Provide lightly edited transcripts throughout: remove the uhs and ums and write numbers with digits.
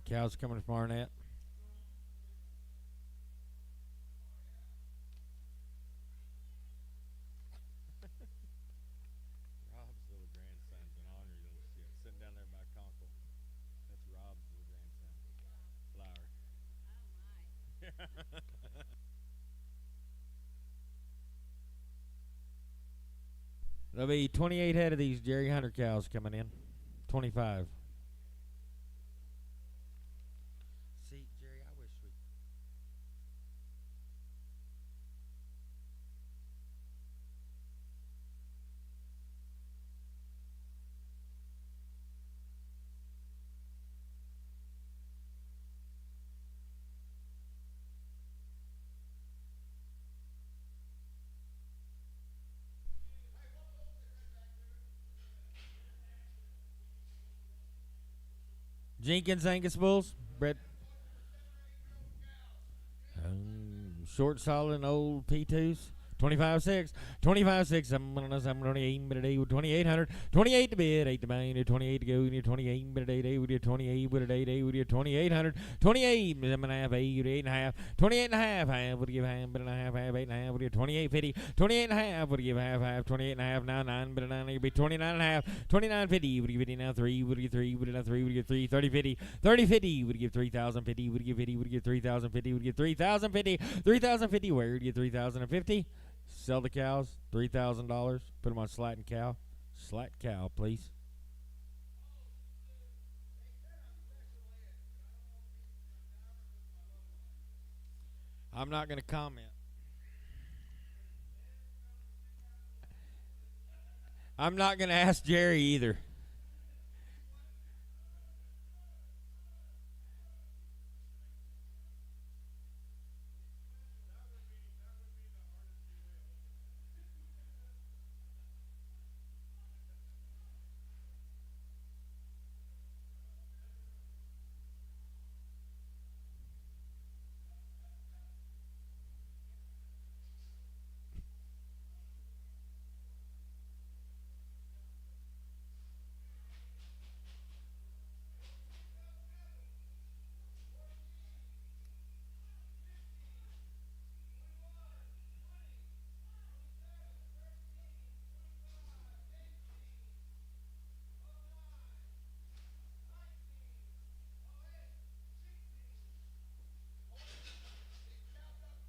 Cows coming from Arnett. Rob's little grandson's an ornery little shit. Sitting down there by Conkle. That's Rob's little grandson. Flower. There'll be 28 head of these Jerry Hunter cows coming in. 25. See, Jerry, I wish we. Jenkins Angus Bulls. Brett. Short solid old P2s. 25-6. 25-6. I'm going to 2,800. 28 to bid. 8 to buy. 28 to go. 28 bid a day. We did 28 with a day. We did 2,800. 28. 7.5. 8.5. 28.5. Half. Would give half. Bid and a half. Half. 8.5. We did 28.50. 28.5. Would give half. Half. 28.5. Now 9. Bid a 9. It'd be 29.5. 29.50. Would give 50 now 3. Would give 3. Would give 3. Would give 3. 30.50. 30.50. Would give 3,050. Would give 50. Would give 3,050. Would give 3,050. 3,050. Where would get 3,050? Sell the cows, $3,000. Put them on Slat and Cow. Slat Cow, please. I'm not going to comment. I'm not going to ask Jerry either.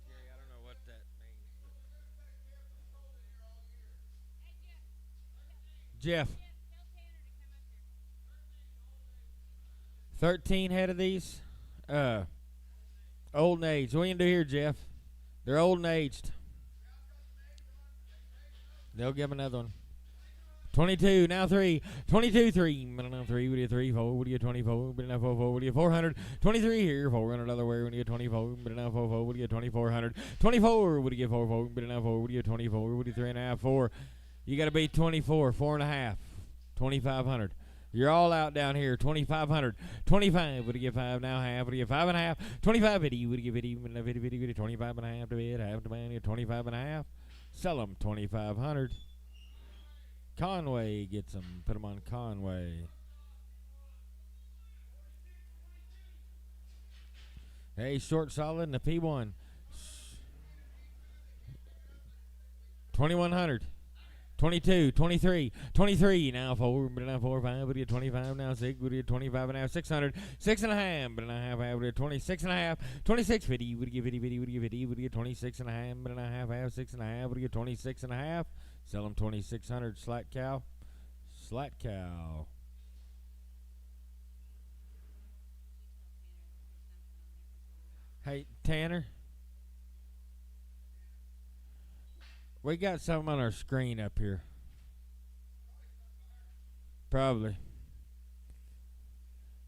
Jerry, I don't know what that means. Jeff. 13 head of these. Old and aged. What are you going to do here, Jeff? They're old and aged. They'll give another one. 22, now 3. 22, 3. Now 3, what do you 3, 4? What do you 24? But now 4, 4. What do you 400? 23 here, 400 other way. What do you 24? But now 4, 4. What do you 2400? 24, what do you get 4, 4? But now 4, what do you 24? What do you 3.5, 4? You got to be 24, 4.5. 2,500. You're all out down here. 2,500. 25. What do you get 5 now? Half. What do you get 5.5? 25 50. What do you get 50? 50, 50, 50. 25.5 to bid. Half to buy. 25.5. Sell them 2,500. Conway gets them. Put them on Conway. Hey, short solid in the P1. 2,100. 22, 23, 23, now 4, but now 4, 5, but you 25, now 6, but you 25.5, 600, 6.5, but now half, but you 26.5, 26.50, would you 50, 50, would you 50, would you 26.5, but now half, 6.5, would you 26.5, sell them 2,600, Slat Cow, Slat Cow. Hey, Tanner. We got something on our screen up here. Probably.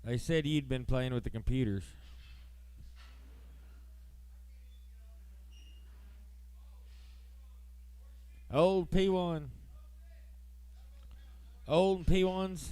They said you'd been playing with the computers. Old P1. Old P1s.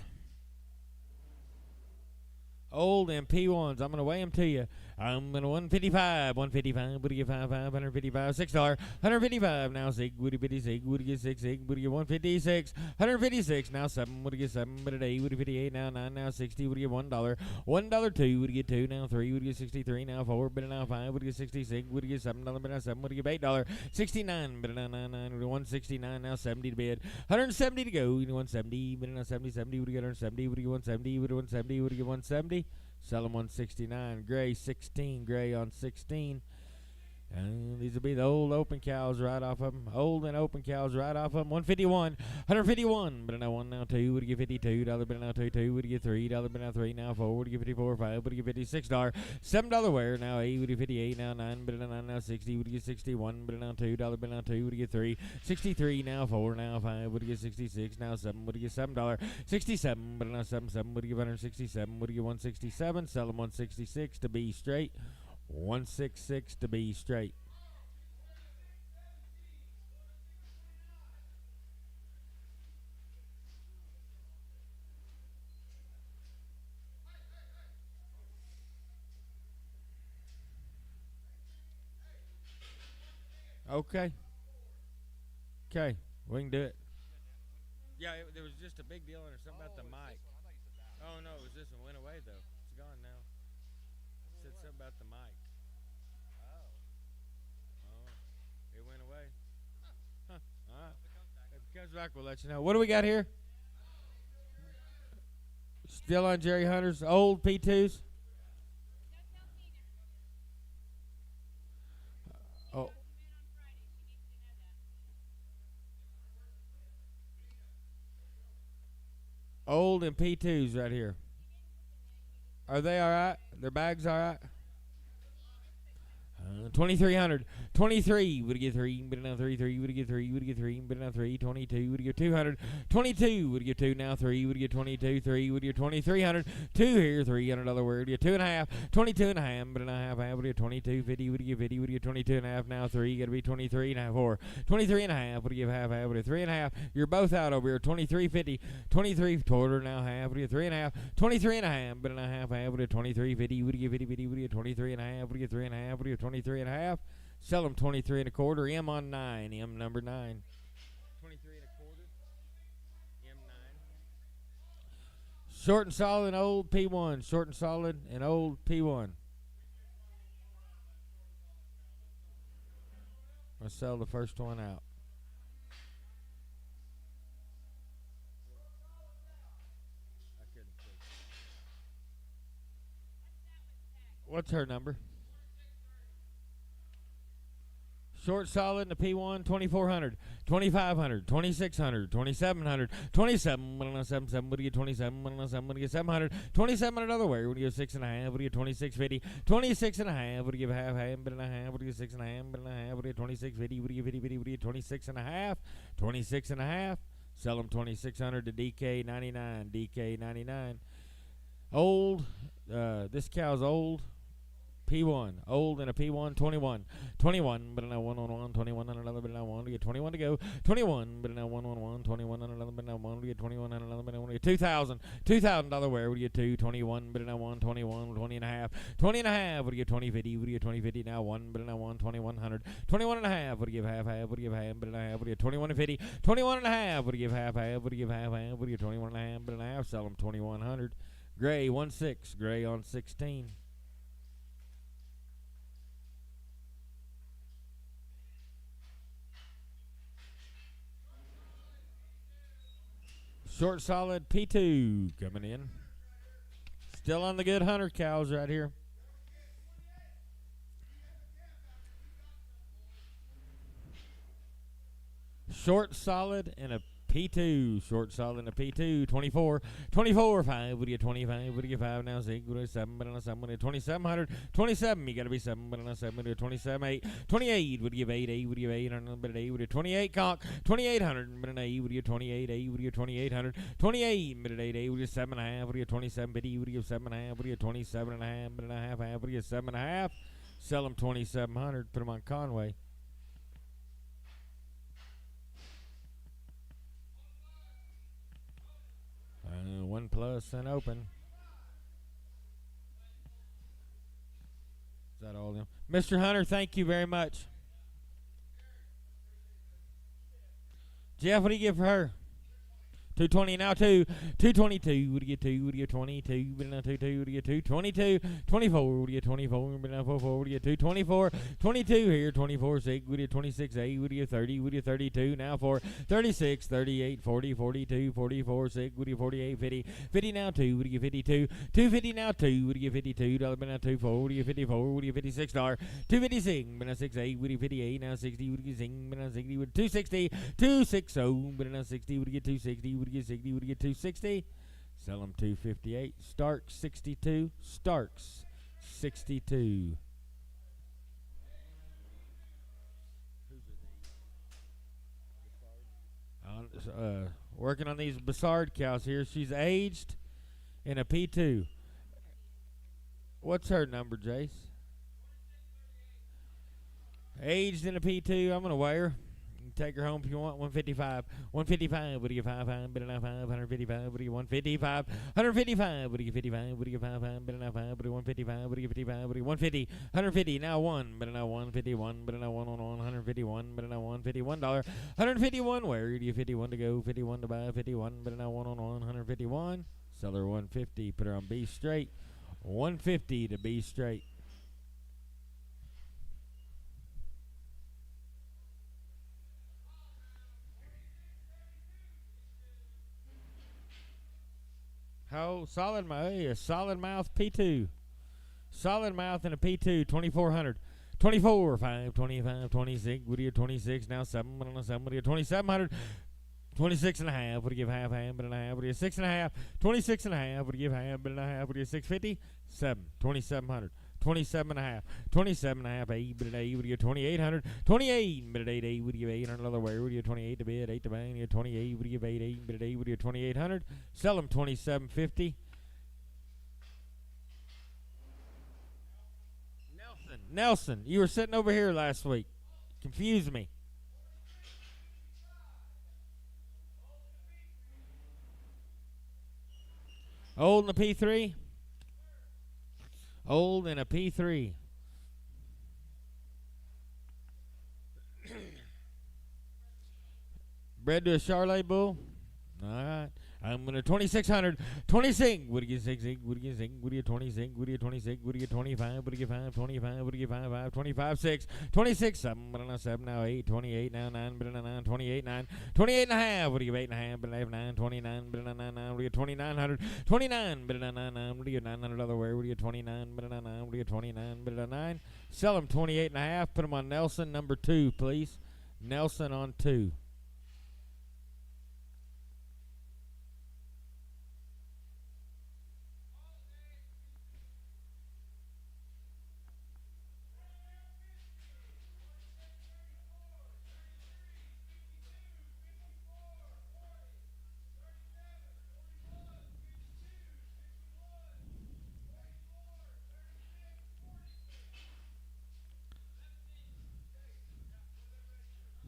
Old and P1s. I'm going to weigh them to you. I'm going to 155. 155. Would you get 155? $6. 155. Now sig. Would you 56? Would you get 6? Sig. Would you get 156? 156. Now 7. Would you get 7? But at 8. Would you 58? Now 9. Now 60. Would you get $1? $1 2. Would you get 2? Now 3. Would you get 63? Now 4. But now 5. Would you get 66? Would you get $7? But now 7. Would you get $8? 69. But now 99. 169. Now 70 to bid. 170 to go. 170. But now 70. 70. Would you get 170? Would you get 170? Would you get 170? Would you get 170? Sell them 169. Gray 16. Gray on 16. And these will be the old open cows right off of them. Old and open cows right off of them. 151. 151. But now 1, now 2. Would you get $52? But now 2. 2. Would you get $3? But now 3. Now 4. Would you get 54? 5. Would you get $56? $7 wear. Now 8. Would you get 58? Now 9. But now 9. Now 60. Would you get 61? But now $2. But now 2. Would you get 3? 63. Now 4. Now 5. Would you get 66? Now 7. Would you get $7? 67. But now 7. 7. Would you get 167? Would you get 167? Sell them 166 to be straight. 166 to be straight. Okay. Okay. We can do it. Yeah, there was just a big deal or something about the mic. Oh, no, it was this one. Went away, though. It's gone now. Said something about the mic. It went away. Huh. All right. If it comes back, we'll let you know. What do we got here? Still on Jerry Hunter's old P2s? Oh. Old and P2s right here. Are they all right? Their bags all right? 2,300. 23. Would you get 3? But now 3. 3. Would you get 3? Would you get 3? But now 3. 22. Would you get 200? 22. Would you get 2? Now 3. Would you get 22? 3. Would you get 2,300? 2 here. $300 word. You get 2.5. 22.5. But now half. Would you get 22? 50. Would you get 50? Would you get 22.5? Now 3. You got to be 23.5. 4. 23.5. Would you give half? Would you 3.5? You're both out over here. 23.50. 23 quarter. Now half. Would you get 3.5? 23.5. But now half. Would you get 23.50? Would you get 50? 50? Would you get 23.5? Would you get 3.5? Would you get 23.5? Sell them 23.25. M on 9. M number 9. 23.25. M 9. Short and solid and old P1. Short and solid and old P1. I'll sell the first one out. What's her number? Short solid in the P1, 2,400, 2,500, 2,600, 2,700, 27, 177, would you get 27, 177, would you get 700, 27 another way, would you get 6.5, would you get 26.50, 26.5, would you give half, but and a half, would you get 6.5, but and a half, would you get 26.50, would you get 50, would you get 26.5, 26.5, sell them 2,600 to DK 99, DK 99. Old, this cow's old. P1, old and a P1, 21, 21, but now 1 on 1, 21 on another, but now 1 to get 21 to go, 21, but now 1 on 1, 21 on another, but now 1 to get 21 on another, but now 1 to get $2,000 where would you get 2, 21, but now 1, 21, 20 and a half, 20 and a half, would you get 20.50, would you get 20.50, now 1, but now 1, 2,100, 21 and a half, would you give half, would you give half, but now half, would you get 21.50, 21 and a half, would you give half, would you give half, would you get 21 and a half, but a half, sell them 2,100, gray 1.6, gray on 16. Short solid P2 coming in. Still on the good hunter cows right here. Short solid and a P2. Short solid and a P2. 24. 24. 5. Would you get 25? Would you get 5? Now 6. Would you get 7? But on 7. Would you get 2,700? 27. You got to be 7. But on 7. Would you get 27? 8. 28. Would you give 8? 8. Would you give 8? But 8. Would you 28? Conk. 2,800. But an 8. Would you get 28? 8. Would you get 2,800? 28. But an 8. 8. Would you get 7.5? Would you get 27? 50. Would you give 7.5? Would you get 27.5? But a half. Would you get 7.5? Sell them 2,700. Put them on Conway. One plus and open. them. Mr. Hunter, thank you very much. Jeff, what do you give for her? 220 now, 222. Would you get 2? Would you get 22? But now 22. Would you get 2? 22. 24. Would you get 24? But now 44. Would you get 2? 24. 22 here. 24. 6. Would you get 26? 8. Would you get 30? Would you get 32? Now 4. 36. 38. 40. 42. 44. 6. Would you get 48? 50. 50 now 2. Would you get 52? 250 now 2. Would you get $52? But now 24. Would you get 54? Would you get $56? 256. But now 68. Would you get 58? Now 60. Would you get 6? But now 60. Would 260. 260. But now 60. Would you get 260? Would you get 60? Would you get 260? Sell them 258. Starks 62. Starks 62. Working on these Bassard cows here. She's aged in a P2. What's her number, Jace? Aged in a P2. I'm going to weigh her. Take her home if you want. 155. 155. What do you get 5? Better not 5. 155. What do you 155? 155. What do you 55? What do you 5? Better not 5. What do you 155? What do you 55? What do you 150? 150. Now 1. Better not 151. Better not 1 on 151. Better not $151. 151. Where do you 51 to go? 51 to buy. 51. Better not 1 on 151. Sell her 150. Put her on B straight. 150 to B straight. How solid mouth? A solid mouth P2. Solid mouth and a P2. 2400. 24, 5, 25, 26. What do you 26? Now 7. What do you 2700? 26 and a half. What do you give half? But and a half. What do you 6 and a half? 26 and a half. What do you give half? But and a half. What do you 650? 7. 2700. 27 and a half. 27 and a half. 8 but 8. What do you 2800? 28 but 8. 8. What do you 800? Another way. What do you 28 to bid? 8 to buy. You 28. What do you 8? 8 but 8. What do you 2800? Sell them 2750. Nelson, you were sitting over here last week. Confused me. Old in a P3. Old in a P3. Bred to a Charolais bull. All right. I'm going to 2600. 26. What do you get 6? What do you get 6? What do you 26? What do you 26? What do you 25? What do you 5? 25. What do you 5? 5. 25. 6. 26. 7. But now 7. Now 8. 28. Now 9. But now 9. 28. 9. 28 and a half. What do you 8 and a half? But now 9. 29. But now 9. 9. What do you 2900? 29. But now 9. 9. What do you 900 other way? What do you 29? But now 9. What do you 29? But now 9. Sell them 28 and a half. Put them on Nelson number 2, please. Nelson on 2.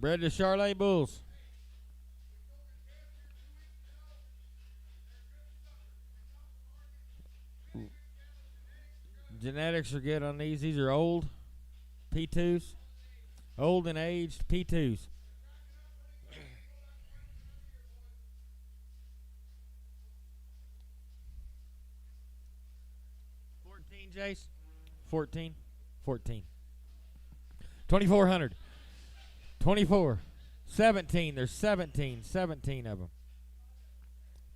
Bred to Charolais bulls. Genetics are good on these. These are old P2s. Old and aged P2s. 14, Jace? 14. 14. 2400. 24. 17. There's 17. 17 of them.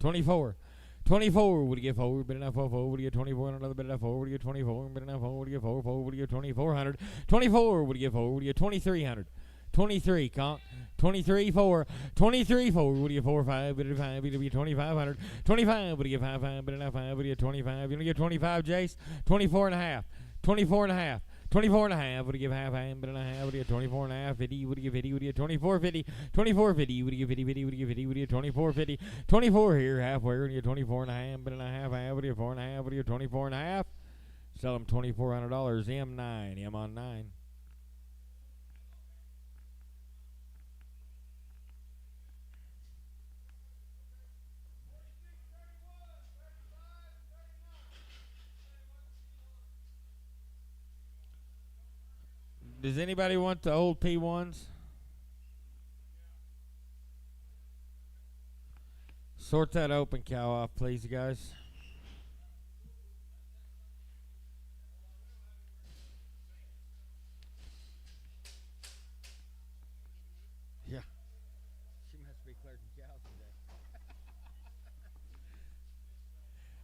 24. 24. Would you get 4? Bid enough 4. Would you get 24? Another bid enough 4. Would you get 24? Bid enough 4. Would you get 4? 4. Would you get 2400? 24. Would you get 4? Would you get 2300? 23. Conk. 23 4. 23 4. Would you get 4 5? Bid 5. Would you get 2500? 25. Would you get 5 5? Bid enough 5. Would you get 25? You want to get 25, Jace? 24 and a half. 24 and a half. 24 and a half. Would you give half? But and a half. Would you get 24 and a half? 50. Would you give 50? Would you get 24 50? 24 50. Would you give 50 50? Would you give 50? Would you get 24 50? 24 here. Halfway. Would you get 24 and a half? But and a half. Would you get 4 and a half? Would you get 24 and a half? Sell them $2,400. M9. M on 9. Does anybody want the old P1s? Sort that open cow off, please, guys. Yeah. She must be clerking cows today.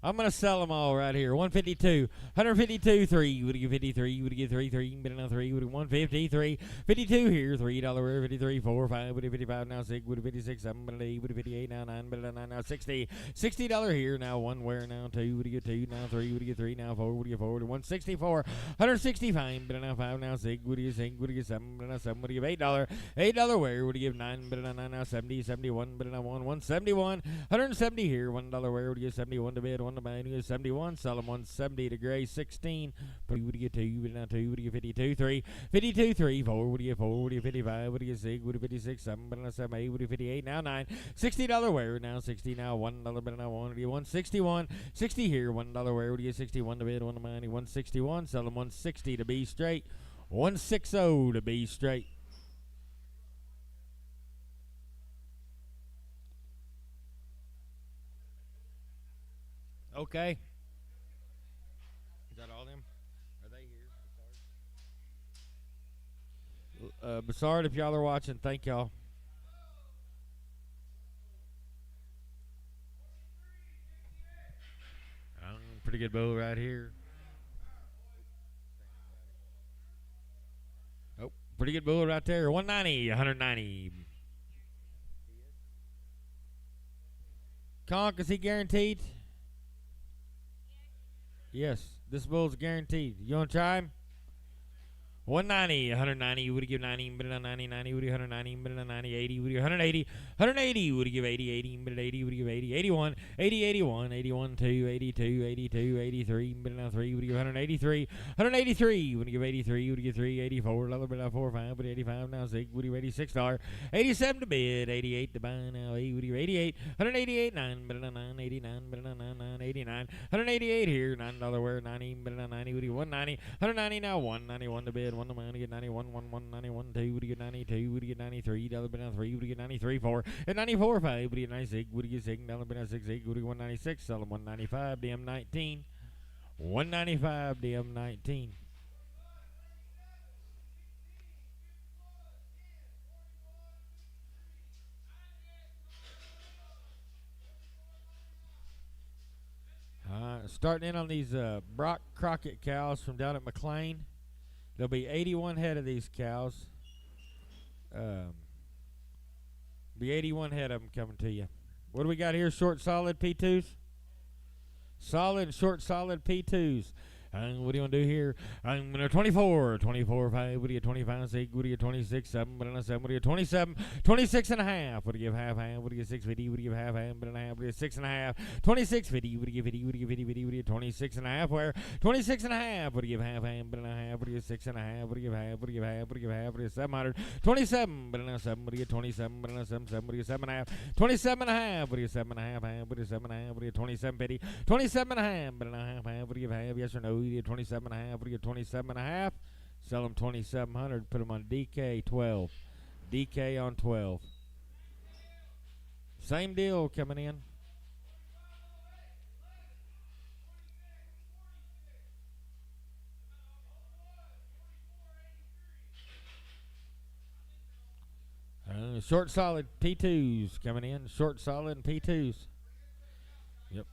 I'm going to sell them all right here. 152, 152, 3. Would you get 53? Would you get 33? Bid on 3. Would you 153? 52 here. $3 53, 4, 5. Would you 55 now? 6. Would you 56? 7. Would you 58 now? 9. Bid on 9 now? 60. $60 here now. 1 where now? 2. Would you get 2 now? 3. Would you get 3 now? 4. Would you get 4? Would you 164? 165. Bid on now 5 now? 6. Would you get 6? Would you get 7? Bid on now 7. Would you give $8? $8 where? Would you give 9? Bid on 9 now? 70. 71. Bid on now 1. 171. 170 here. $1 where? Would you get 71 to bid? 1 to buy. 71, sell them 170 to gray 16. Would you get 2? Would now 2? Would you get 52? 3. 52, 3. 4. Would you get 4? Would you get 55? Would you get 6? Would you 56? 7. But now 7. 8. Would you 58? Now 9. $60 where? Now 60 now. $1 but now 1. Would you get 161? 60 here. $1 where? Would you get 61 to bid? 1 to money. 161. Sell them 160 to be straight. 160 to be straight. Okay. Is that all them? Are they here? Bassard, if y'all are watching, thank y'all. Pretty good bull right here. Oh, pretty good bull right there. 190, 190. Conk, is he guaranteed? Yes, this bull's guaranteed. You want to try him? 190, 190, would you give 90, but on 90, 90, would you 190, but on 90, 80, would you 180, 180, would you give 80, 80, but 80, would you give 80, 81, 80, 81, 81, 2, 82, 82, 83, but on 3, would you give 183, 183, would you give 83, would you give 3, 84, another bit on 4, 5, but 85, now 6, would you $86, 87 to bid, 88 to buy, now 8, would you 88, 188, 9, but on 9, 89, but on 9, 9, 89, 188 here, $9 where, 90, but on 90, would you 190, 190 now, 191 to bid, 1 to money, get 91, 1, 1, 91, 2, would you get 92, would you get 93, $1 bid on 3, would you get 93, 4, and 94, 5, would you get 96, would you get 6, $1 bid on 6, 8, would you get 196, sell them 195, DM 19, 195, DM 19. Starting in on these Brock Crockett cows from down at McLean. There'll be 81 head of these cows. Be 81 head of them coming to you. What do we got here? Short solid P2s? Solid, short solid P2s. What do you want to do here? I'm going to 24, 24, 5. What do you get 25, 6? What do you get 26, 7? But on a 7, what do you get 27, 26 and a half? What do you give half, half? What do you get 650? What do you give half, half? But on a half, what do you get 6 and a half? 2650. What do you give 50? What do you give 50? What do you get 26 and a half? Where? 26 and a half. What do you give half, half? But on a half, what do you get 6 and a half? What do you give half? What do you give half? What do you give half? What do you get 700? 27, but on a 7, what do you get 27? But on a 7, 7, what do you get 7 and a half? 27 and a half. What do you get 7 and a half? Half? What do you get 7 and a half? What do you get 2750? 27 and a half. But on a half, half. What do you give half? Yes or no? You get 27 and a half. What do you get 27 and a half? Sell them 2,700. Put them on DK 12. DK on 12. Same deal coming in. Short solid P2s coming in. Short solid and P2s. Yep.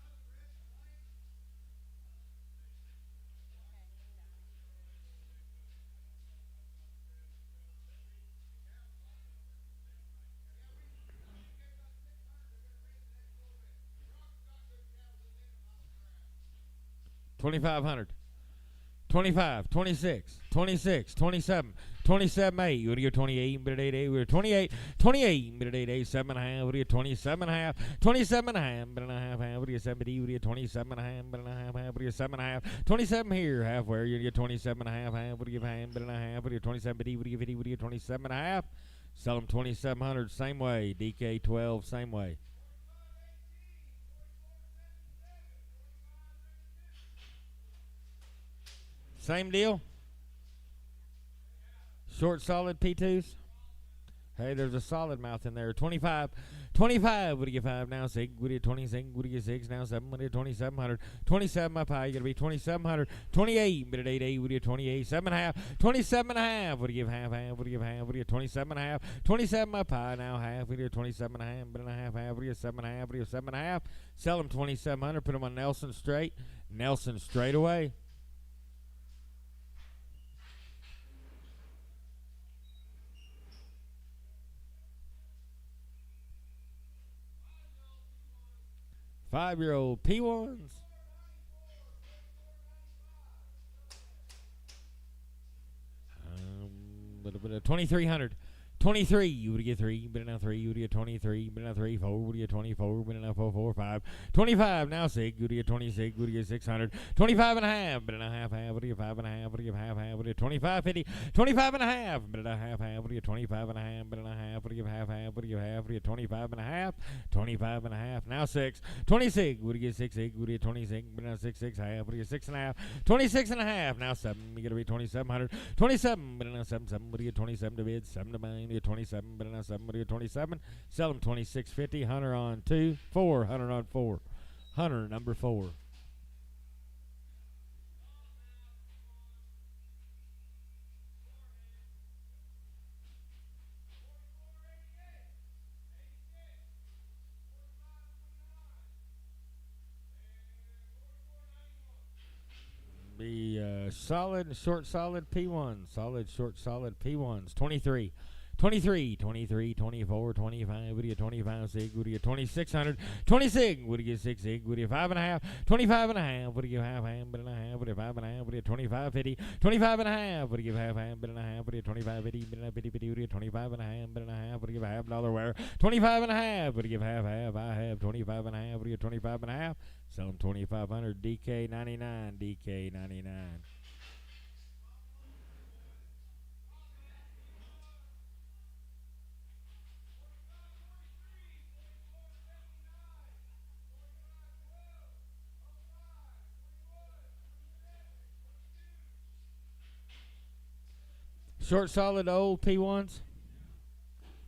$2,500. 25, 26, 26, 27, 27, 8. You would get 28, but 8, 8. We were 28, 28, but 8, 8, 7 and a half. Would get 27 and a half, 27 and a half, but and a half, half. Would get 70, would get 27 and a half, but and a half, half. Would get 7 and a half, 27 here, halfway. You get 27 and a half, half. Would give half, but and a half. Would get 27, but would get 50, would get 27 and a half. Sell them 2,700, same way. DK 12, same way. Same deal. Short solid P2s. Hey, there's a solid mouth in there. 25. 25. What do you get 5 now? 6. What do you 26? What do you get 6 now? 7. What do you 2700? 27 up high. You got to be 2700. 28. But at 8. 8. What do you 28? 7.5. 27.5. What do you give half? Half. What do you give half? What do you 27.5? 27 up high. Now half. What do you 27.5? But and a half. Half. What do you 7.5? What do you 7.5? Sell them 2700. Put them on Nelson straight. Nelson straight away. Five-year-old P1s. But 2,300. 23, you would get 3, but now 3, you would get 23, but now 3, 4, would get 24, but now 4, 4, 5. 25, now 6, would get 26, would get 600. 25 and a half, but now half, half, would get 5 and a half, would get half, half, would get 25, 50. 25 and a half, but now half, half, would get 25 and a half, but now half, would get half, half, would get half, would get 25 and a half. 25 and a half, now 6. 26, would get 6, 6, would get 26, but now 6, 6, half, would get 6 and a half. 26 and a half, now 7, you got to be 2,700. 27, but now 7, 7, would get 27 to bid, 7 to mine. 27, but now 7, 27. Sell them 26.50. 100 on 2, 4, 100 on 4. 100 number 4. Be solid, short, solid P1. Solid, short, solid P1s. 23. 23, 23, 24, 25, would you 25, 6, would you 2,600, 26, would you get 6, 6, would you 5.5, 25 and a half, would you give half, but and a half, would you 5 and a half, would you 25, 50, 25 and a half, would you give half, but and a half, would you 25, 50, but and 50, 50, would you 25 and a half, but and a half, would you give $1 wear, 25 and a half, would you give half, I have 25 and a half, would you 25 and a half, sell them 2,500, DK 99, DK 99. Short solid old P1s,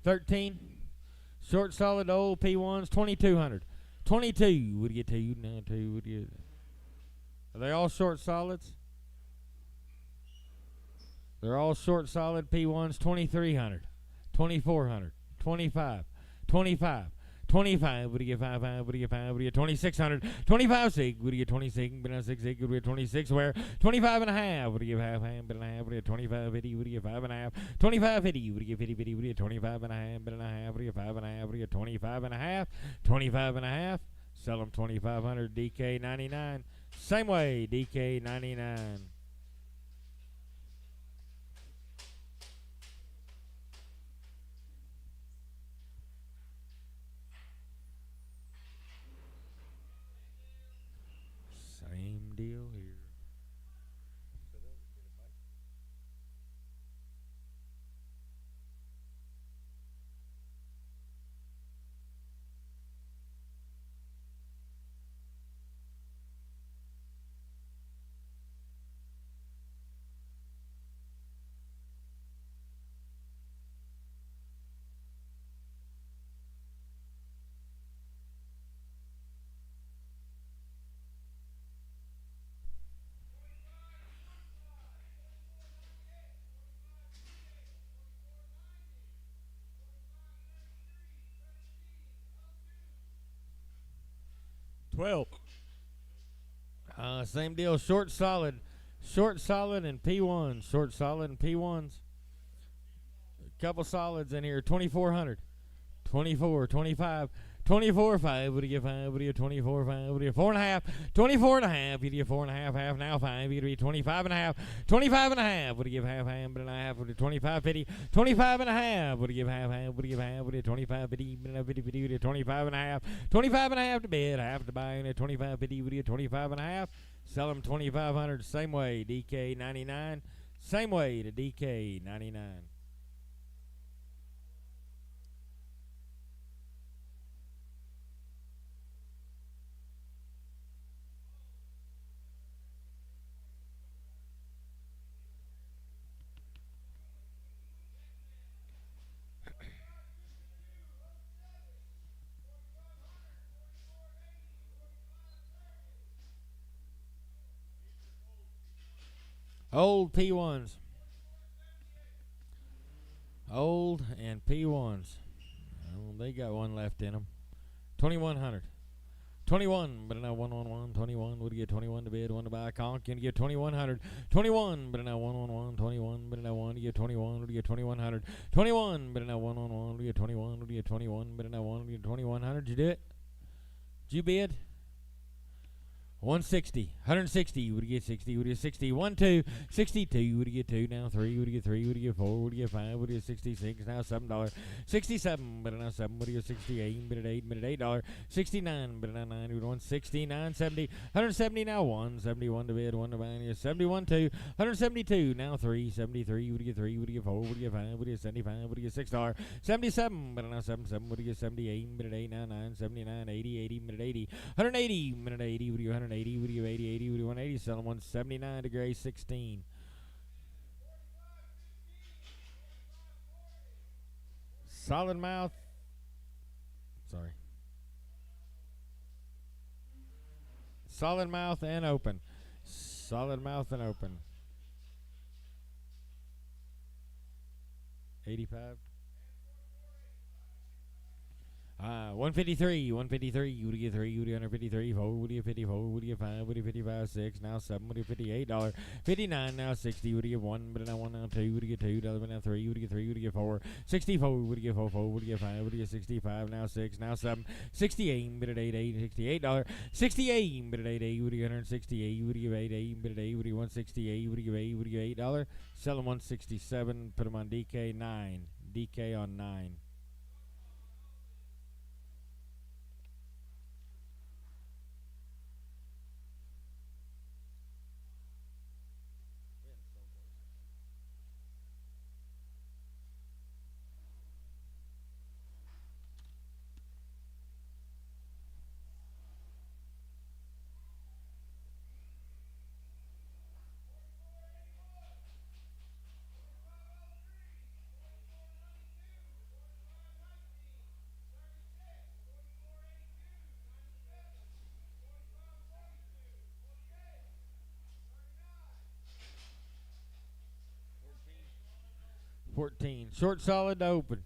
13. Short solid old P1s, 2,200. 22, would you get 2? No, 2, would you? Are they all short solids? They're all short solid P1s, 2,300. 2,400. 25. 25. 25, would you get 5, 5, would you get 5, would you get 2,600, 25, 6, would you get 26, but now 6, 6, would you get 26, where 25 and a half, would you give half, but and a half, would you get 25, 50, would you get 5 and a half, 25, 50, would you get 50, 50, would you get 25 and a half, but and a half, would you get 5 and a half, would you get 25 and a half, 25 and a half, sell them 2,500, DK 99, same way, DK 99. Same deal here. Well, same deal. Short solid and P1s. Short solid and P1s. A couple solids in here. 2,400, 24, 25, 24, 5. Would you get 5? Would you get 24, 5? Would you get 4.5? 24 and a half. You'd get 4.5, half now 5. You'd be 25 and a half. 25 and a half. Would you give half, but and a half? Would you 25, 50? 25 and a half. Would you give half, would you give half? Would you 25, 50, 50, 50? Would you 25 and a half? 25 and a half to bid, half to buy, and a 25, 50. Would you 25 and a half? Sell them 2,500. Same way, DK 99. Same way to DK 99. Old P1s. Old and P1s. Oh, they got one left in them. 2100. 21, but now 111. 21, would you get 21 to bid, 1 to buy? Conk, you get 2100. 21, but now 111. 21, but now 1, you get 21, would you get 2100. 21, but now 111, would you get 21, would you get 21, but now 1, would you get 2100. Did you do it? Did you bid? 160, 160, would you get 60, would you get 60, 1, 2, 62, would you get 2, now 3, would you get 3, would you get 4, would you get 5, would you get 66, now $7, 67, but now 7, would you get 68, but at $8, 69, but now 9, would 160, 970, 170, now 171 to bid, 1 to buy, 71, 2, 172, now 3, 73, would you get 3, would you get 4, would you get 5, would you get 75, would you get $6, 77, but now 77, would you get 78, but at 8, now 9, 79, 80, 80, but at 80, 180, but at 80, would you 180, would you 80, 80, would you 180, selling 179 to gray 16. Solid mouth. Sorry. Solid mouth and open. Solid mouth and open. 85. 153, 153, would you get 3, would you 153, 4, would you 54, would you 5, would you 55, 6, now 7, would you $58, 59, now 60, would you get 1, but now 1, now 2, would you get 2, but now 3, would you get 3, would you get 4, 64, would you get 4, 4, would you get 5, would you get 65, now 6, now 7, 68, but at 8, $68, 68, but at 8, 8, would you get 168, would you get 8, 8, but at 8, would you 168, would you get 8, would you get $8, sell them 167, put them on DK 9, DK on 9. Short, solid, open.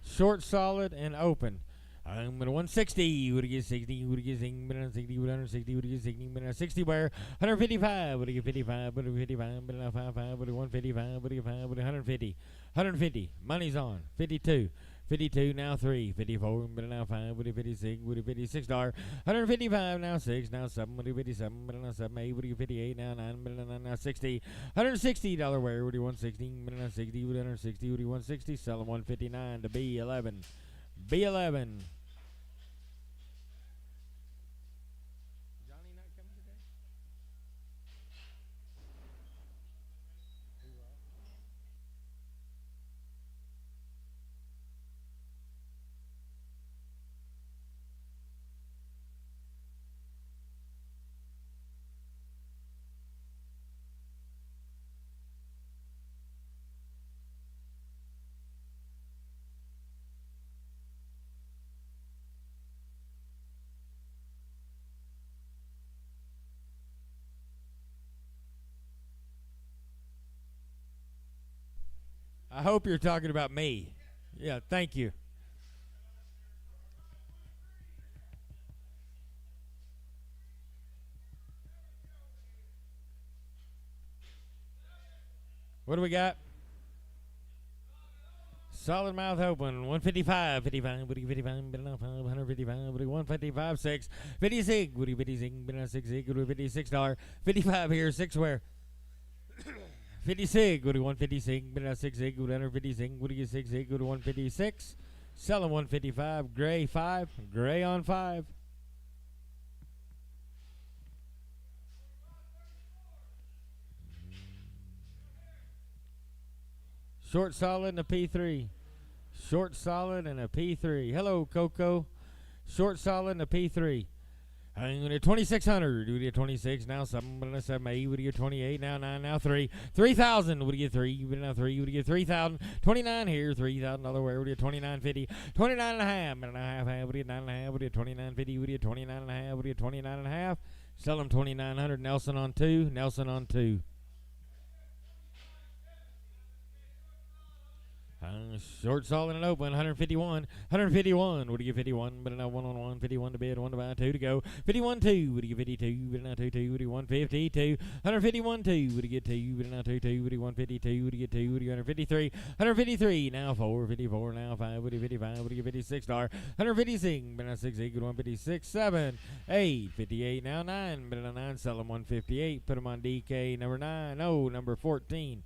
Short, solid, and open. I'm going to 160. Would you get 60? Would you get 60? But 60. Would 160? Would you get 60? But 60 where? 155. Would you get 55? Would you 55? But 55. Would you 155? Would you get 5? Would you 150? 150. Money's on. 52. 52 now 3, 54, but now 5, would you 56, would you $56, 155 now 6, now 7, would you 57, but now 7, 8, would you 58, now 9, but now 60, $160 where, would you 160, but now 60, would you 160, would you 160, selling 159 to B11, B11. I hope you're talking about me. Yeah, thank you. What do we got? Solid mouth open. 155. 55. Would you 55? But now 5. 155. Would you 155? 6. 56. Would you 56? But now 6. Would you $56? 55 here. 6 where? 56. Would you 156? But now 6. Would you 156? Would you get 6? Would you 156? Selling 155. Gray 5. Gray on 5. Short, solid, and a P3. Short, solid, and a P3. Hello, Coco. Short, solid, and a P3. I'm going to 2,600. Would you get 26? Now 7, 7, 8. Would you get 28? Now 9, now 3. 3,000. Would you get 3? Now 3. Would you get 3,000? 29 here. $3,000 where? Would you get 29.50? 29 and a half. And a half. Would you get 9 and a half? Would you get 29.50? Would you get 29 and a half? Would you get 29 and a half? Sell them 2,900. Nelson on 2. Nelson on 2. Short solid and open, 151. 151. Would you give 51? But now 1 on 1. 51 to bid, 1 to buy, 2 to go. 51 2. Would you give 52? But now 2 2. Would you 152? 151 2. Would you get 2? But now 2 2. Would you 152? Would you get 2? Would you 153? 153. Now 4. 54. Now 5. Would you 55? Would you get 56 $? 156. But now 6 8. 156. 7 8. 58. Now 9. But now 9. Sell them 158. Put them on DK number 9. No, number 14.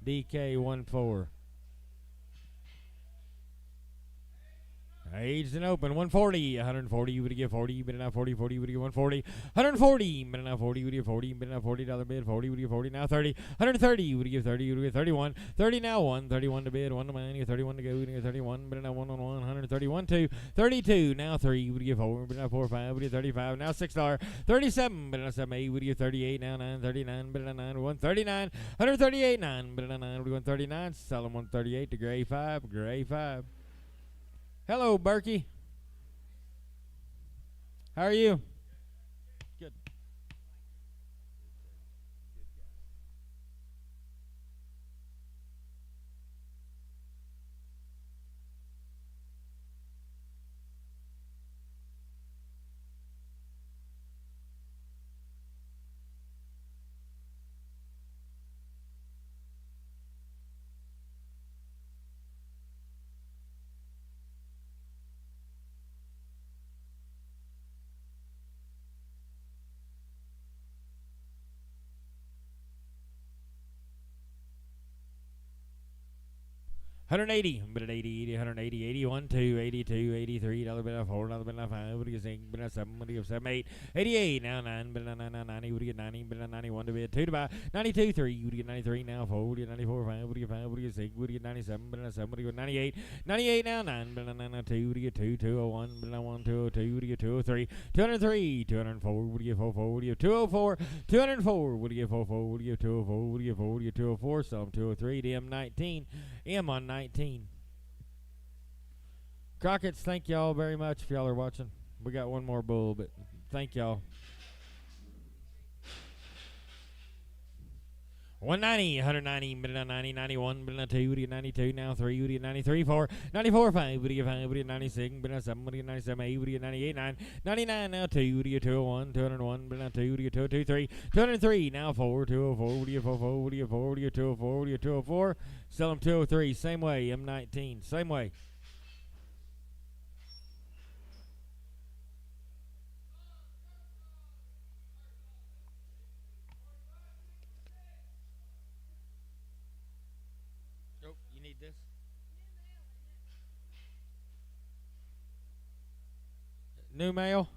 DK 14. Aged and open, 140, 140, would you give 40, bid now 40, 40, would you give 140, 140, bid now 40, would you give 40, bid now $40 bid, 40, would you give 40, now 30, 130, would you give 30, would you give 31, 30 now 1, 31 to bid, 1 to money, 31 to go, would you give 31, bid now 1 on 1, 131 2, 32, now 3, would you give 4, bid now 4, 5, would you give 35, now $6, 37, bid now 7, 8, would you give 38, now 9, 39, bid now 9, 139, 138, 9, bid now 9, would you give 139, sell them 138 to gray 5, gray 5. Hello, Berkey. How are you? Good. 180, but at 80, 80, 180, 81, 2, 82, 83, $1 bid now 4, $1 bid now 5, would you sing, bid now 7, would you give 7, 8, 88, now 9, bid now 9, now 90, would you get 90, bid now 91 to bid, 2 to buy, 92, 3, would you get 93, now 4, would you get 94, 5, would you get 5, would you get 6, would you get 97, bid now 7, would you get 98, 98 now 9, bid now 9, now 2, would you get 2, 201, bid now 1, 202, would you get 203, 203, 204, would you get 44, would you get 204, 204, would you get 44, would you get 204, would you get 4, would you get 204, sell them 203 to M19, M on 19. Crockett's, thank y'all very much if y'all are watching. We got one more bull, but thank y'all. 190, 190, bid now 90, 91, bid now 2, would you get 92, now 3, would you get 93, 4, 94, 5, would you get 5, would you get 96, bid now 7, would you get 97, 8, would you get 98, 9, 99, now 2, would you get 201, 201, bid now 2, would you get 202, 3, 203, now 4, 204, would you get 44, would you get 4, would you get 204, would you get 204, sell them 203, same way, M19, same way. This new mail.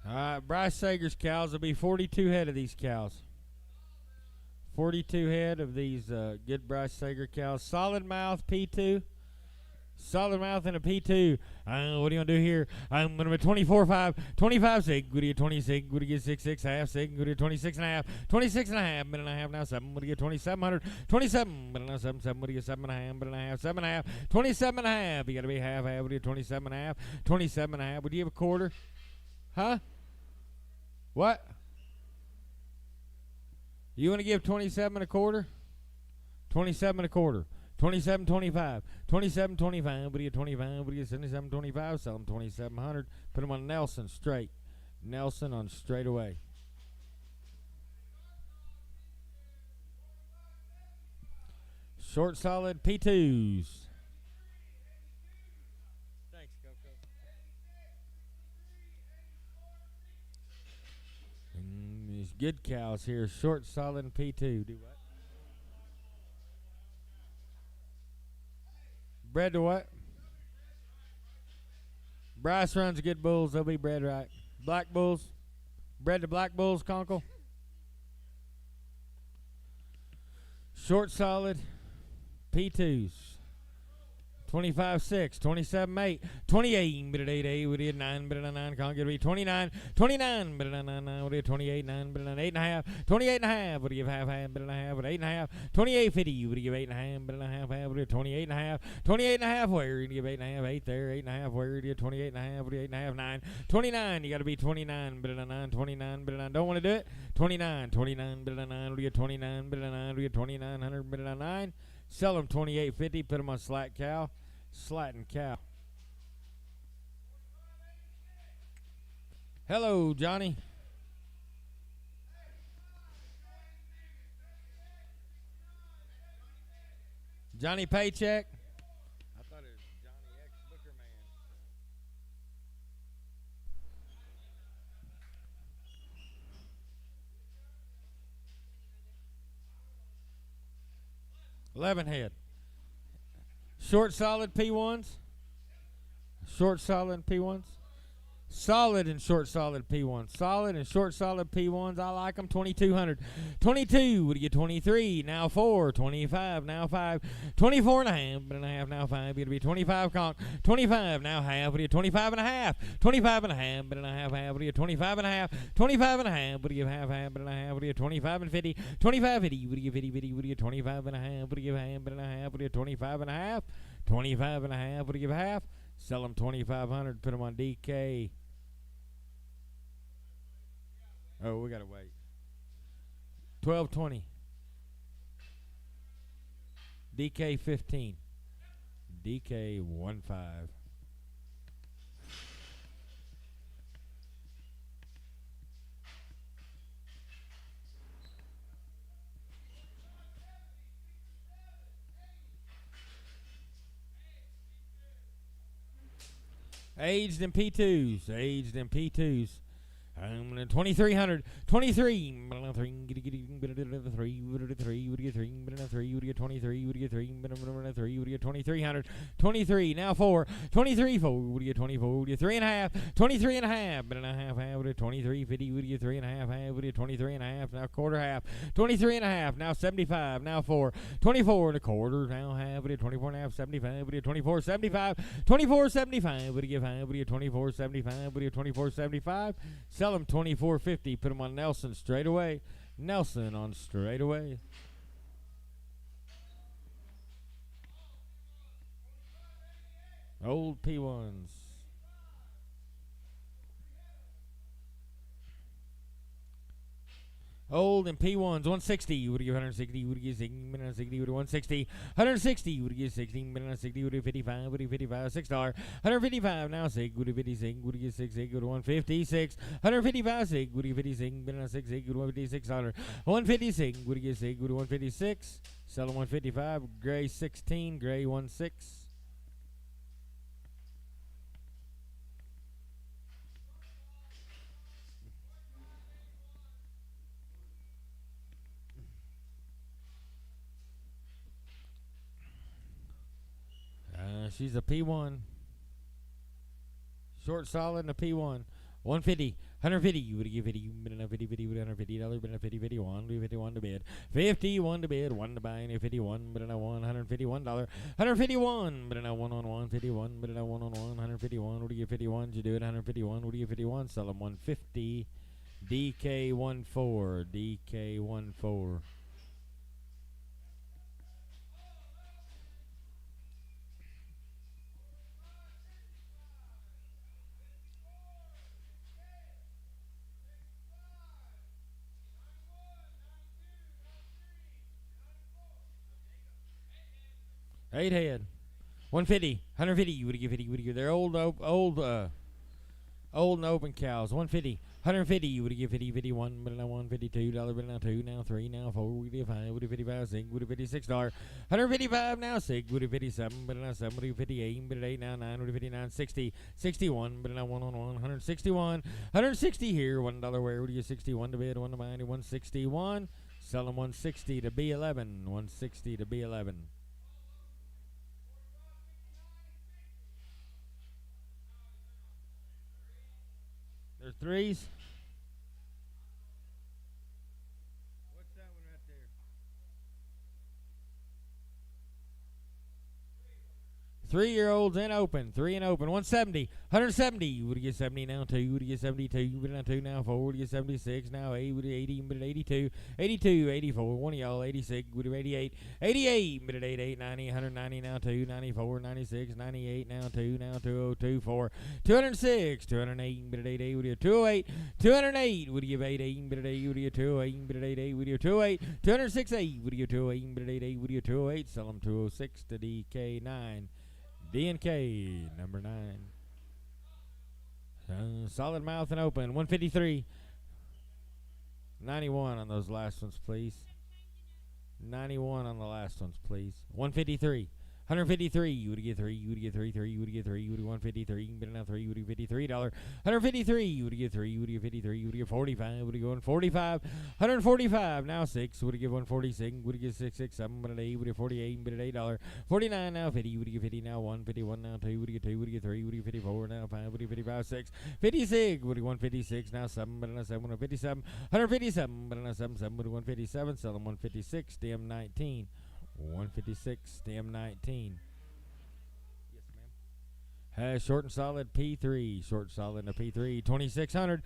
All right, Bryce Sager's cows will be 42 head of these cows. 42 head of these good Bryce Sager cows. Solid mouth P2. Solid mouth and a P2. What are you going to do here? I'm going to be 24 5, 25 sig. Would you get 26? Would you get 6 6 half sig? Would you get 26 and a half? 26 and a half. Minute and a half now 7. Would you get 2700? 27. Minute now 7 7. Would you get 7 and a half? Minute and a half 7 and a half. 27 and a half. You got to be half half. Would you get 27 and a half? 27 and a half. Would you have a quarter? Huh? What? You want to give 27 and a quarter? 27 and a quarter. 27 25. 27 25. Would you get 25? Would you get 77 25? Sell them 2700. Put them on Nelson straight. Nelson on straight away. Short solid P2s. Thanks, Coco. These good cows here. Short solid and P2. Do what? Bred to what? Bryce runs good bulls. They'll be bred right. Black bulls. Bred to black bulls, Conkle. Short solid P2s. 25-6, 27-8, 28, but 8, we did 9, but 9, can't get to be 29, 29, but 9, we did 28, 9, but 8.5, 28.5, would give half, but 8.5, 28.50, would give 8.5, but 1.5, would give 28.5, 28.5, where you give 8.5, 8 there, 8.5, where you give 28.5, would give 8.5, 9, 29, you got to be 29, but 9, 29, but 9, don't want to do it, 29, 29, but 9, would give 29, but 9, would give 2900, but 9, sell them 28.50, put them on Slat Cow. Slatting Cow. Hello, Johnny. Johnny Paycheck. I thought it was Johnny X Booker Man. 11 head. Short solid P1s. Short solid P1s. Solid and short solid P1s. Solid and short solid P1s. I like them. 2200. 22 would get 23. Now 4. 25. Now 5. 24 and a half. But and a half. Now 5. It'll be 25 conk. 25. Now half. Would get 25 and a half. 25 and a half. But and a half. Half. Would get 25 and a half. 25 and a half. Would give half. Half. But and a half. Would get 25 and 50. 25 50. Would give 50 50. Would get 25 and a half. Would give half. But and a half. Would get 25 and a half. 25 and a half. Would give half. Sell them 2,500. Put them on DK. Oh, we gotta wait. 12.20. DK 15. DK 1.5. Aged in P2s. Aged in P2s. 2,300. 23. 3 would get 3. Would get 3. Would get 3. Would get 23. Would get 3. Would get 2,300. 23. Now 4. 23. 4. Would get 24. Would get 3 and a half. 23 and a half. But and a half. Half. Would get 23. 50. Would get 3 and a half. Half. Would get 23 and a half. Now quarter half. 23 and a half. Now 75. Now 4. 24 and a quarter. Now half. Would get 24 and a half. 75. Would get 24. 75. 24. 75. Would get 5. Would get 24. 75. Would get 24. 75. Sell them 24.50. Put them on Nelson straight away. Nelson on straight away. Old P1s. Old and P1s, 160, would give 160, would give 16, 160, would 160, 160, would give 16, 160, would give 55, would give 55, $6, 155, now 6, would give 56, would give 6, would 156, 155, 6, would give 56, 6, would 156, 156, would give 6, would 156, sell them 155, gray 16, gray 16. She's a P1. Short solid and a P1. 150. 150. You would give 50. But enough 50. 50. $150. But enough 50. 51. 51 to bid. 51 to bid. 1 to buy. And 51. But enough $151. 151. But enough 1 on 151. But enough 1 on 1. 151. What do you get 51? You do it. 151. What do you get 51? Sell them 150. DK 14. DK 14. Eight head, 150, 150. You would give 50. You would give. They're old and open cows. 150, 150. You would give 50, 51. But now $152. But now 2. Now 3. Now 4. Would give 5. Would give 55. 6. Would give $56. 155. Now 6. Would give 57. But now 7. Would give 58. But 8. Now 9. Would give 59. 60. 61. But now 1 on 1. 161. 160 here. $1 where would you 61 to bid? 1 to buy. 161. Sell them 160 to B11. 160 to B11. There's threes. What's that one right there? 3-year-olds and open. 3 and open. 170. 170. Would you get 70 now? 2. Would you get 72? Would now 2 now? 4. Would you get 76 now? 8. Would you 80? But 82. 82. 84. One of y'all. 86. Would you 88? 88. But 88. 90. 190 now. 2. 94. 96. 98 now. 2 now. 202. 4. 206. 208. But 88. Would you 208? 208. Would you give 88? But 88. Would you 208? But 88. Would you 208? 206. 8. Would you 208? But 88. Would you 208? Sell them 206 to DK9. D&K, number 9. Solid mouth and open. 153. 91 on those last ones, please. 91 on the last ones, please. 153. 153. You would get 3. You would get 3. 3. You would get 3. You would get 153. But now 3. You would get $53. 153. You would get 3. You would get 53. You would get 45. Would you go 45? 145. Now 6. Would you give 146? Would you get 6? 6. 7. But 8. Would you 48? But $8. 49. Now 50. Would you get 50? Now 1. 51. Now 2. Would you get 2? Would you get 3? Would you get 54? Now 5. Would you 55? 6. 56. Would you 156? Now 7. But now 7. 157. 157. But now 7. 7. Would you 157? Sell them 156. DM 19. 156, DM 19. Yes, ma'am. Short and solid P3. Short solid and a P3. 2600.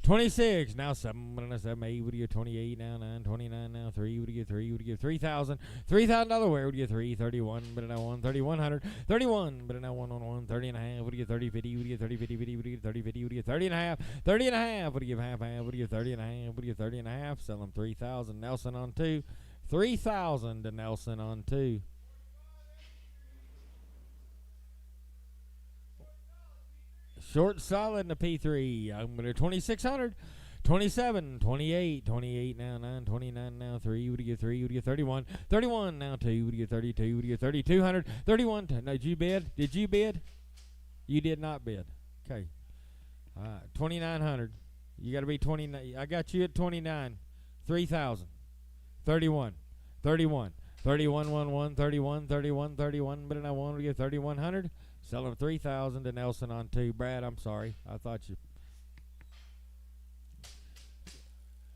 26. Now 7. Now 7. 8. Would you get 28? Now 9. 29. Now 3. Would you get 3? Would you get 3,000? $3,000. Where would you get 3? 31. But now 1. 3,100. 31. But now 1 on 1. 30 and a half. Would you get 30? 50? Would you get 30? 50? 50? Would you get 30? 50? Would you get 30 and a half? 30 and a half. Would you give half? Half? Would you get 30 and a half? Would you get 30 and a half? Sell them 3,000. Nelson on 2. 3,000 to Nelson on 2. Short solid in the P3. I'm going to 2,600. 27, 28, 28 now 9, 29 now 3. Would you get 3? Would you get 31? 31 now 2. Would you get 32? Would you get 3,200? 31. No, did you bid? Did you bid? You did not bid. Okay. 2,900. You got to be 29. I got you at 29. 3,000. 31, 31, 31, 1, 1, 31, 31, 31, but I want to get 3,100. Sell them 3,000 to Nelson on 2. Brad, I'm sorry. I thought you.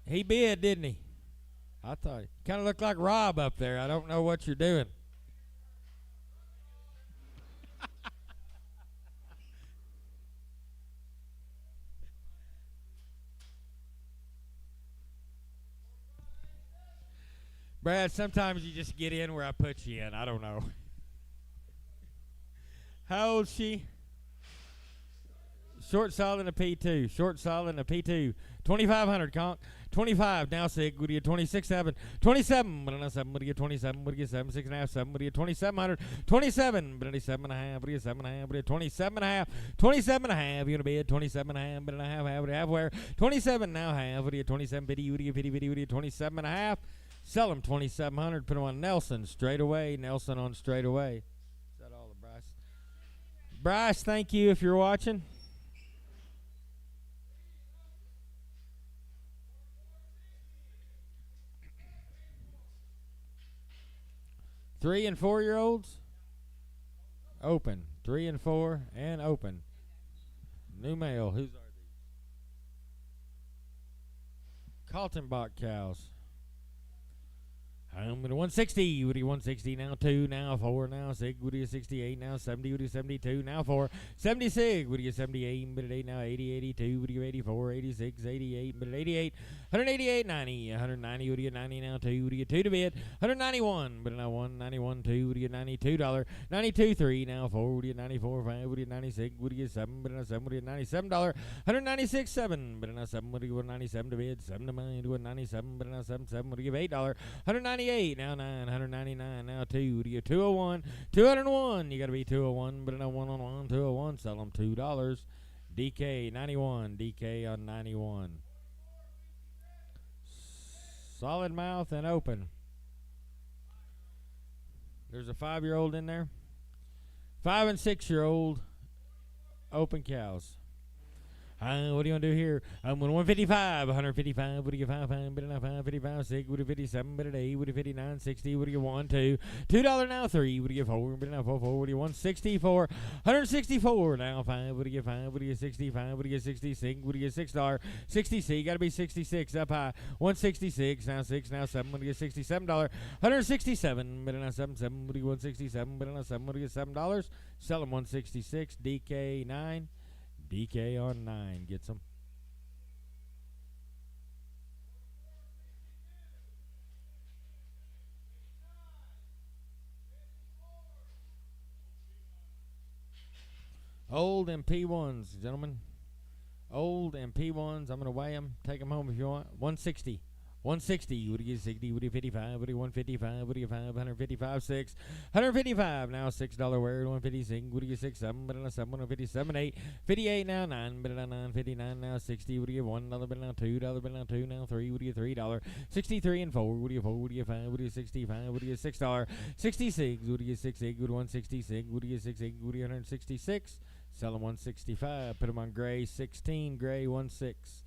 He bid, didn't he? I thought he kind of looked like Rob up there. I don't know what you're doing. Brad, sometimes you just get in where I put you in. I don't know. How old's she? Short solid in a P2. Short solid in a P2. 2,500, conk. 25. Now sig. Would you get 26, 7. 27. But now 7. Would you get 27? Would you get 7? 6.5, 7. Would you get 2,700? 27. But 7.5. Would you get 7.5? Would you get 27.5? 27.5. You're going to bid 27.5. But a half. Half. Half where? 27 now half. Would you get 27? 50. Would you get 50? 50? Would you get 27.5? Sell them 2,700. Put them on Nelson straight away. Nelson on straight away. Is that all the Bryce? Bryce, thank you if you're watching. Three and 4-year-olds. Open. 3 and 4 and open. New male. Who's are these? Kaltenbach cows. I'm going to 160. Would you 160 now 2 now 4 now 6? Would you 68 now 70? Would you 72 now 4? 76. Would you 78? But 8 now 80 82. Would you 84 86 88? But 88 188 90 190. Would you get 90 now 2? Would you get 2 to bid? 191. But now 191 2. Would you get $92? 92 3 now 4. Would you get 94 5? Would you get 96? Would you get 7? But now 7. Would you get $97? 196 7. But now 7. Would you get 97 to bid? 7 to mine. Would you get 97? But now 7 7. Would you give $8? 198 now 9 199 now 2. Would you get 201? 201. You got to be 201. But now 1 on 1 201. Sell them $2. DK 91. DK on 91. Solid mouth and open. There's a 5-year-old in there. 5 and 6-year-old open cows. What do you want to do here? I'm going 155, 155. What do you get? 5, bid now 555, 6. What do you 57? Bid 8. What do you 59? 60. What do you 1, 2? $2 now 3. What do you get? 4? Bid now 4, 4. What do you 164? 164 now 5. What do you get? 5? What do you 65? What do you get? 66? What do you get? $6. 66. Got to be 66 up high. 166 now 6 now 7. What do you get? $67? 167. Bid now 7 7. What do you 167? Bid now 7. What do you get? $7? Sell them 166. DK 9. DK on 9 gets them. Old and P1s, gentlemen. Old and P1s. I'm going to weigh them. Take them home if you want. 160. 160. What do you get? 60? What do you 55? What do you 155? What do you 5? 155 6. 155 now $6 wear. 156. What do you 6 7? But 7. 157 8. 58 now 9. But 9. 59 now 60. What do you $1? But now $2. But now 2 now 3. What do you $3? 63 and 4. What do you 4? What do you 5? What do you 65? What do you $6? 66. What do you 6 8? What do you 166? What do you 6 8? What do you 166? Sell them 165. Put them on gray 16. Gray 16.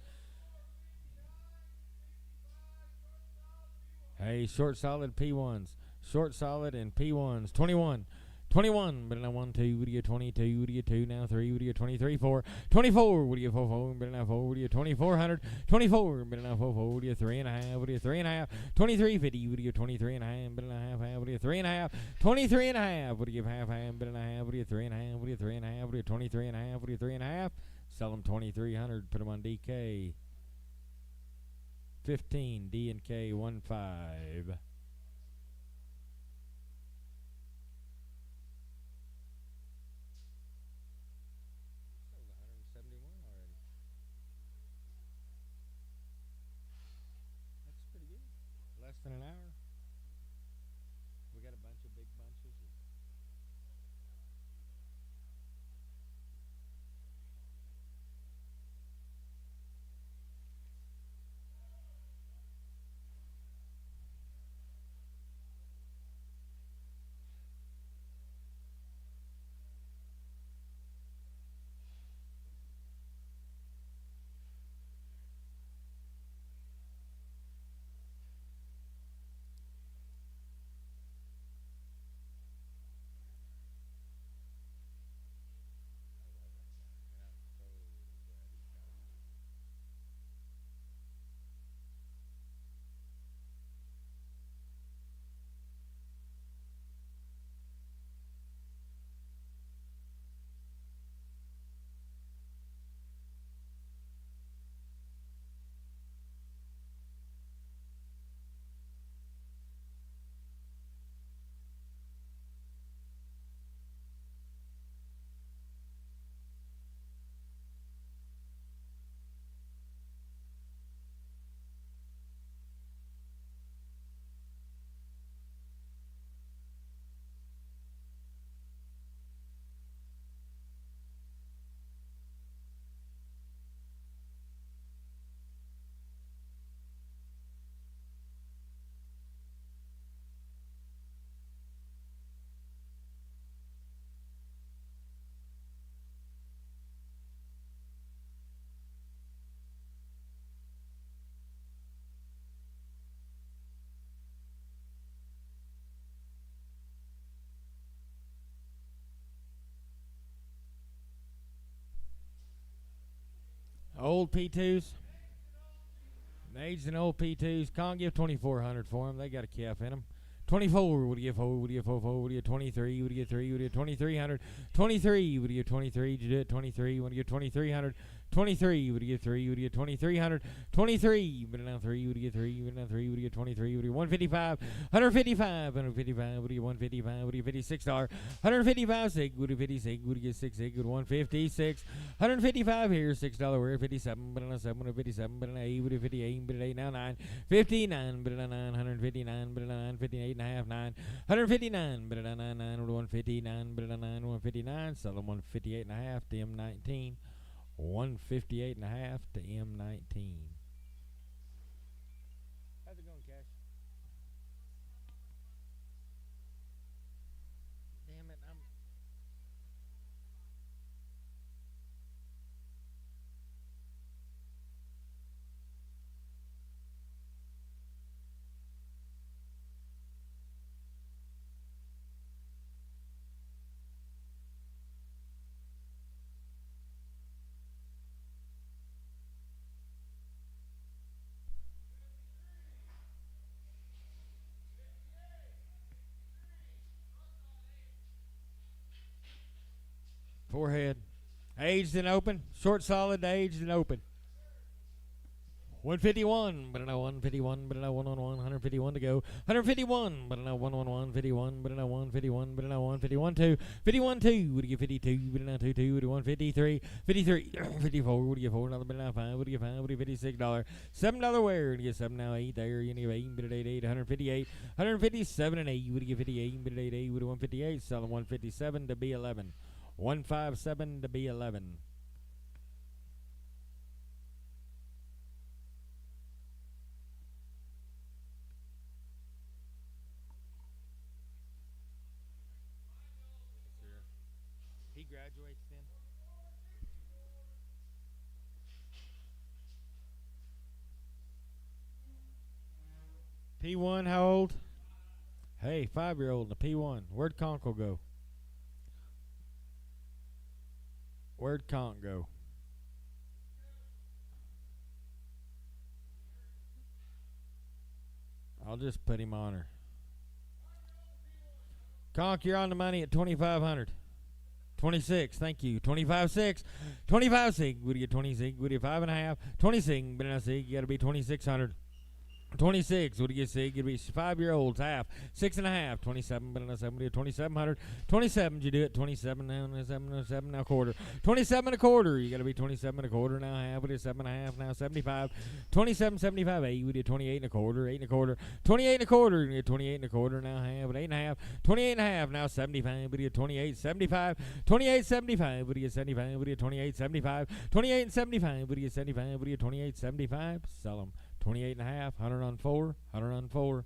Hey, short solid P1s. Short solid and P1s. 21. 21. But now 1 2. What do you 22? What do you 2 now 3? What do you 23 4? 24. What do you 4 4? But now 4. What do you 2400? 24. But now 4 4. What do you 3.5? What do you 3.5? 2350. What do you 23.5? But now half. What do you 3.5? 23.5. What do you half? But now half. What do you 3.5? What do you 3.5? What do you 23.5? What do you 3.5? Sell them 2300. Put them on DK 15. D and K 15. Less than an hour. We got a bunch of big bunches. Old P2s. Aged and old P2s. Can't give 2400 for them. They got a calf in them. 24. What do you get 4? What do you 4 4? What do you 23? What do you 3? What do you 2300? 23. What do you 23? Did you do it? 23. What do you 2300? 23. What do you 3? What do you 2300? 23. But now 3. What do you 3? But now 3. What do you 23? What do you 155? 155. 155. What do you 155? What do you $56? 155 6. What do you 56? What do you get 6 6? What do you 156? 155 here. $6 wear 57. But now 7. 157. But now 8. What do you 58? But 8 now 9. 59. But now 9. 159. But now 9. 58 and a half 9. 159. But now 9 9. 159. But now 9 159. Sell them 158 and a half to M19. 158 and a half to M19. How's it going, Cash? Damn it, aged and open. Short solid, aged and open. 151, but now 151, but now 111, 151 to go. 151, but now 111, 51, but now 151, but now 151 2, 51 2, would you get 52, but now 22, would you 153, 53, 54, would you get 4, but now 5, would you get 5, would you $56, $7 where, would you get 7 now 8 there, you need 8, but 8, 158, 157 and 8, would you get 58, but 8, 8, would you 158, selling 157 to B11, 157 to B11. He graduates then. P1, how old? Hey, 5-year-old in the P1. Where'd Conkle go? Where'd Conk go? I'll just put him on her. Conk, you're on the money at 2,500. 26, thank you. 25-6. 25-6. Would you get 26? Would you get 5.5? 26, but now you got to be 2,600. 26, what do you get? Sig? It'd be 5-year-olds, half. 6.5. 27, but now 7, 2,700. 27, you do it. 27 now, 7 now, quarter. 27 and a quarter, you got to be 27 and a quarter now, half. What is 7.5 now? 75. 27, 75, 8. We did 28 and a quarter, 8 and a quarter. 28 and a quarter, you get 28 and a quarter now, half. But 8.5. 28 and a half now, 75. We did 28, 75. 28, 75. What do you get? 75. We did 28, 75. 28 and 75. What do you get? 75. What do you get? 28, 75. Sell them. 28 and a half, 100 on 4, 100 on 4.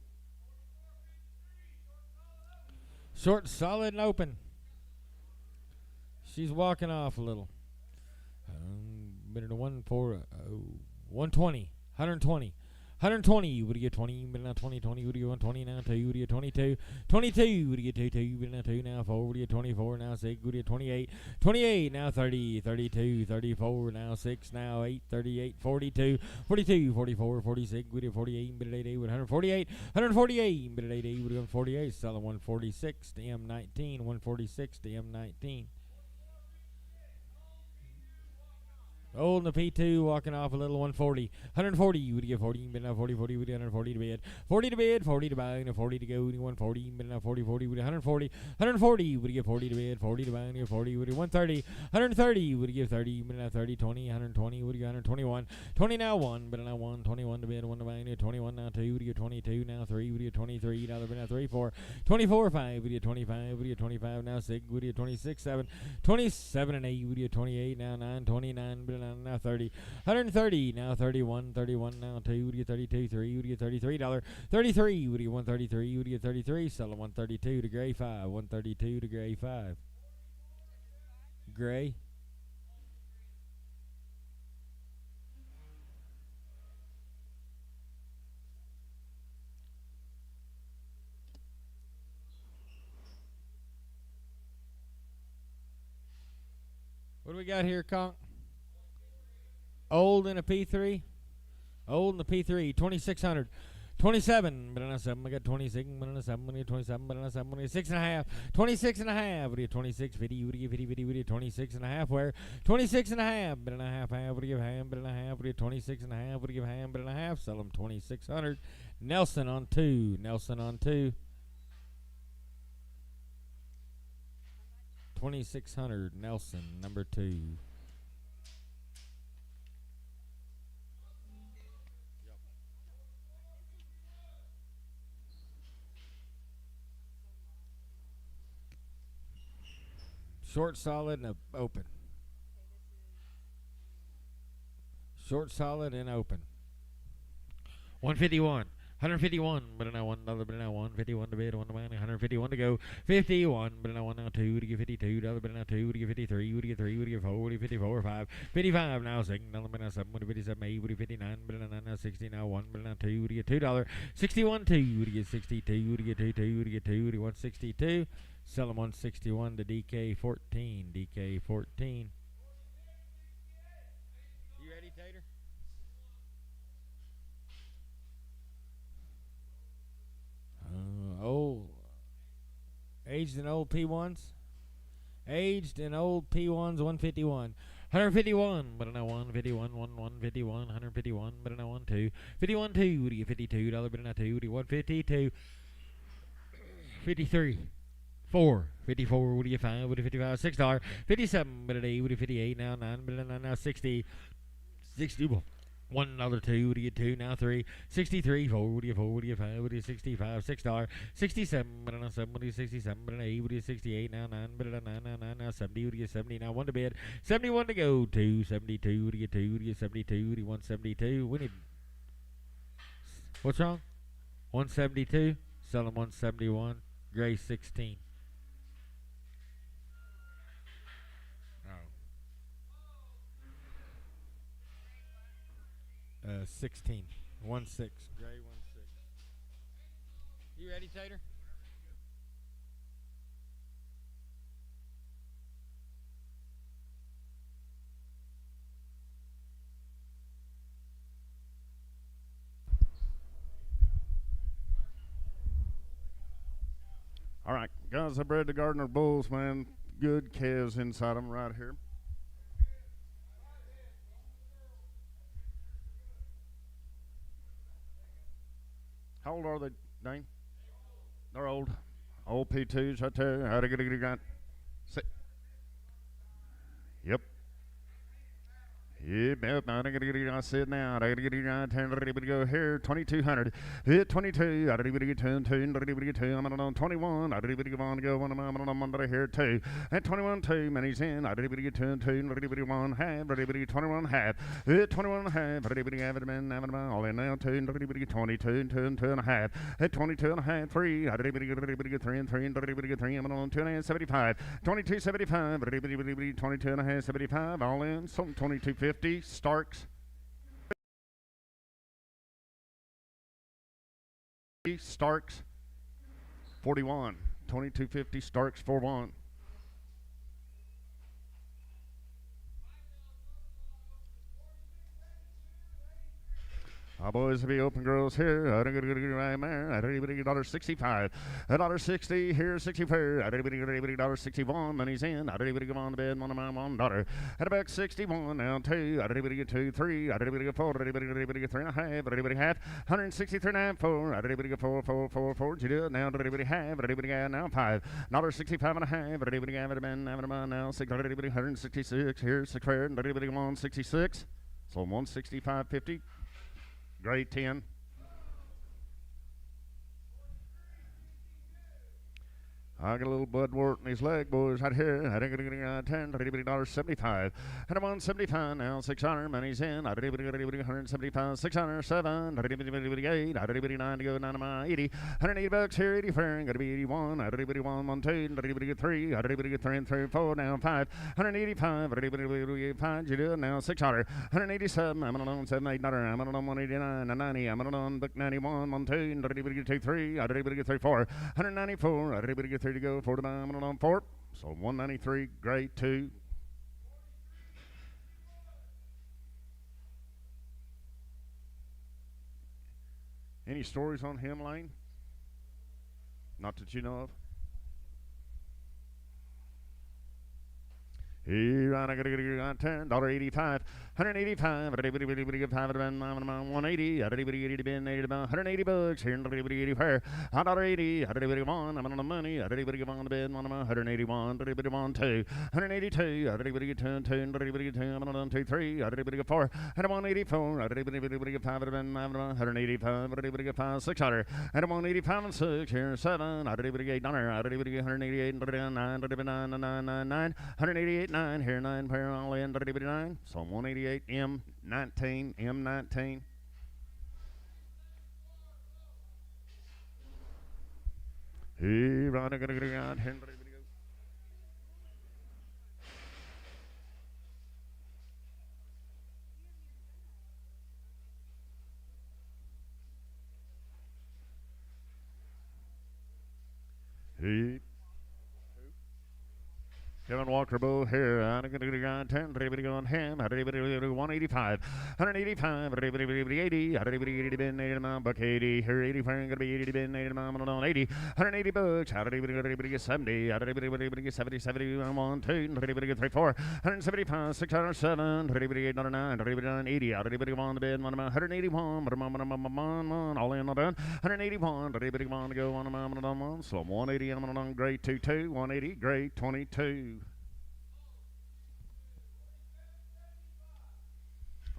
Short, solid, and open. She's walking off a little. Minute 1 4 120, 120. 120, would you get 20, but now 20, 20, would you get 120 now, 2, would you get 22, 22, would you get 2, 2, but now 2, now 4, would you get 24, now 6, would you get 28, 28, now 30, 32, 34, now 6, now 8, 38, 42, 42, 44, 46, would you get 48, but 88, 148, 148, but 88, would you get 48, selling 146 to M19, 146 to M19. Old in the P2, walking off a little 140. 140, you would get 40, but now 40, 40, would get 140 to bid. 40 to bid, 40 to buy, and 40 to go, 140, but now 40, 40, would get 140. 140, would get 40 to bid, 40 to buy, and 40, would get 130. 130, would get 30, but now 30, 20, 120, would get 121. 20 now 1, but now 1, 21 to bid, 1 to buy, and 21 now 2, would get 22, now 3, would get 23, now 3, 4. 24, 5, would get 25, would get 25, now 6, would get 26, 7. 27 and 8, would get 28, now 9, 29, but now 30, 130, now 31, 31, now 2, would get 32, 3, would get $33, 33, would get 133, would get 33, selling 132 to gray 5, 132 to gray 5. Gray. What do we got here, Conk? Old in a P3. Old in the P3. 2,600. 27. But on 7. I got 26. But on 7. I got 27. But on 7. I got 6.5. 26 and a half. What do you 26? 50. What do you 50? 50. What do you 26 and a half? Where? 26 and a half. But on a half. What do you give ham? But on a half. What do you 26 and a half? What do you give ham? But on a half. Sell them 2,600. Nelson on 2. Nelson on 2. 2,600. Nelson, number 2. Short, solid, and open. Short, solid, and open. 151. 151, but now $1, but now 151 to bid, 1 to buy, 151 to go, 51, but now 1, now 2 to get $52, but now 2 to get 53, would you get 3, would you get 4, would you get 54, 5, 55, now 6, but now 7, would you 57, 8, would you 59, but now 60, now 1, but now 2, would you get $2, 61, 2, would you get 62, would you get 2, 2, would you get 2, would you 162, sell them 161 to DK 14, DK 14. You ready, Tater? Old, aged and old P1s. Aged and old P1s, 151. 151, but now 151, 151, 151, but now 2, 51, 2, would you $52, but now 2, would you 152, 53, 4, 54, would you 5, would you $55, $6, 57, but a day, would you 58, now 9, but now 60, 60, $1, 2, would you get 2, now 3, 63, 4, would you 4, would you 5, would you 65, $6, 67, but now 7, would you 67, but now 8, would you 68, now 9, but now 9, now 70, would you 70, now 1 to bid, 71 to go, 2, 72, would you get 2, would you 72, would you 172, we need, what's wrong? 172, sell him 171, gray 16. 16. 1 6. Gray 1 6. You ready, Tater? All right, guys, I bred the Gardner Bulls, man. Good calves inside them right here. How old are they, Dane? They're old. Old P2s right there. How to get a Yep. Yep, I gotta get it. I sit now. I gotta get it. Turn ready to go here. 2200. Hit 22. I gotta get it. Turn 2. Ready to get 2. I'm on 21. I gotta get it. On to go. One. I'm on here 2. At 21 2. Many's in. I gotta get it. Turn 2. Ready to get 1 half. Ready to get 21 half. Hit 21 half. Ready to get it. Man, have it all in now. 2. Ready to get 22. 2 and a half. At 22 and a half. 3. I gotta get it. 3 and 3. Ready to get 3. I'm on 2 and 75. 22.75. Ready to get 22 and a half. 75. All in. Some 22.50. Starks. Starks 41. 22.50. Starks 41. Boys, be open girls here. I don't get right there. I don't even get $1.65. $1.60 here, 64. I don't even get $1.61. Money's in. I don't even get on the bed. One of my $1. At about 61 now 2. I don't even get 2, 3. I don't even get 4. I don't even get 3 and a half. I don't even get half. 163 now 4. I don't even get 4, 4, 4, 4. You do it now. I don't even have. I don't even get now 5. $1.65 and a half. I don't even get it now 6. I don't even get 166 here, 6 fair. I don't even get 166. So 165.50. Grade 10. I got a little blood wart in his leg, boys, right here. I think I'm going to get $1.75. And I'm on 75 now, 600. Money's in. I didn't get 175, 607. I didn't get 8. I didn't get 9 to go down to my 80. 180 bucks here, 80 fair. Got to be 81. I didn't get 1, 1, 2. I didn't get 3. I didn't get 3 and 3, 4. Now 5. 185. I didn't get 5. You do it now, 600. 187. I'm on 7, 8. I'm on 189, 90. I'm on book 91, 1, 2. I didn't get 2, 3. I didn't get 3, 4. 194. I didn't get 3 to go, 49 on 4. So 193, grade 2. Any stories on him, Lane? Not that you know of. Here I got to turn $1.85, 185. I did 180. I did 180 bucks here. $1.80 fair. $1.80. I did 1. I'm on the money. I did on the bed. 181. I did 1 2. 182. I did 2 2. I'm on 2 3. I did 4. I did 184. I did 5. 185. I did 5 600. I did 185 and 6 here 7. I did $8. I did 188 and 9. I did 999. 188. 9 here 9 pair all in 9. So 188 M19 M19. Here I got to go. Kevin Walker Bull here. I'm going to go 10. Everybody going ham. 185. 185. 80. 80 been 80 mile buck 80. Here 85 going to be 80 been 80 mile on 80. 180 bucks. Everybody get 70. Everybody get 70. 70 1 2. Everybody get 3 4. 175. 607. Everybody 809. Everybody 80. Everybody on the bed. 181. All in the bed. 181. Everybody want to go on a slow 180. I'm on grade 22. 180 grade 22.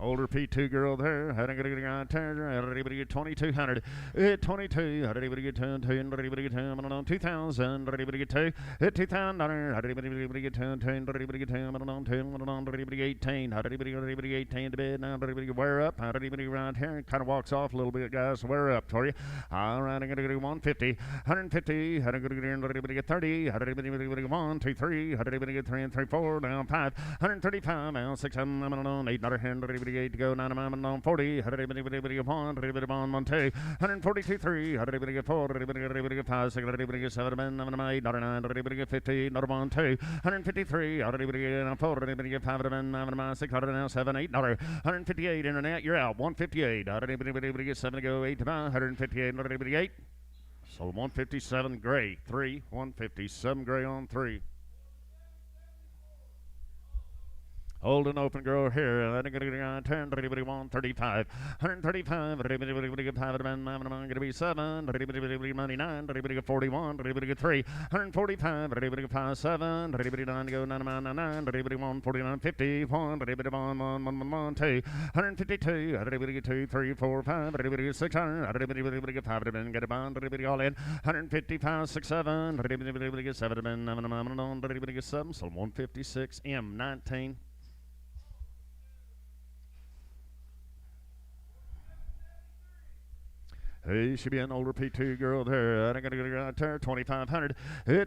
Older P2 girl there. Everybody get 2,200. 22. Everybody get 2. Everybody get 2. 2,000. Everybody get 2. 2,000. Everybody get 2. Everybody get 2. Everybody 18. Everybody 18 to bed. Now everybody wear up. Everybody around here kind of walks off a little bit, guys. Wear up for you. All right, I'm going to do 150. 150. Everybody get 30. Everybody 1, 2, 3. Everybody get 3 and 3, 4. Now 5. 135. Now 6. 8. Another hand. Everybody to go 9 on 40. Everybody get 1. Everybody 1, 2. 142, 3. Everybody get 4. Everybody get 5, 6. Everybody get 7, 8, 9. Everybody get 50. Another 1, 2. 153. Everybody get 4. Everybody get 5, 6. 7, 8. 158. Internet, you're out. 158. Everybody get 7 to go. 8 to 9. 158. Everybody 8. So 157 gray. 3. 157 gray on 3. Old and open girl here. Turn. Everybody 135. 135. Everybody get 5. Going to be 7. Everybody money 9. Everybody get 41. Everybody get 3. 145. Everybody get 5. 7. Everybody 9 to go 9. 9. Everybody 149. 50. 1. Everybody 1. 2. 152. Everybody get 2. 3. 4. 5. Everybody get 600. Everybody get 5. Get a bond. Everybody all in. 155. 6. 7. Everybody get 7. Everybody get 7. So 156. M19. Hey, should be an older P2 girl there. I'm going to go to 2,500.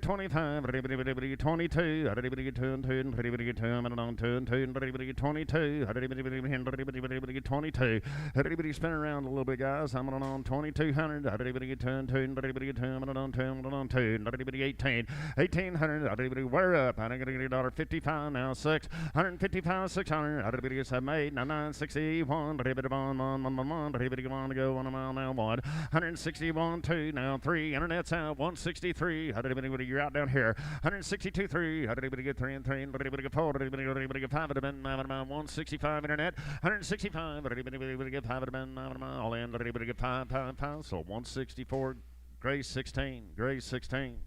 25. Everybody get 22. Everybody get 2 and 2. Everybody get 2. I'm on 2 and 2. Everybody get 22. Everybody get 22. Everybody spin around a little bit, guys. I'm on 2,200. Everybody get 2 and 2. Everybody get 2. I'm on 2. I'm on 2. Everybody 18. 1,800. Everybody wear up. I'm going to get $55 now. 6. 155. 600. Everybody get 7, 8, 9, 9, 61. Everybody 1. Everybody want to go 1 mile now. 1. 161, 2, now 3. Internet's out. 163. How did anybody? You're out down here. 162, 3. How did anybody get 3 and 3? Everybody get 4. Everybody get 5. 165 internet. 165. Everybody get 5. All in. Everybody get 5. So 164. Gray 16. Gray 16.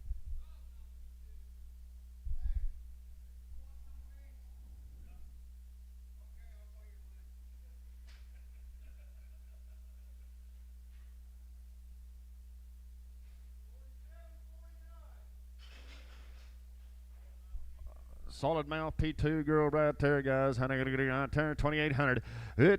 Solid mouth P2 girl right there, guys. 2,800.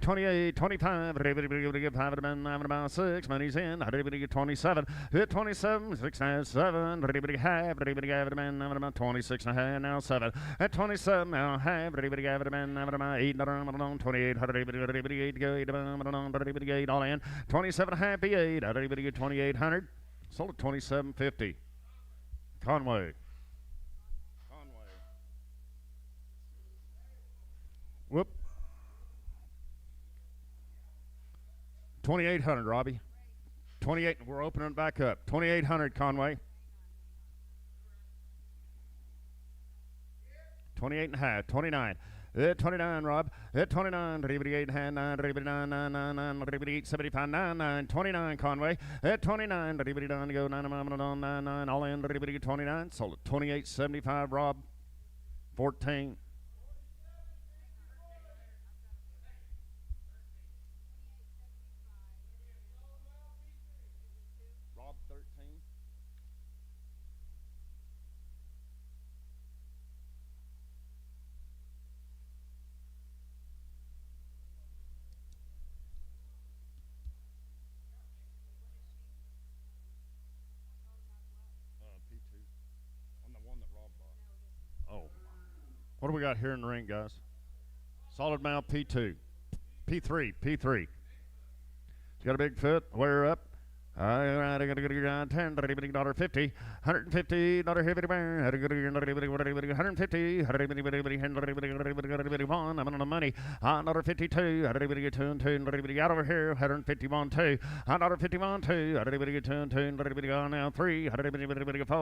28, 25. Everybody get 5 about 6. Money's in. Everybody get 27. 27, 6, 7. Everybody have. Everybody have about 26 and a half. Now 7. At 27, now have. Everybody have about 8. 28. Everybody 8 to go. 8. Everybody 8 all in. 27 and a half. 8. Everybody get 2,800. Sold at 27.50. Conway. Whoop. 2,800, Robbie. 28. We're opening it back up. 2,800, Conway. 28 and a half. 29. 29, Rob. 29. Everybody 8 hand 9. Everybody 9, 9, 9, 9. Everybody 8, 75, 9, 9. 29, Conway. 29. Everybody down to go 9, 9, 9, 9. All in. Everybody get 29. Sold at 28.75, Rob. 14. What do we got here in the ring, guys? Solid mount P2. P3. She's got a big foot. Wear her up. I got to get $10, $50, $150, heavy burn, $150, $150, I'm on the money, $52, out over here, $151, $2, $51, $2, now $3, $4, $5,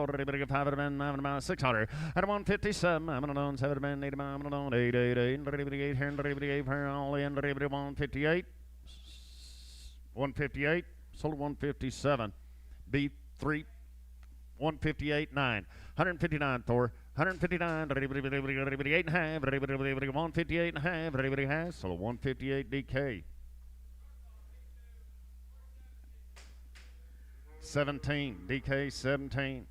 $600, $157, I'm on 7, $8, I'm on 8, all in, $158, $158. Sold 157. B3, 158.9. 159 Thor. 159. 8.5. 158.5. Everybody has. Sold 158 DK. 17. DK 17.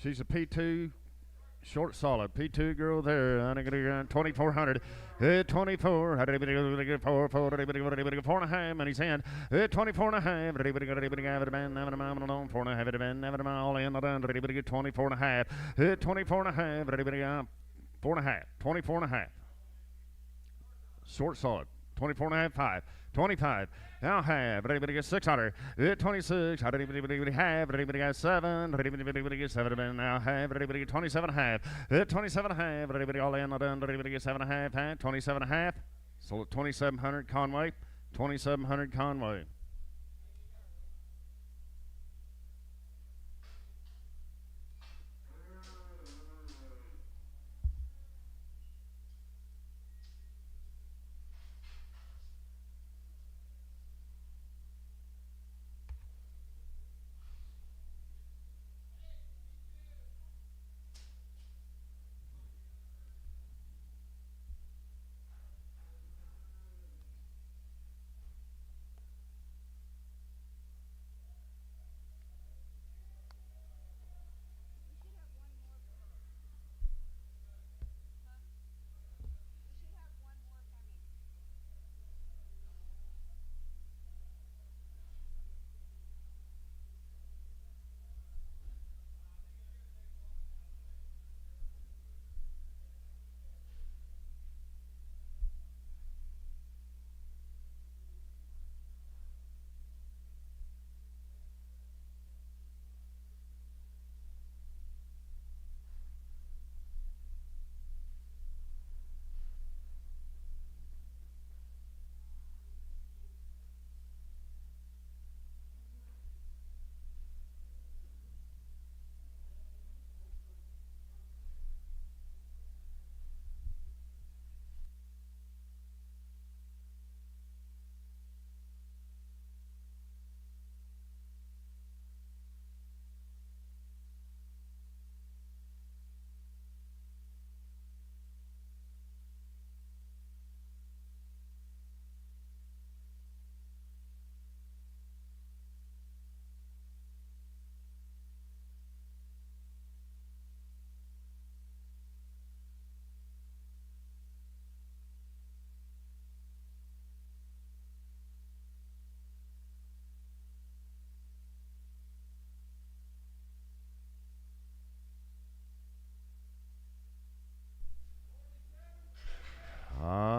She's a P2. Short solid. P2 girl there. I'm going to get 2,400. 24. 4.5. Money's hand. 24.5. 4.5. All in. 24.5. 24.5. 4.5. 24.5. Short solid. 24.5. 5. 25. Now have. Everybody gets 600. 26. Everybody have. Everybody got 7. Everybody gets 7. Now have. Everybody get 27.5. 27.5. Everybody all in. Everybody gets 7.5. 27.5. Sold at 2,700 Conway. 2,700 Conway.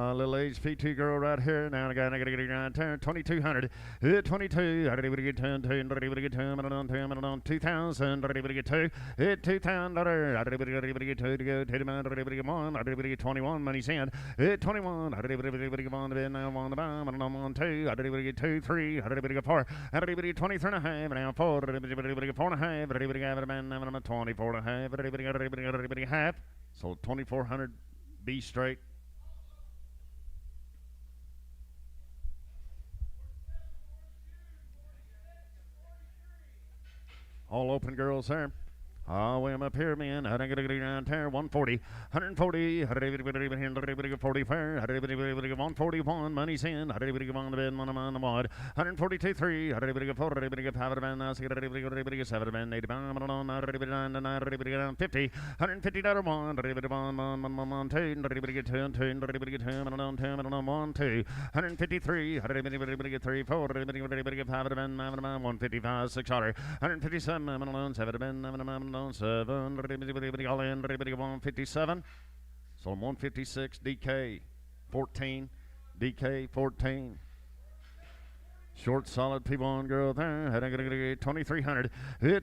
Little age P2 girl right here. Now I got to get around 2,200. 22. I didn't even get 10. I didn't even get 10. I don't know. 2,000. I didn't even get 2. $2,000. I didn't even get 2 to go. I didn't even get 1. I didn't even get 21. Money's in. 21. I didn't even get 1. Now I'm on the bomb. I don't know. 2. I didn't even get 2. 3. I didn't even get 4. I didn't even get 23.5. Now 4. I didn't even get 4.5. I didn't even get 24.5. I didn't even get half. So 2,400 B straight. All open girls there. Way I'm up here, man. I don't get around there. 140, 140. 140 fair. 141. Money's in. I didn't on the bed. On the wad. 142, 3. I didn't 4. I didn't 5 of the band. I didn't 7 of the band. 80 pound. I don't know. I didn't 50. 150 dollar one. I didn't 1, 2. I didn't get 2. I didn't get 2. I don't know. 1, 2. 153. I didn't 3, 4. I didn't 5 of the band. 155, 600. 157. I don't know. 7 of the band. 7, all in, 157. So 156, DK, 14, DK 14. Short solid people on girl there. 2300.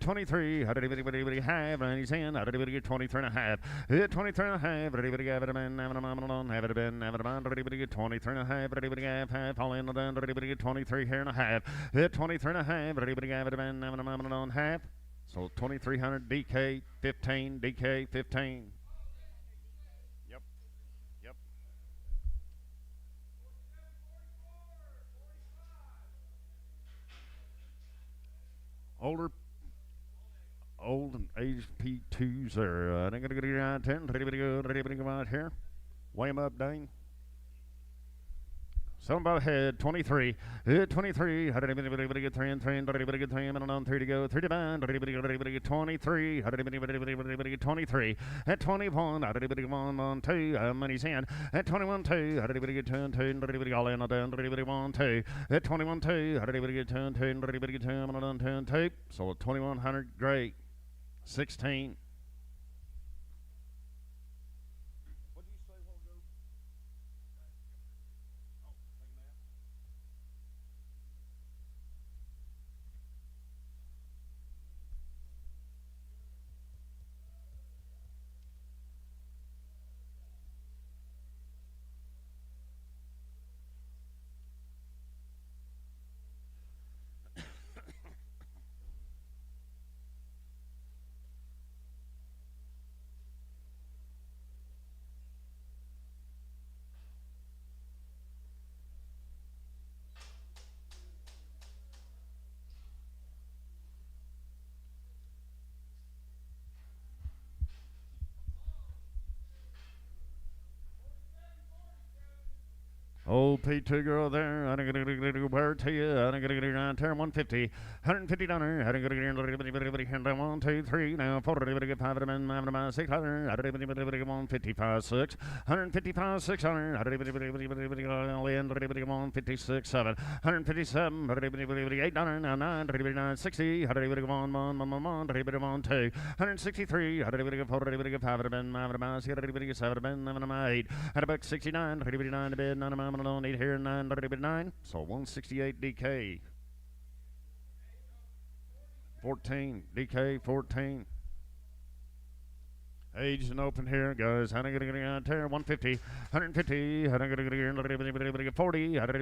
23. How did anybody have? And he's in. How did anybody get 23 and a half? 23 and a half. Anybody have it been? Have it been? Have it been? Anybody get 23 and a half? Anybody have half? All in the done. Anybody get 23 here and a half? 23 and a half. Anybody have it been? Have it on half? So 2300. DK 15. DK 15. Yep. Yep. Old and aged P2s are. I'm going to get around 10. Ready to go out here. Weigh them up, Dane. Some by the head, 23. 23. How did anybody get 3 and 3? How did anybody get 3 and on 3 to go? 3 to bind. How did anybody get 23? How did anybody get 23? At 21. How did anybody get 1 on 2? Money's in. At 21 2. How did anybody get 2 and 2? How did anybody all in on down? How did anybody 1 2? At 21 2. How did anybody get 2 and 2? How did anybody get 2 on 2 and 2? So 2100. Great. 16. Old P2 girl there. I'm going to wear it to you. I'm going to get around turn 150. $150. I'm going to get hand down 1, 2, 3. Now 4. I'm going to get 5 of them. I'm going to 600. I'm going to get 155, 6. 155, 600. I'm going to get all in. I'm going to get 156, 7. 157. I'm going to get 800. Now 9. I'm going to get 960. I'm going to get 1, 1, 1, 1, 1. I'm going to get 1, 2. 163. I'm going to get 4. I'm going to get 5 of them. I'm going to get 7 of them. I'm going to 8. At about 69. I'm going to get 9 to bed. 9 of them. On 8 here, 9, 9. So 168 DK. 14, DK 14. Aged and open here, guys. How do I get out there? 150, 150. How do I get 40? How do I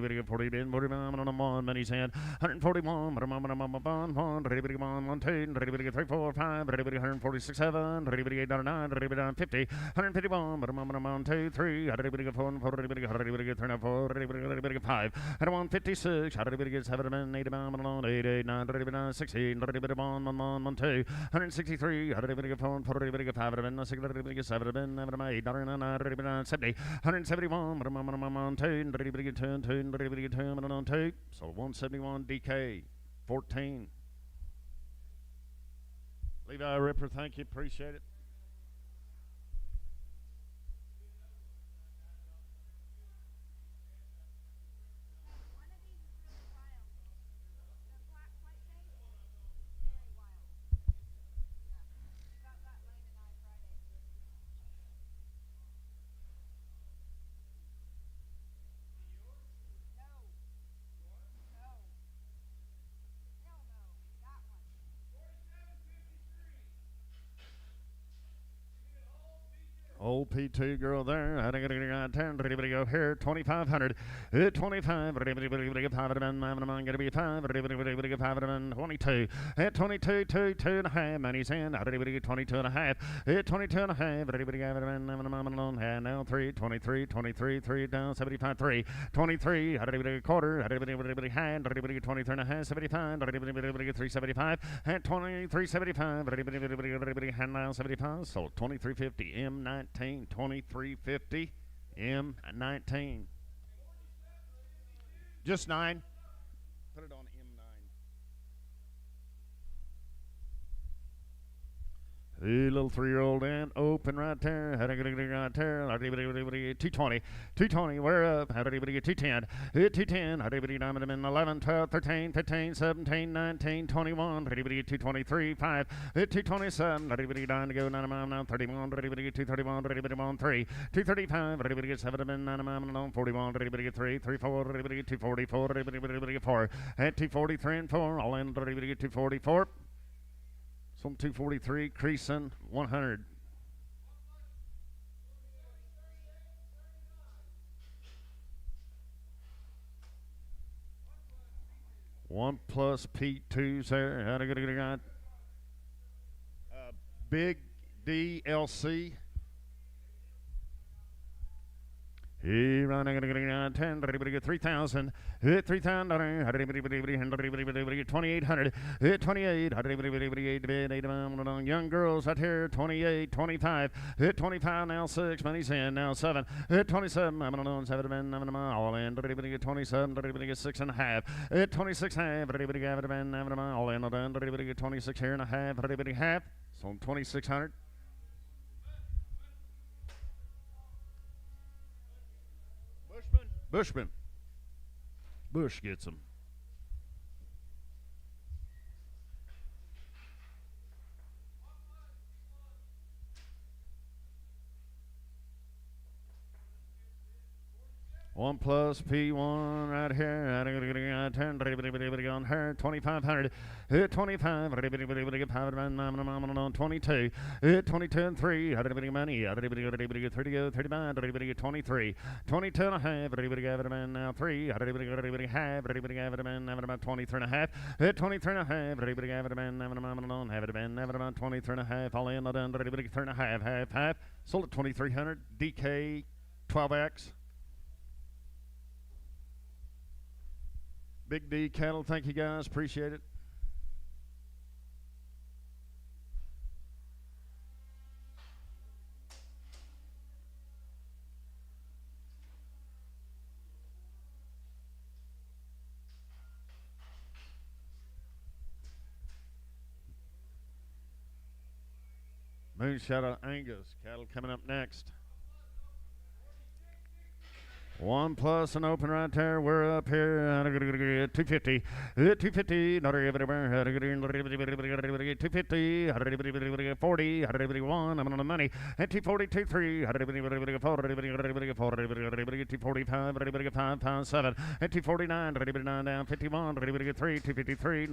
get 40? Then 41 on 1, money's hand. 141, 1, 2, 3, 4, 5, 146, 7, 8, 9, 50, 151, 1, 2, 3, how do I get 4, how do I get 3, 4, how do I get 5, 156, how do I get 7, 8, 9, 16, 1, 2, 163, how do I get 4, 5, 7, 8, 9, 70, 171, 2, so 171 DK, 14. Levi Ripper, thank you, appreciate it. Old P2 girl there. I think I'm going to go here. 2,500. 25. I'm going to be 5. I'm going to be 5. 22. At 22, 2, 2 and a half. Money's in. I think 22 and a half. 22 and a half. And now 3. 23. 23. 3 down. 75. 3. 23. I think a quarter. I think hand. I think 23 and a half. 75. I think 375. And 23. 75. I think hand now 75. So 2350. M19. 2350 M19. Just 9. Put it on The little 3-year-old and open right there. Right there. 220. 220. We're up. 210. 210. Diamond in 11, 12, 13, 15, 17, 19, 21. 223. 5. 227. Down to go 9 mile now. 31. 231. 3. 235. 7 9 mile 41. 3. 34. 244. 4. At 243 and 4. All in 244. Some 243, creasing 100. One plus P2s there. Big DLC. He running 10, 3,000, 3,000, 2,800, 28, young girls out here, 28, 25, 25 now 6, money's in now 7, 27, I'm on 7, all in, 27, 6 and a half, 26 half, all in, 26 here and a half, half, so 2,600. Bushman. Bush gets him. One plus P1 right here. On her 2,500. 25. 22. 22 and 3. Money. 30. 35. 23. 22 and a half. Now 3. Half. 23 and a half. 23 and a half. 23 and a half. All in. 3 and a half. Half. Sold at 2,300. DK 12X. Big D cattle, thank you guys, appreciate it. Moonshot Angus cattle coming up next. One plus an open right there. We're up here. 250. 250. 250. 40. 41. I'm on the money. And 242. 3. 245. 5 7. And 249. Down 51. 3. 253. 3.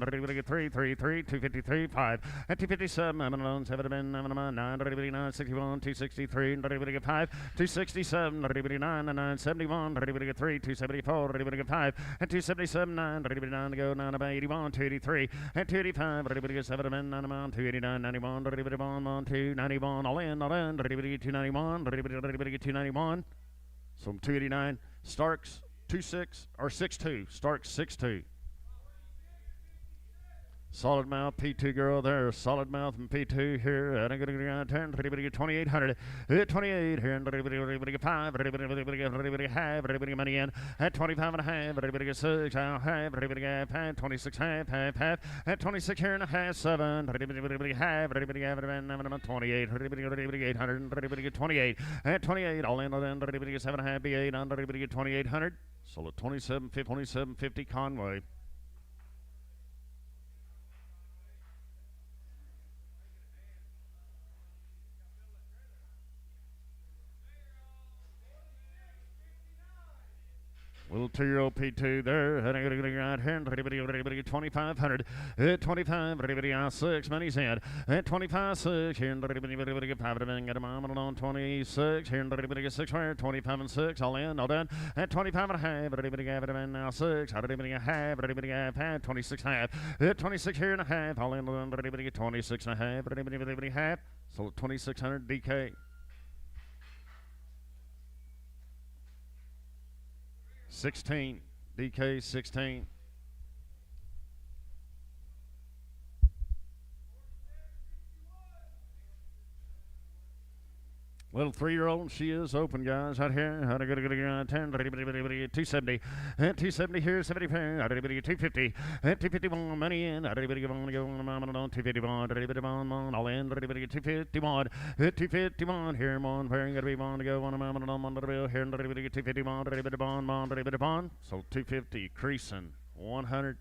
253. 5. And 257. I'm on 7. 9. 61. 263. 5. 267. 971. 3, 274, 5, and 277, 9, to go, 9 about 81, 283, and 285, 7, 9 amount, 289, 91, 291, all in, 291, 291, some 289, Starks 26 or 62, Starks 62. Solid mouth, P2 girl there. Solid mouth and P2 here. And I'm going to turn 2,800. 28 here. And 5. Half. Money in. At 25 and a half. 6. I'll have. 26 half. At 26 here and a half. 7. Half. 28. 800. At 28. All in. 7 half. B8 on 2,800. Sold at 27.50 Conway. Little 2-year-old P2 there. Right here. 2,500. 25. 6. Money's in. 25. 6. Here. 26. Here. 6. 25 and 6. All in. All done. 25 and a half. Now 6. Half. 26 half. 26 here and a half. All in. 26 and a half. Half. So 2,600 DK. 16. DK 16. Little 3-year-old, she is open, guys. Out here, 270. 270 here, 70 pair. 250. 251 money in. 251 all in. 251. 251 here, mon. Pairing gotta be one to go. One on the bill here. 251. So 250 creasing 100.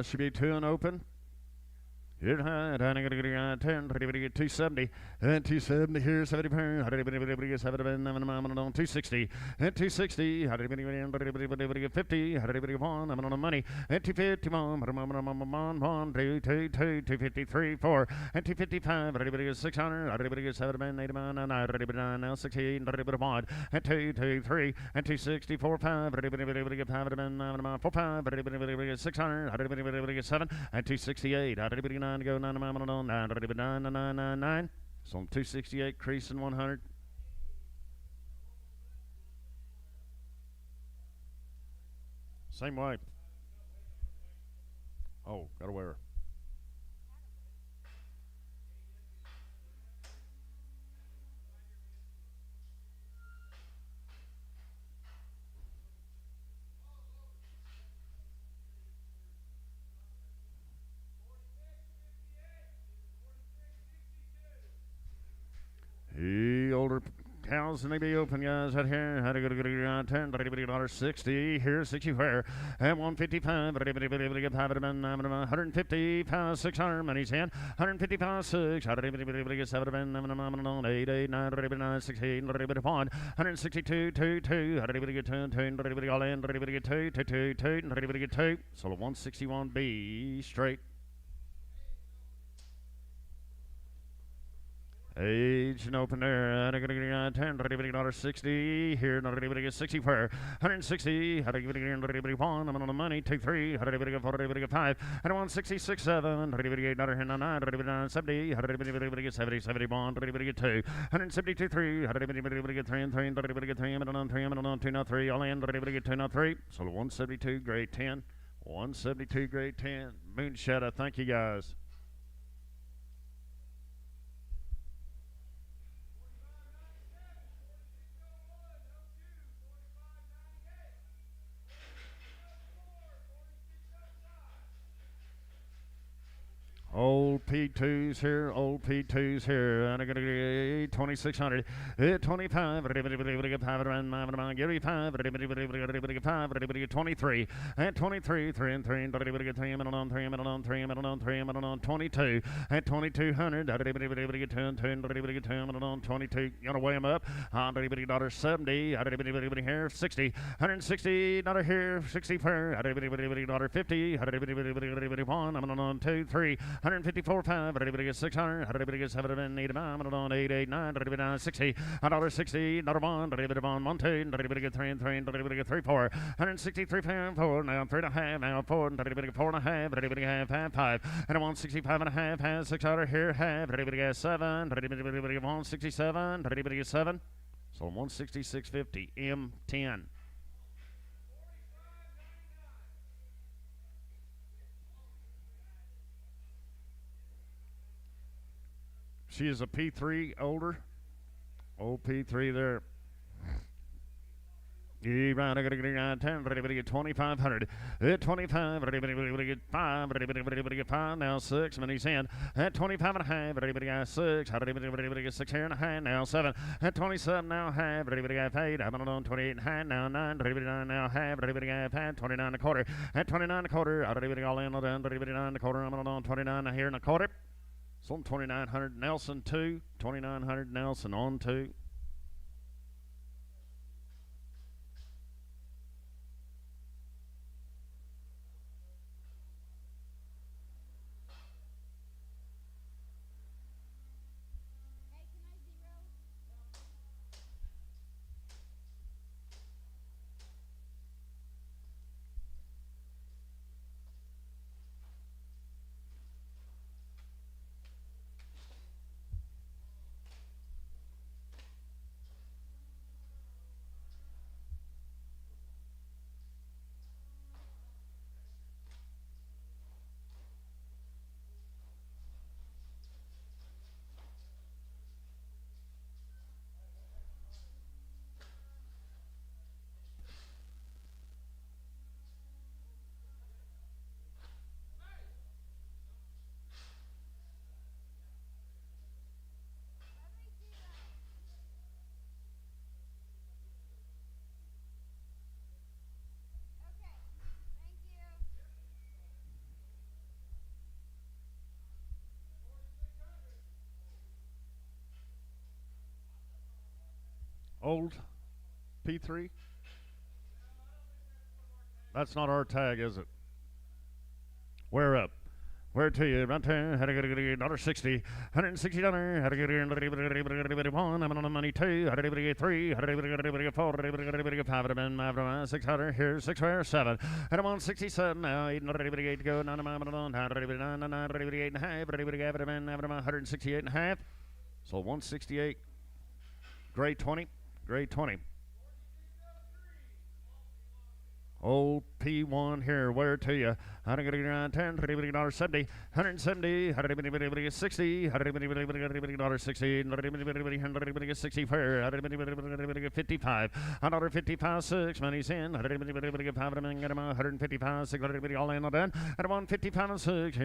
Should be 2 and open. Here, 270. 270 here, 70 pounds. 260. 260. 50. I'm on money. 250. 253. 4. 255. 600. 789. 68. 223. 264. 5. 600. 7. 268. 9 to go, 9 9. So 268, creasing 100. Same way. Oh, gotta wear her. Older cows and they be open, guys. Out here, how to go to $60 here, 64 and 155. 150 pounds, 600 money's in. 150 pounds, 6. 889, 16, 162, 2, 2. All in, 2. So 161B straight. Age and open there. $60 here. 60 for 160. I'm on the money. 2 3. 5. And 166 7. 8 9 70. 70 bond. 2. 172 3. 3 and 3. 3 and on 3 and on 2 not 3. All in. 2 not 3. So 172 grade 10. 172 grade 10. Moonshadow. Thank you guys. Old P2s here, old P2s here. And I'm going to get 2,600. 25. Give me 5. 23. And 23. 3 and 3. 3 and on 3 and on 3 and on 3 and on 22. And 2,200. 22. Gonna weigh them up. $70. Here 60. $160 here. 60 per. $50. I'm on 2 3. 154 5. 600. 7 8 on 8 8 9. 60. $60. $1. 1 2. 3 and 3. 3 4. 163 4. Now 3 and a half. Now 4. 4 and a half. 5. And 165 and a half. Has 600 here. Half. 7. 167. 7. So 166.50. M10. She is a P3 older. Old P3 there. Right, I got to get 10, ready to get 2,500. 25, ready to get 5, ready to get 5, now 6, money's in. At 25 and a half, ready to get 6, ready to get 6 here and a half, now 7. At 27 now half, ready to get 8, I'm on 28 and a half, now 9, ready to get now half, ready to get 29 and a quarter. At 29 and a quarter, ready to get all in, ready to get 9 and a quarter, I'm on 29 here and a quarter. So 2,900 Nelson 2, 2,900 Nelson on 2. Old P3. That's not our tag, is it? We're up. Where to you? Right there. Had to get $1.60. $160. Had to get $1. I'm on the money two. Had to get $3. Had to get $4. Had to get $5. 600. Here's 6 where 7. Had I'm on 67 now. 8 to go. 9 on. Had to get 9 8 and a half. Had to get 168 and a half. So 168. Grade 20. Grade 20. Old P1 here, where to you? How to get around $10, $70, $170, how to get 60, how to get 60, 60 fair, how to get 55, $155, 6 money's in, how to get 5 $155, 6 all in on that, at 155 and 6,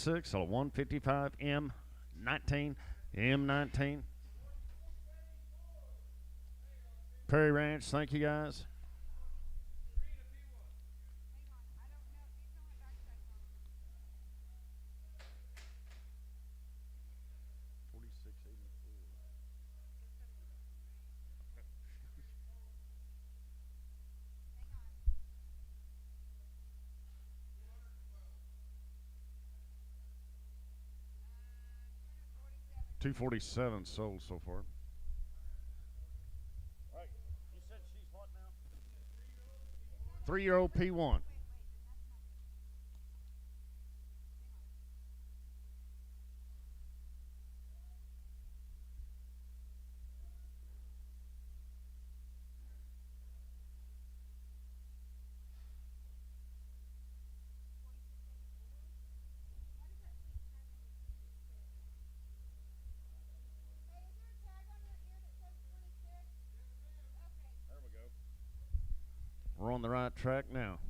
6, so 155 M19, M19. Prairie Ranch, thank you guys. $247 sold so far. Right. You said she's what now? 3-year-old P1. We're on the right track now.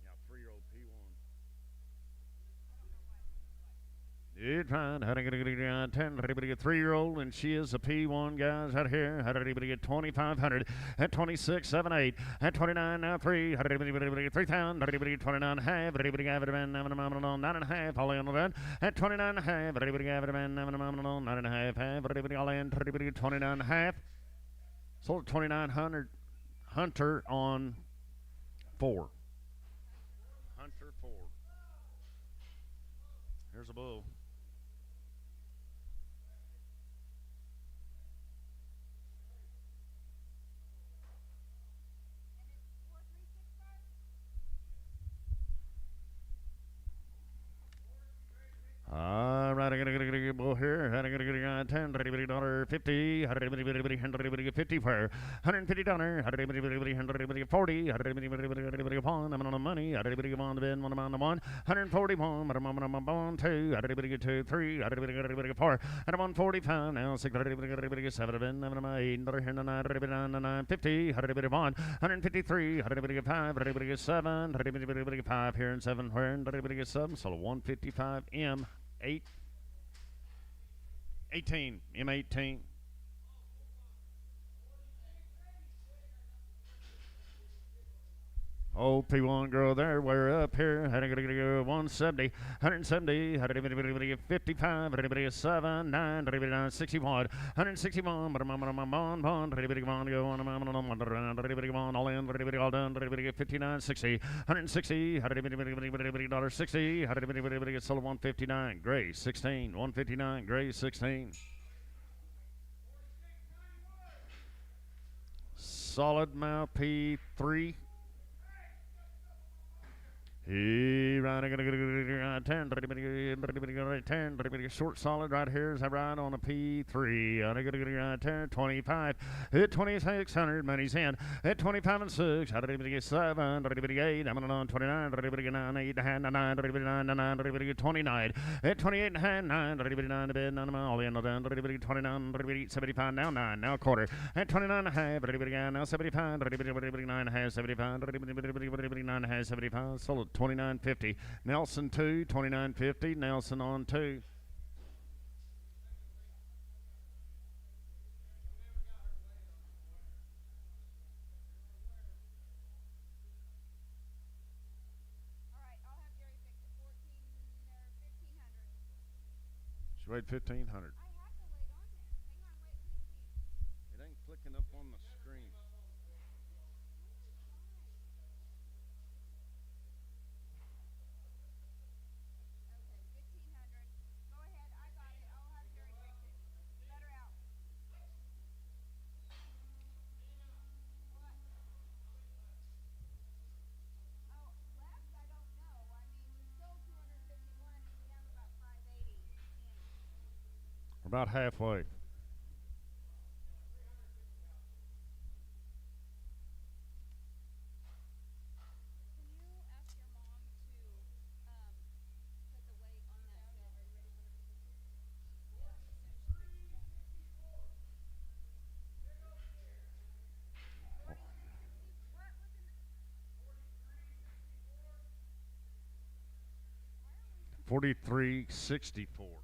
Yeah, 3-year-old P1. You're trying. How to get 10? How to get 3-year-old, and she is a P1, guys, out here. How to get 2,500 at 26, 7, 8 at 29 now 3. How to get 3,000? How to get 29 half? How to get 9 and a half? All in on that at 29 half. How to get 9 and a half? How to get all in? How to get 29 half? Sold at 2,900. Hunter on 4. Hunter 4. Here's a bull. All right, I got a bull here. I got a $10, $50, $50 for $150, $140, $1 I'm on the money. $1 on the bin, $1 on the one, $140, $1, 2, $2, 3, $4, $145 now, $6, $7, $8, $9, $50, $153, $5, $7, $5 here and 7 where $7, so 155 M. 18 M18. Old P1 girl there, we're up here. How to go 170, 170, how to get 55, how to get 7, 9, how to get 61, 161, but I'm on, go on, all in, all done, how to get 59, 60, 160, how to get $60, how to get sold 159, gray 16, 159, gray 16. Solid mouth P3. He riding 10, 10, short solid right here as I ride on a P3. I got 10, 25, hit 2,600, money's in at 25 and 6. I didn't get 7, 8, I'm on 29, 9, 8, 9, 9, 29, at 28 and a half, 9, 9 to bed, 9 all in, 29, 75 now, 9, now quarter, at 29 and a half, now 75, 9 and a half, 75, 9 and a half, 75, sold 29.50. Nelson 2, 29.50. Nelson on 2. She weighed 1,500. picking up on the screen. About halfway. $43.64.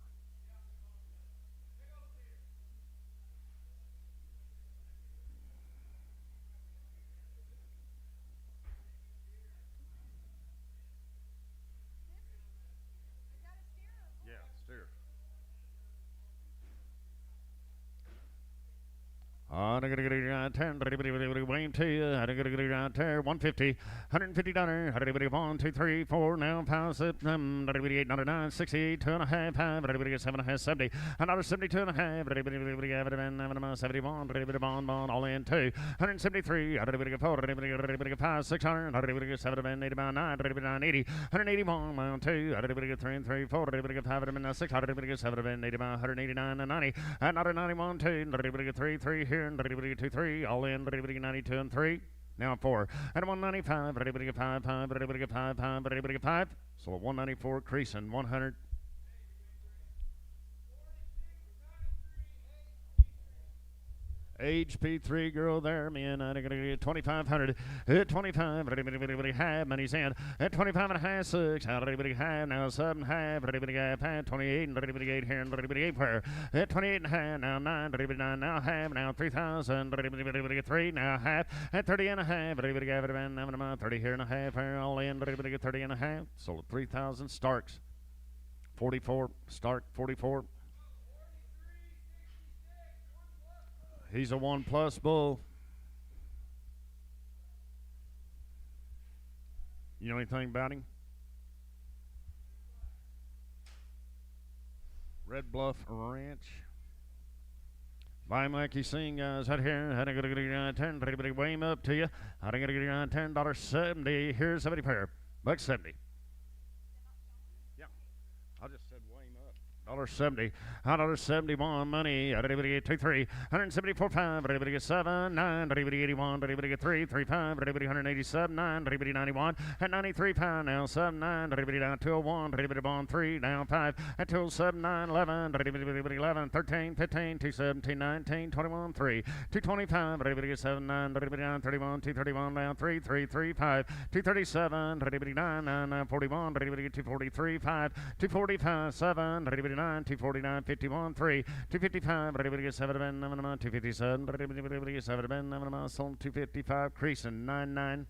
Yeah, steer. I'm gonna get it 10, Wayne to you. I'm gonna get it 150, $150. 1, 2, 3, 4. Now pass it. 88, 99, 68, 2.5, 5. 7.5, 70. Another 72 and a half. 71. Bond all in 2. 173. 4. 5, 600. 7, 80, 9. 80. 181. 2. 3 and 3, 4. 5, 6. 7, 80, 189 and 90. Another 91. 2. 3 here. 2, 3, all in 92 and 3. Now 4 and 195. 5. So 194 creasing 100. HP3 girl there, man. I'm going to get 2,500. 25. Half money's in. At 25 and a half, 6. Half now 7 half. 28 and 28 here and 28 where. At 28 and a half now 9. 9 now half now 3,000. 3 now half. At 30 and a half. 30 here and a half. All in 30 and a half. Sold 3,000 Starks. 44 Stark 44. He's a 1+ bull. You know anything about him? Red Bluff Ranch. Buy him like you seen, guys. Out here, I think I'm gonna get 10. Weigh him up to you. I think I'm gonna get $10.70. Here's 70 pair. $1.70. Yeah, I just said weigh him up. $1.70. $1.71 money. 2, 3. 174 5. 7 9. 81. 3 5. 187 9. 91 and 93 5 now 7 9. 201. 3 now 5 at 207 9 11. 11 13 15 217 19 21 3 225. 7 9. 31 231 now 3 3 3 5 237. 9 9 41. 243 5 245 7. 249 51 3 255. 7 257. 7 sold 255 creasing 99.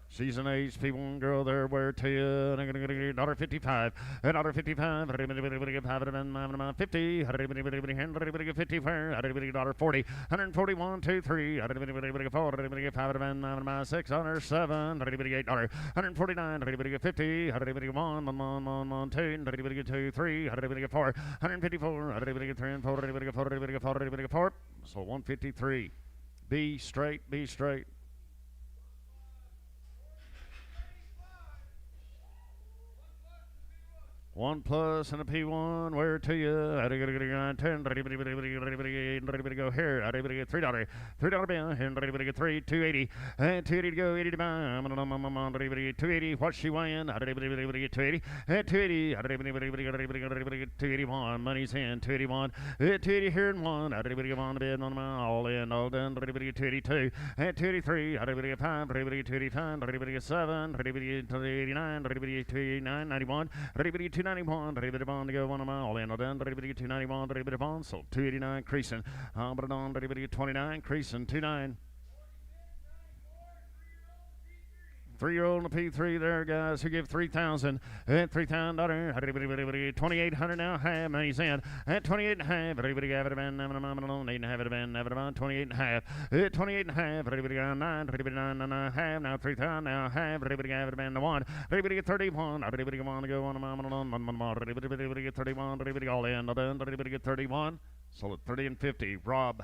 She's an HP1 girl there, where to you? I'm going to get $1.55. $1.55. 50. 50 where? $40. 141, 2, 3. 4. 6. 7. $8. 149. 50. 1, 2. 3. 4. 154. 3 and 4. So 153. Be straight. Be straight. 1+ and a P1, where to you? I gotta get 10. Go here. I gotta get $3. $3 bill. And I gotta get 3. 280. And 280 to go. 80 to buy. I'm on 280. What's she weighing? I gotta get 280. And 280. I gotta get 281. Money's in. 281. 280 here and 1. I gotta get on the bid on my all in. All done. 282. And 283. I gotta get 5. 285. I gotta get 7. 289. 289. 91. 291, bond to go 1 mile in, done, 291, bond, so 289 creasing, but on 29 creasing, 29. 3-year-old and a P3 there, guys, who give $3,000. At $3,000. 2,800 now. Half money's in. At 28 and a half. Everybody got it about 8 and a half. It about 28 and a half. At 28 and a half. Everybody got 9. Everybody 9 and a half. Now 3,000 now. Half. Everybody got it about 1. Everybody get 31. Everybody want to go on. Everybody get 31. Everybody all in. Everybody get 31. Sold at 30 and 50. Rob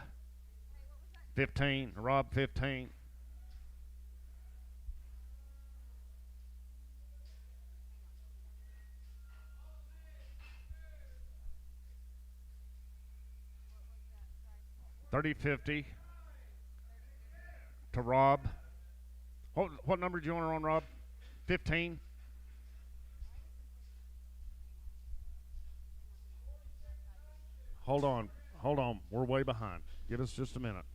15. Rob 15. $30.50 to Rob. What number did you want her on, Rob? 15. Hold on. We're way behind. Give us just a minute.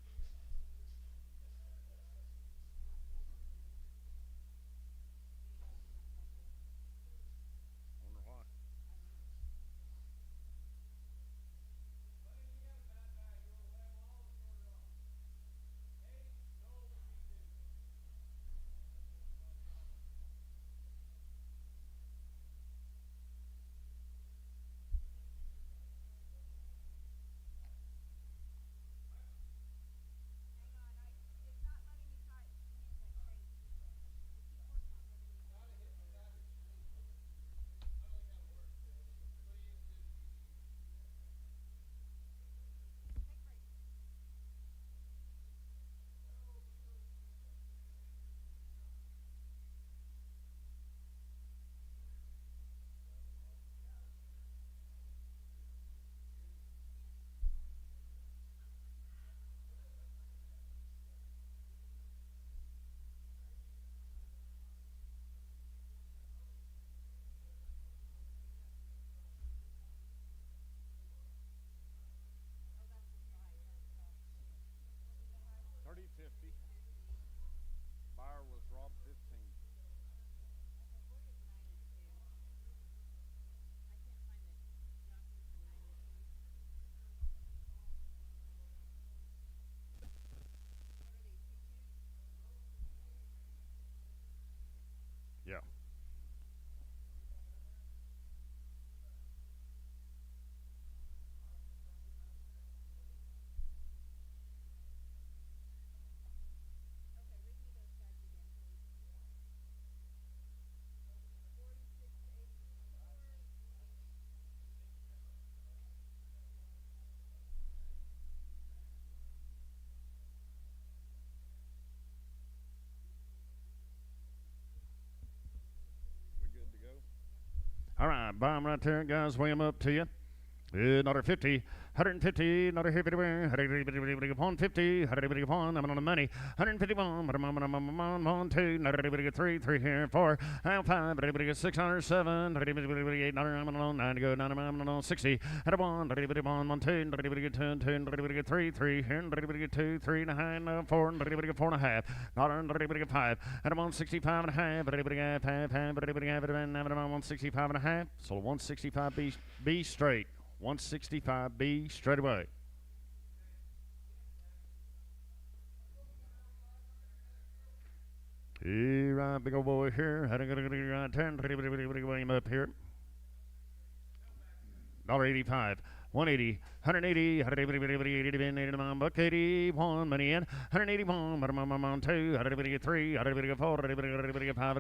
$30.50. Buyer was Rob 15. Yeah. We good to go? All right, buy them right there, guys. Weigh them up to you. Another 50, 150, another 50, 150, I'm on the money, 151, 2, 3 here, 4, 5, 6, 7, 8, 9 to go, 9, 60, 1, 2, 2, 3 here, 2, 3 and a half, 4, 4 and a half, 5, 165 and a half, 165 and a half, so 165 B straight. 165B straight away. Here, right, big old boy here. Had a good turn. Him up here. $1.85. 180, 180, 180, buck 81, money in, 181, 2, 3, 4, 5,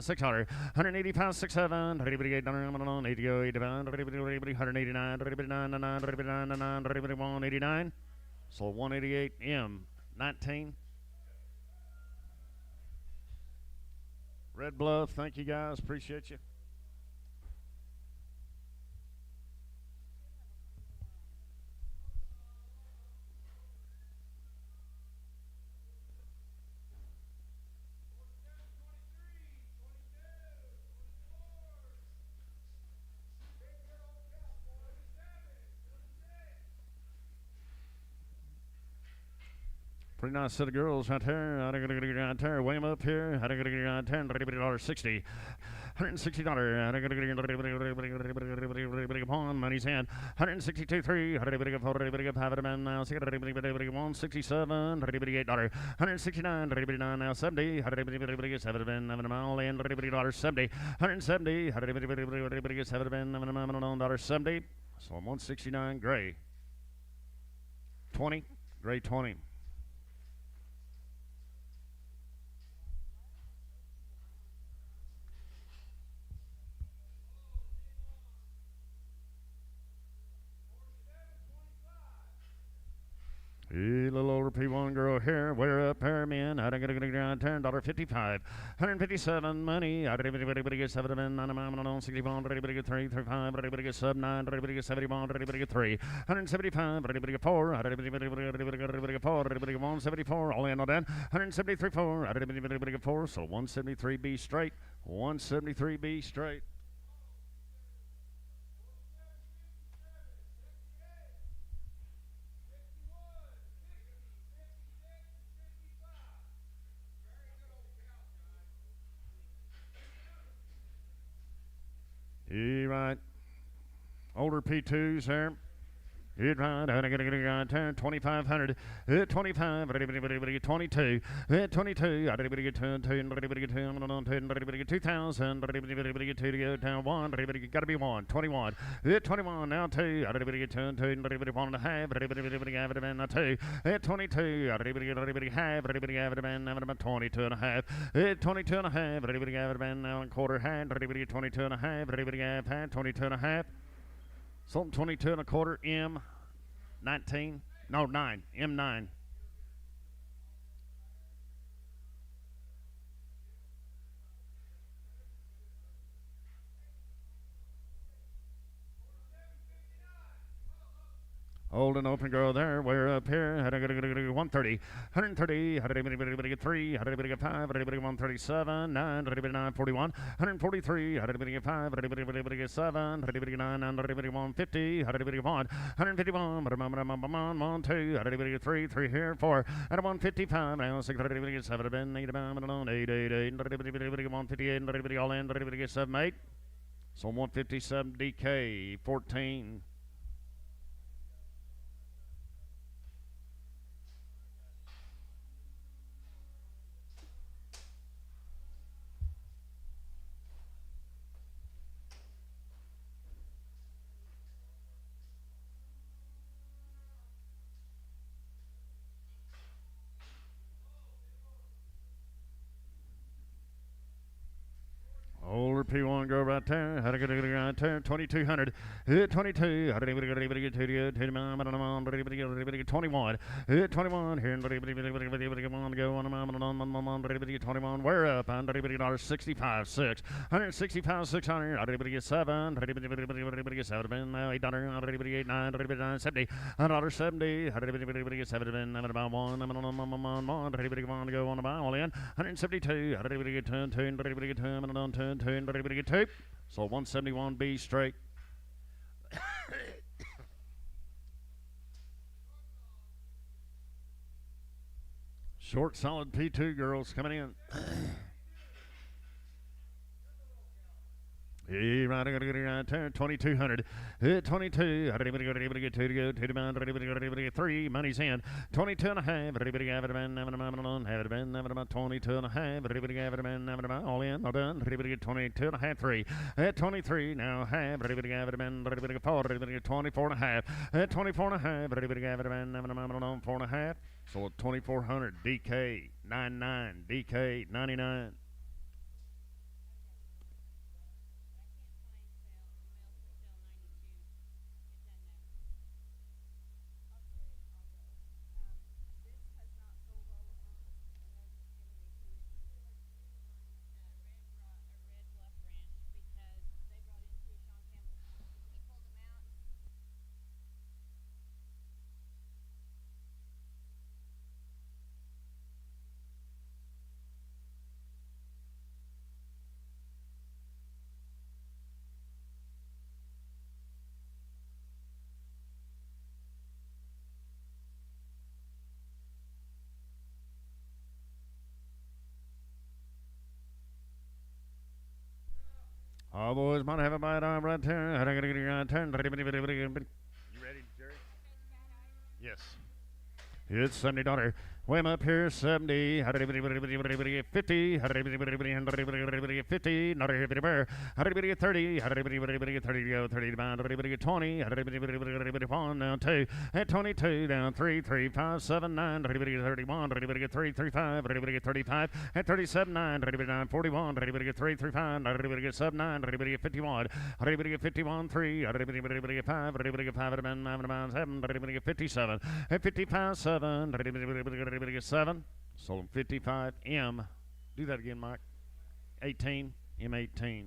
600, 185, 6, 7, 189, 189, so 188 M, 19. Red Bluff, thank you guys, appreciate you. Pretty nice set of girls right here. Weigh them up here. $60. $160. Upon money's hand. 162.3. 167. $8. 169. Now 70. 7 all in. $70. 170. $70. So I'm 169 gray. 20. Gray 20. Hey, little older P1 girl here, we're up here, man. I don't get a $10.55. 157 money. I don't get 7 61, get 3, 35, get sub 9, get 71, get 3. 175, get 4, I don't get 4, get 174, all in on that. 173, 4, I don't get 4, so 173B straight. 173B straight. Right. Older P2s there. Right. 2,500. 25. 22. 22. 2,000. 2 to go down 1. Got to be 1. 21. 21 now 2. 1 and a half. 2. 22. Half. 22 and a half. 22 and a half. Now a quarter half. 22 and a half. 22 and a half. Something 22 and a quarter. M19. No, 9. M9. Old and open girl there. We're up here. 130. 130. 3. 5. 137. 9. 941. 143. 5. 7. 9. 150. 151. 151. 1 2. 3. 3 here. 4. At 155. Now 6. 7. 8. 158. All in. 7. 8. So 157 DK. 14. Older P1 go right there. How to get right there? 2,200. 22. How to get 21. 21 here. Go on 21. We're up on $65. 6. 165. 600. How to get 7. Now $8. 9. 70. $70. How to get 7. About 1. Go on about all in. 172. How to get 2. So 171B straight. Short, solid P2 girls coming in. Right, 2,200. 22. 3. Money's in. 22 and a half. 22 and a half. All in. All done. 22 and a half. 3. 23. Now half. 4. 24 and a half. 24 and a half. 4 and a half. So 2,400. DK 99. DK 99. All boys might have a bite on right there. You ready, Jerry? Yes. It's $70. Way up here, 70. 50. 50. Not here, 30. 30 go, 30 down. 20. 1 down 2. At 22 down 3. 3, 5, 7, 9. 31. 3, 35. 35. At 37, 9. 41. 3, 35. 7, 9. 51. 51, 3. 5. 5, 7. 57. At 55, 7. 7. Sold him 55. M. Do that again, Mike. 18. M18.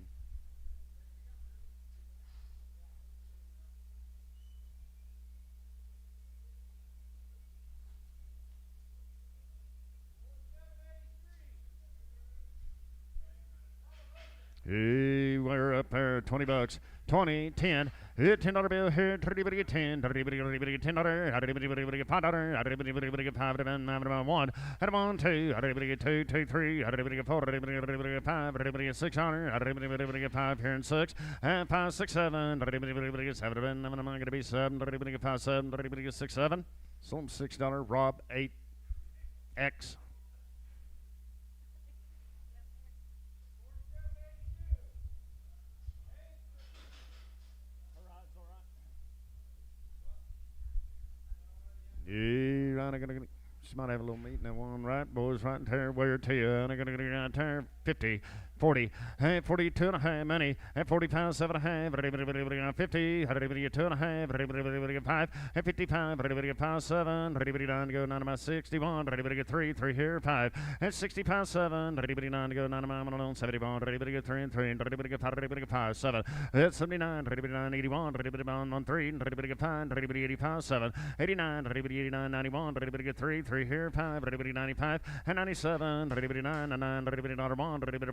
Hey, we're up there. $20. 20, 10. $10 bill here. $10. $10. $5. $5. 1. At 1, 2. 2, 2, 3. 4. 5. 600. 5 here and 6. And 5, 6, 7. 7. I'm going to be 7. 5, 7. 6, 7. Sold him $6. Rob 8X. Yeah, I'm gonna. She might have a little meat in that one, right, boys? Right there, where to you? I'm gonna get out there. 50, 40, 42 and a half, money. At 45, 7 and a half. 50, 2 and a half. 5, at 55, 5, 7. 9 to go, 9 to 61. 3, 3 here, 5. At 65, 7. 9 to go, 9 to 71. 3 and 3. 5, 7. At 79, 81. 1, 3. 5, 85, 7. 89, 89, 91. 3, 3 here, 5. 95, and 97. 9, 9.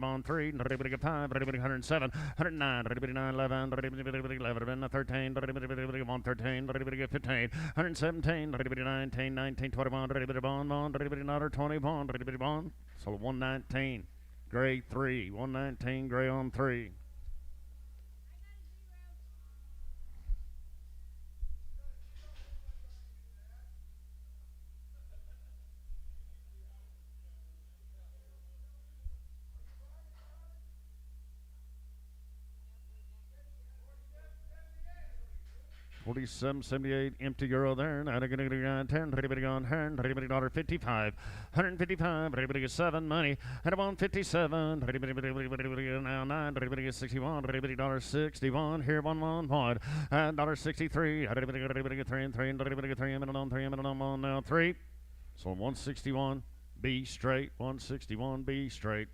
1, 3. 5, 107, 109, 11, 11, 13, 113, 15, 117, 19, 19, 21, 21, so 119, gray 3, 119, gray on 3. $47.78 empty euro there. Now they're going to get 10. Everybody on hand. Everybody $55. 155. Everybody 7 money. At 157. Everybody now 9. Everybody 61. Everybody 61. Here 1 point. And $63. Everybody 3 and 3. Everybody 3 and on 3 and on now 3. So 161. B straight. 161 B straight.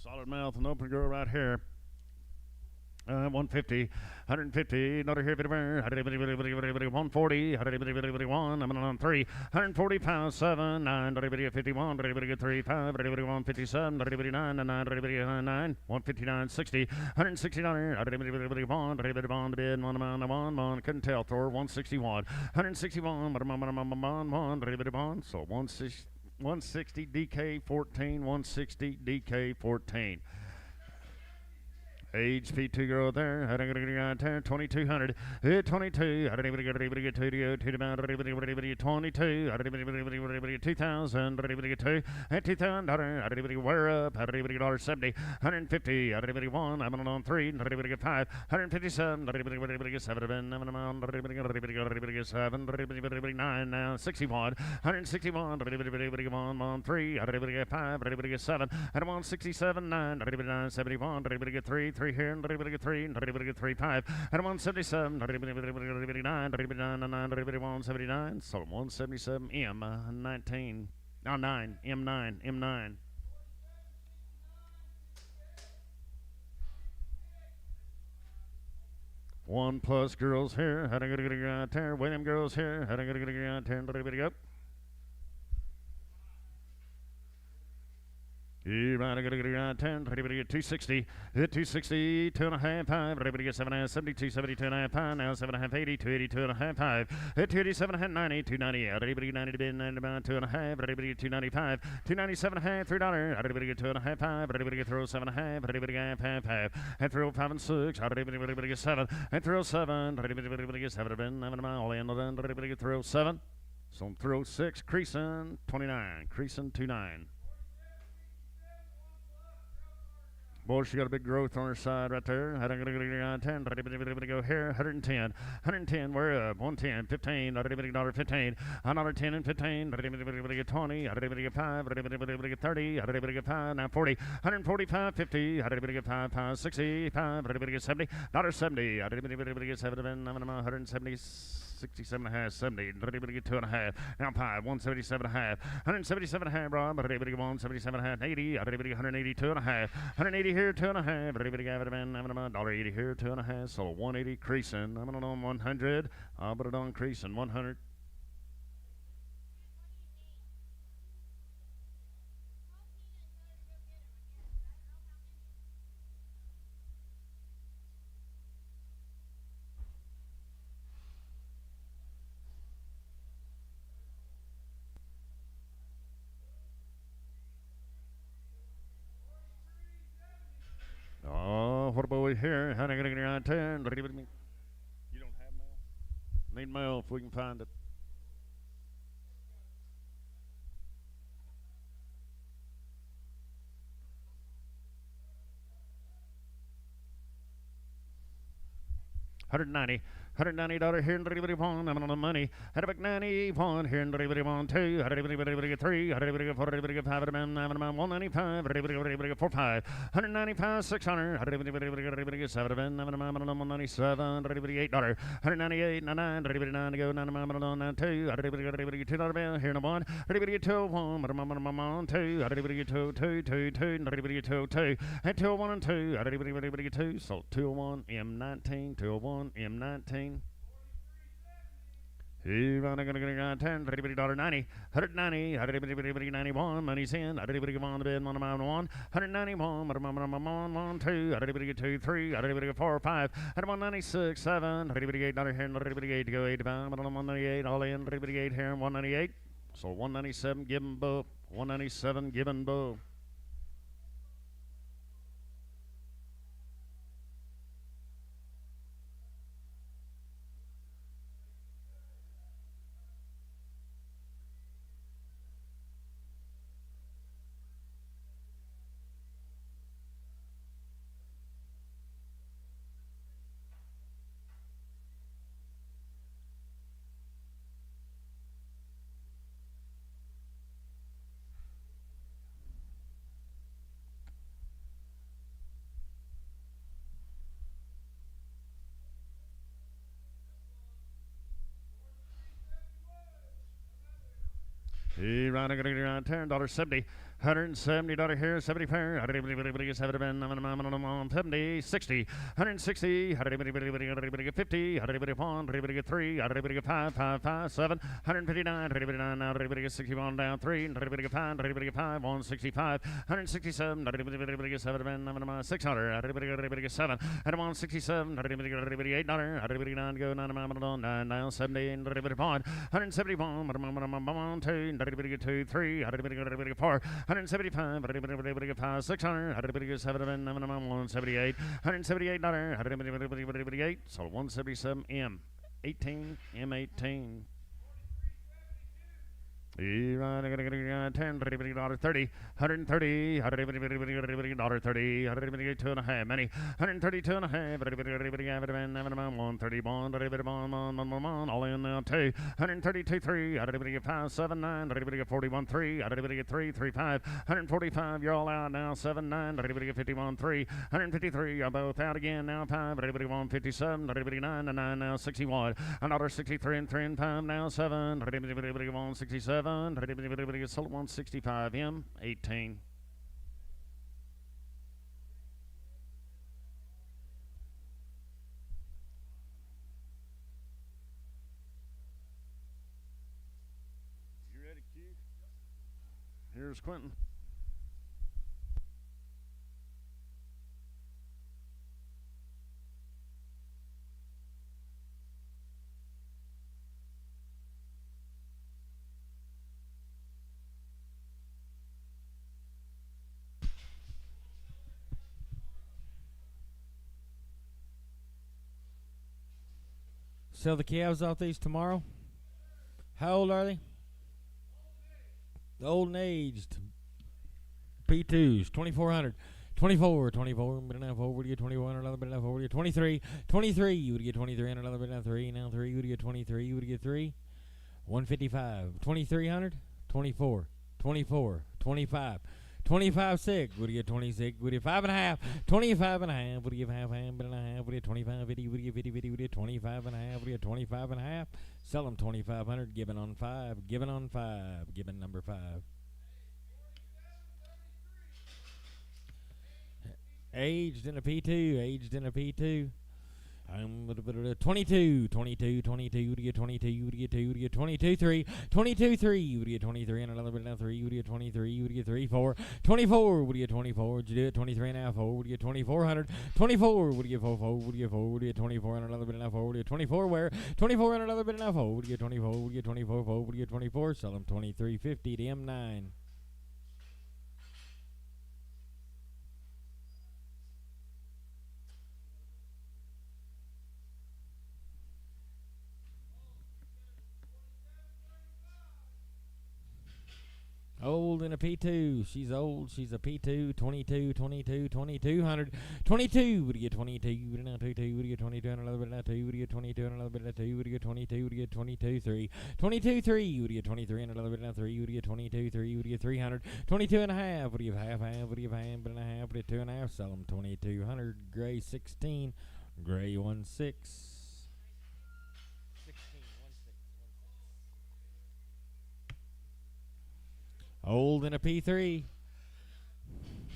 Solid mouth and open girl right here. 150, 150, another here, 140, 1, I'm on 3, 140 pounds, 7, 9, 51, 3, 5, 157, 9, 9, 159, 60, 169, 1, the bid, 1, couldn't tell, Thor, 161, 161, 1, so 160, DK 14, 160, DK 14. HP2 girl there. 2200. 22. 22. 2000. 2. At 2000. Wear up. $70. 150. 1. I'm on 3. 5. 157. 7. 9 now. 61. 161. 1. 3. 5. 7. And 167. 9. 71. 3. 3 here, and 3, and 3, 5, and 177, 9, 179, so 177, M19, now 9, M9, M9. One plus girls here. Had a good turn. William girls here. Had a good turn. Go. You right, I got a 10, ready to get 260, hit 260, 2.5, 5, ready to get 7.5, 72, 72.5, 5, now 7.5, 80, 280, 2.5, 5, hit 287, 90, 290, ready to get 90 to bid, 90 about 2.5, ready to get 295, 297.5, $3, ready to get 2.5, 5, ready to get throw 7.5, ready to get half, and throw 5 and 6, ready to get 7, and throw 7, ready to get 7, all in, ready to get throw 7, so throw 6, creasing 29, creasing 29. Boy, she got a big growth on her side right there. 10, ready to go here. 110, 110, we're up. 110, 15, ready to 15. Another 10 and 15, ready to get 20, ready to get 5, ready to get 30, ready to get 5, now 40, 145, 50, ready to get 5, 5, 60, 5, ready to get 70, $70, ready to get 7, 170. 67.5, 70, ready to get 2.5, now 5, 177.5, 177.5, Rob, ready to get 177.5, 80, ready to get 182.5, 180 here, 2.5, ready to get it in, $1.80 here, 2.5, so 180 creasing, I'm on 100, I'll put it on creasing, 100. Oh, what about we here? How do I get around 10? You don't have mail? Need mail if we can find it. $190 here and $1, I'm on the money. Had a back 91 here and $2, had a $3, had a $4, 5, 195, had a 45, 195, 600, had a 7, $197, $8, $198, 99, to go, 2, had a $2 here and a 1, had a 2, 2, had a 2, 2, 2, 2, 2, had 201 and 2, had a 2, so 201 M19, 201 M19. He's running, gonna get 10, $90, $190, 91, money's in, $190 on the bed, 191, 191, 1, 2, 2, 3, 4, 5, 196, 7, $8 here, $8 to go, 85, 198, all in, $8 here, 198, so 197, give him both, 197, give him both. He running, gonna get 10, $70. $170 here, 70 fair, 70, 60, 160, 50, 3, 5, 7, 159, now 61 down 3, 5, 165, 167, 600, 7, 167, 8, go 9 down 70, 171, 2, 3, 4, 175, 5, 600, 7, 178, $178, so 177 M18, M18. $10, $30, $130, $30, $2.5, many, $132.5, $131, all in now 2, $132.3, 5, 7, 9, $41.3, 3, 3, 5, $145, you're all out now, 7, 9, $51.3, $153, you're both out again now, 5, $157, $9, 9 now, 61, another 63 and 3 and 5 now, 7, $167. Sold 165 M18. Here's Quentin. Sell the calves off these tomorrow. How old are they? Old and aged. P2s, 2,400. 24, 24, but now 4 would get 21, another bit now 4 would get 23, 23, you would get 23, and another bit now 3, now 3, you would get 23, you would get 3, 155, 2,300, 24, 24, 25, 25, 6, would get 26, would get 5.5, 25 and a half, would give half, but and a half, would get 25, 50, would get 50, 50, would get 25 and a half, would get 25 and a half, sell them 2,500, given on 5, given on 5, given number 5. Aged in a P2, aged in a P2. 22, 22, 22, would get 22, you would get 2, would get 22, 3, 22, 3, you would get 23, and another bit now 3, you would get 23, you would get 3, 4, 24, would get 24, would you do it, 23 and a half, 4, would get 2,400, 24, would get 4, 4, would get 4, would get 24, and another bit now 4, would get 24, where, 24 and another bit now 4, would get 24, would get 24, 4, would get 24, sell them 23.50 to M9. Old in a P2. She's old. She's a P2. 22, 22, 2,200. 22 would get 22. You would now 22. Would get 22 and another bit now 2. Would get 22 and another bit now 2. Would get 22. Would get 22, 3. 22, 3. Would get 23 and another bit now 3. Would get 22, 3. Would get 300. 22 and a half. Would give half, half. Would give half, but and a half. Would get 2 and a half. Sell them 2,200. Gray 16. Gray 1-6. Old in a P3.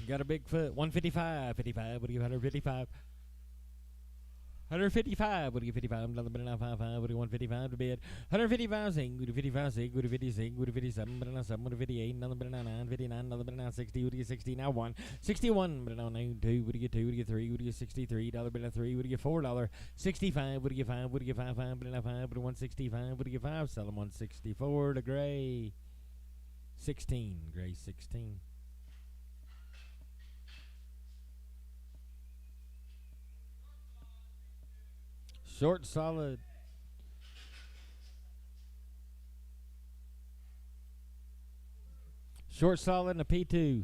Got a big foot. 155. 55. What do you 155? 155. What do you 55? Another bit now 55. What do you 155 to bid? 155 sing. What do you 55 sing? What do you 50 sing? What do you 57? But now 7. What do you 58? Another bit now 9. 59. Another bit now 60. What do you 60? Now 1. 61. But now 9. 2. What do you get 2? What do you get 3? What do you get 63? Dollar bit now 3. What do you get $4? 65. What do you get 5? What do you get 5? 5. But now 5. What do you 165? What do you get 5? Sell them 164 to Gray. 16, Gray 16. Short solid. Short solid and a P2.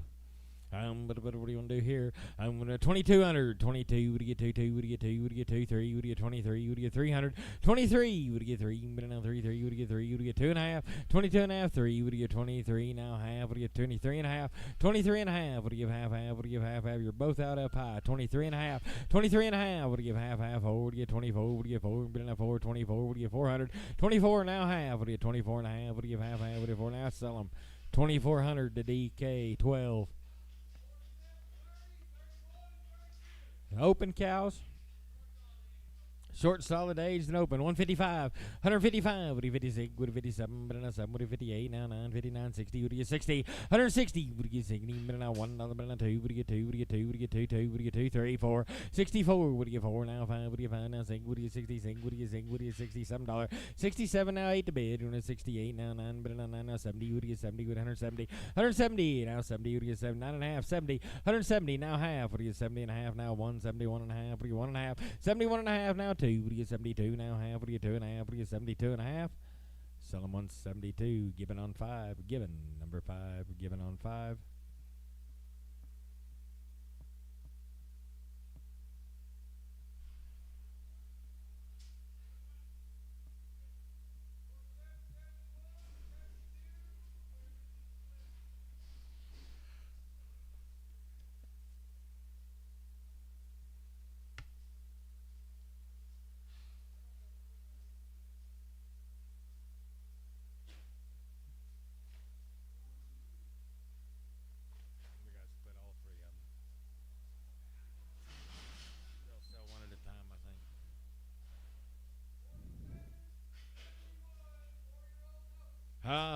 What do you want to do here? I'm going to 2,200. 22. Would you get 2? Would you get 2? Would you get 2? 3. Would you get 23? Would you get 300? 23. Would you get 3? But now 3. 3. Would you get 3? Would you get 2 and a half? 22 and a half. 3. Would you get 23? Now half. Would you get 23 and a half? 23 and a half. Would you give half? Half. Would you give half? Half. You're both out up high. 23 and a half. 23 and a half. Would you give half? Half. 4. Would you get 24? Would you get 4? But now 4. 24. Would you get 400? 24 now half. Would you get 24 and a half? Would you give half? Half. Would you get 4? Now sell them 2,400 to DK 12. Open cows. Short, solid, aged, and open. 155. 155. What do you 56? What do you 57? But now 7. What do you 58? Now 9. 59. 60. What do you 60? 160. What do you get 60? But now 1. Another but now 2. What do you get 2? What do you get 2? What do you get 2? 2. What do you get 2? 3. 4. 64. What do you get 4? Now 5. What do you 5? Now 6. What do you 66? What do you 6? What do you $67? 67. Now 8 to bid. What do you 68? Now 9. But now 9. Now 70. What do you 70? What 170? 170. Now 70. What do you 7? 9 and a half. 70. 170. Now half. What do you 70 and a half? Now 1. 71 and a half. What do you 1 and a half? 71 and a half. Now 2. What do you 72? Now half. What do you 2 and a half? What do you 72 and a half? Sell them 172. Given on 5. Given number 5. Given on 5.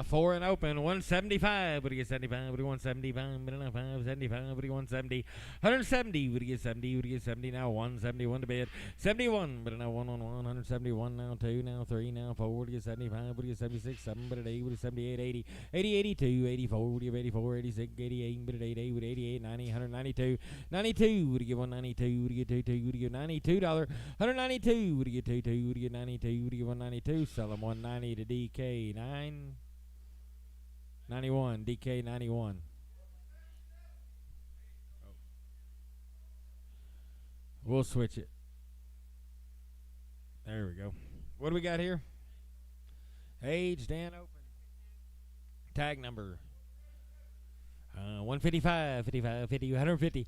4 and open. 175. What do you get? 75. What do you want? 75. 75. What do you want? 70. 170. What do you get? 70. What do you get? 70 now? 171 to bid. 71. But now 1 on 1. 171 now 2 now 3 now 4. What do you get? 75. What do you get? 76. 7. But at 8. What do you 78? 80. 80. 82. 84. What do you have? 84. 86. 88. But at 88. What 88. 90. 192. 92. What do you get? 192. What do you get? 22. What do you get? $92. 192. What do you get? 22. What do you get? 92. What do you get? 192. Sell them 190 to DK 9. 91. DK 91. We'll switch it. There we go. What do we got here? Age, Dan, open. Tag number. 155, 55, 50, 150.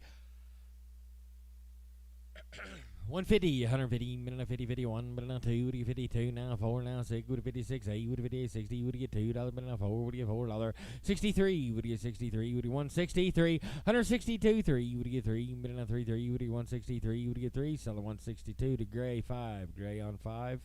150, 150, minute 50, 51, minute 2, would you 52, now 4, now 6, would you 56, 8, would you 58, 60, would you get $2, minute 4, would you get $4, 63, would you get 63, would you 163, 162, 3, would you get 3, minute 3, 3, would you 163, would you get 3, sell 162 to Gray 5, Gray on 5.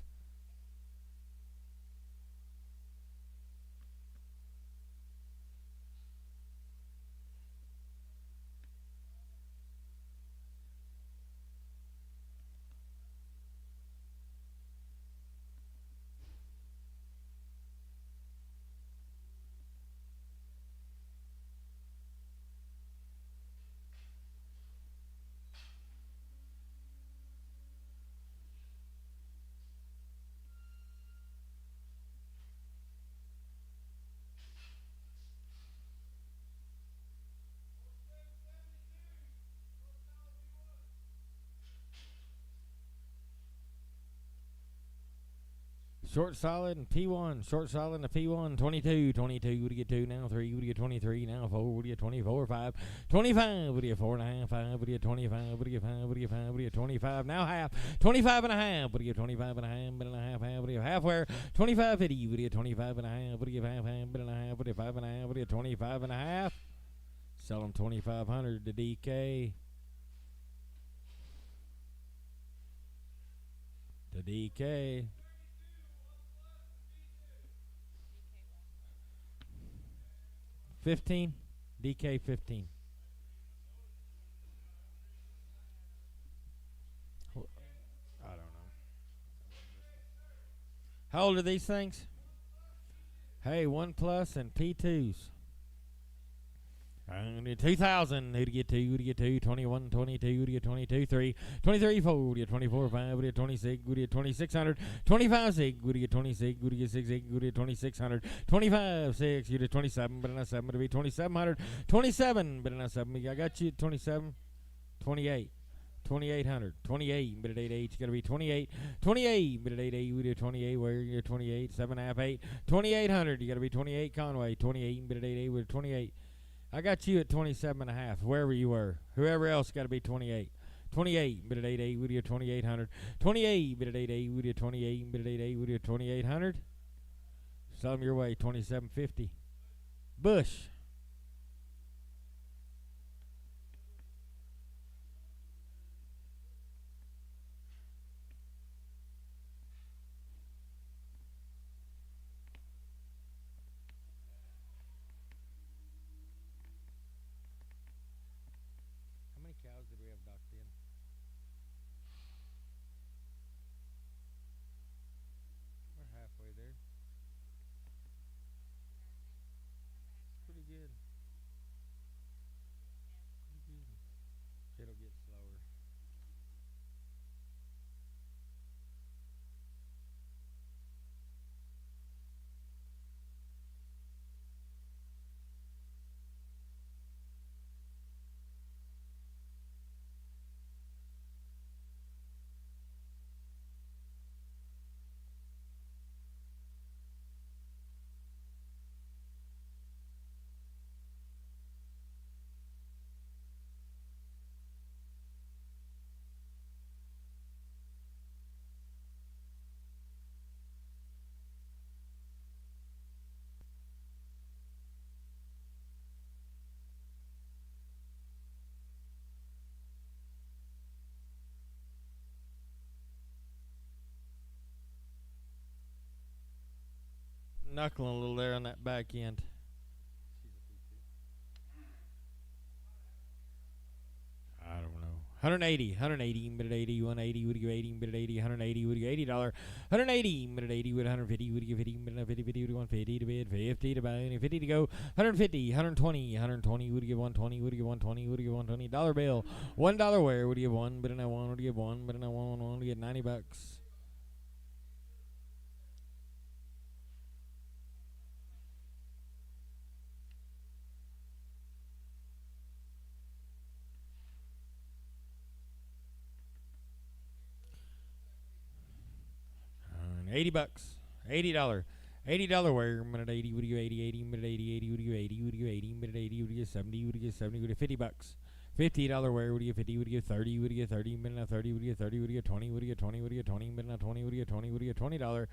Short solid and P1. Short solid and a P1. 22. 22. Would you get 2 now? 3. Would you get 23 now? 4. Would you get 24? 5. 25. Would you get 4.5? 5. Would you get 25? Would you get 5? Would you get 5? Would you get 25? Now half. 25 and a half. Would you get 25 and a half? Bit and a half. Half. Would you get halfware? 25. 50. Would you get 25 and a half? Would you get half? Half. Bit and a half. Would you get 5 and a half? Would you get 25 and a half? Sell them 2,500 to DK. To DK. 15. DK 15. I don't know. How old are these things? Hey, 1 plus and P2s. 2,000. Who'd get 2? Who'd get 2? 21, 22. Who'd get 22? 3. 23, 4. Who'd get 24? 5. Who'd get 26? Who'd get 2,600? 25, 6. Who'd get 26? Who'd get 6? Who'd get 2,600? 25, 6. You'd get 27, but not 7. But it'd be 2,700. 27, but not 7. I got you at 27. 28. 2,800. 28, but at 8, you got to be 28. 28, but at 8, we do 28. Where you're 28, 7.5, 8. 2,800. You got to be 28. Conway, 28, but at 8, we're 28. I got you at 27.5, wherever you were. Whoever else got to be 28. 28, but at 8, we do 2,800. 28, but at 8, we do 28, but at 8, we do 2,800. Sell them your way, 27.50. Bush. Cows did we have docked in? We're halfway there. Pretty good. knuckling a little there on that back end. I don't know. 180, 180, 80, 180, would you 80, 80, 180, would you $80, 180, 80, would 150, would you 50, 50, 50, would you 150 to bid, 50 to buy, 50 to go, 150, 120, 120, would you give 120, would you give 120, would you give 120, dollar bill, $1 where, would you give one, but I one, would you give one, but I one, would you get $90. $80, $80, $80 where, minute 80, would you 80, 80, minute 80, 80, would you 80, would you 80, minute 80, would you 70, would you 70, would you $50, $50 where, would you 50, would you 30, would you 30, minute 30, would you 30, would you 20, would you 20, would you 20, minute 20, would you 20, would you $20,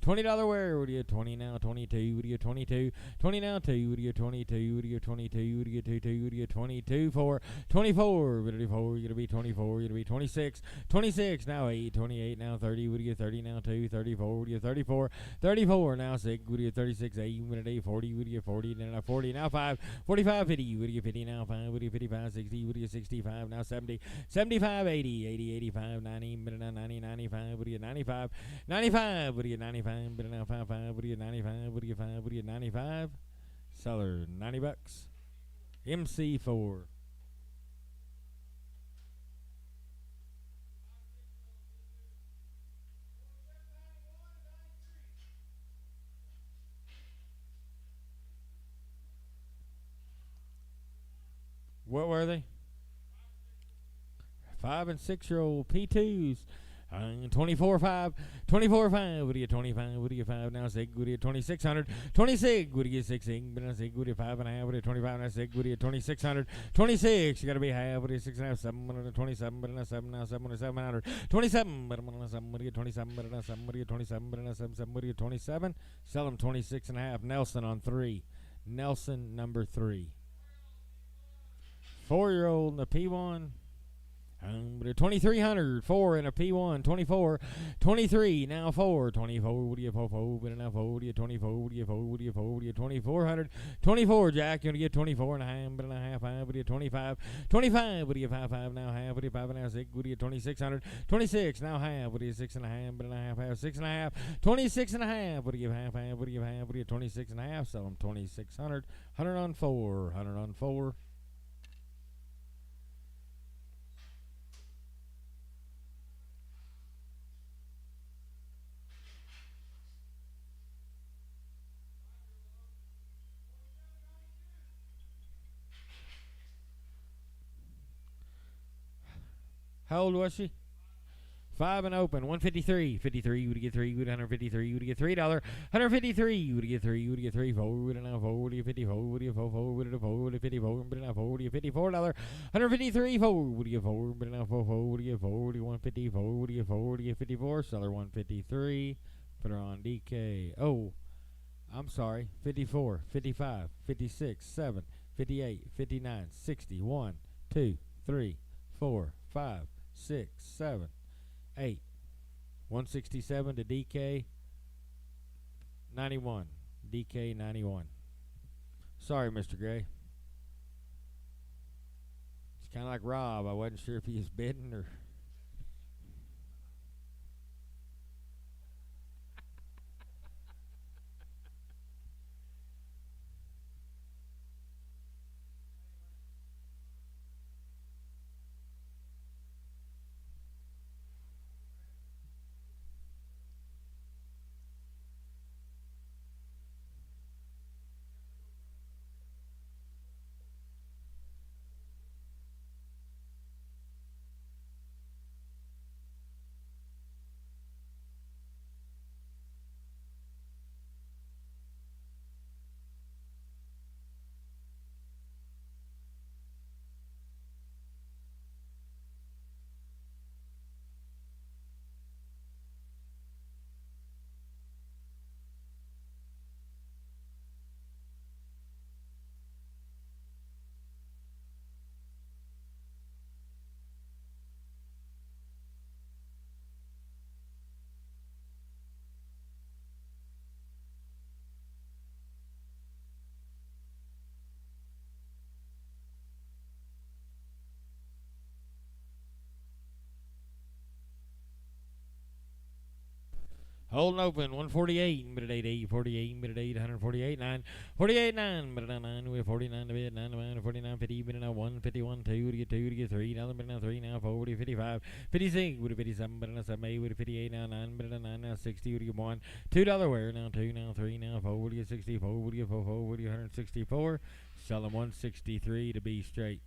$20 where, would you 20 now, 22, would you 22, 20 now 2, would you 22, would you 22, would you 22, would you 22 for 24, would you 4, you're gonna be 24, you're gonna be 26, 26 now 8, 28 now 30, would you 30 now 2, 34, would you 34, 34 now 6, would you 36, 8, minute 8, 40, would you 40, now 40 now 5, 45, 50, would you 50 now 5, would you 55, 60, would you 65 now 70, 75, 80, 80, 85, 90, minute now 90, 95, would you 95, 95, would you 95, minute now 5, 5, would you 95, would you 5, would you 95, seller $90, MC4. What were they? 5 and 6 year old P2s. 24 5, 24 5, what do you 25, what do you 5 now 6, what do you 2600, 26, what do you 6, but now 6, what do you 5 and a half, what do you 25 now 6, what do you 2600, 26, you gotta be half, what do you 6 and a half, 7, 27, but now 7 now 7, 700, 27, but now 7, what do you 27, but now 7, what do you 27, but now 7, 7, what do you 27, sell them 26 and a half, Nelson on 3, Nelson number 3, 4-year-old in the P1. 2300, 4 in a P1, 24, 23, now 4, 24, what do you 4, but now 4, what do you 24, what do you 4, what do you 4, what do you 2400, 24, Jack, you want to get 24 and a half, but now half, 5, what do you 25, 25, what do you 5, 5, now half, what do you 5 and now 6, what do you 2600, 26, now half, what do you 6 and a half, but now half, 6 and a half, 26 and a half, what do you half, what do you half, what do you 26 and a half, sell them 2600, 100 on 4, 100 on 4. How old was she? 5 and open, 153, 53, would you get 3, would 153, would you get $3, 153, would you get 3, would you get 3, 4, would it now 4, would you 54, would you 4, 4, would it 4, would it 54, but now 4, would you $54, 153, 4, would you get 4, but now 4, 4, would you get 4, would you 154, would you get 4, would you get 54, seller 153, put her on DK, oh, I'm sorry, 54, 55, 56, 7, 58, 59, 60, 1, 2, 3, 4, 5, 6, 7, 8, 167 to DK 91, DK 91. Sorry, Mr. Gray. It's kind of like Rob. I wasn't sure if he was bidding or. Holding open, 148, minute 8, 48, minute 8, 148, 9, 48, 9, minute 9, we have 49 to bid, 9 to 9, 49, 50, minute now 1, 51, 2 to get 3, now the minute now 3, now 40, 55, 56, with a 57, minute now 7, 8, with a 58, now 9, minute 9, now 60, would get 1, $2 wear, now 2, now 3, now 4, would get 64, would get 4, would get 164, sell them 163 to be straight.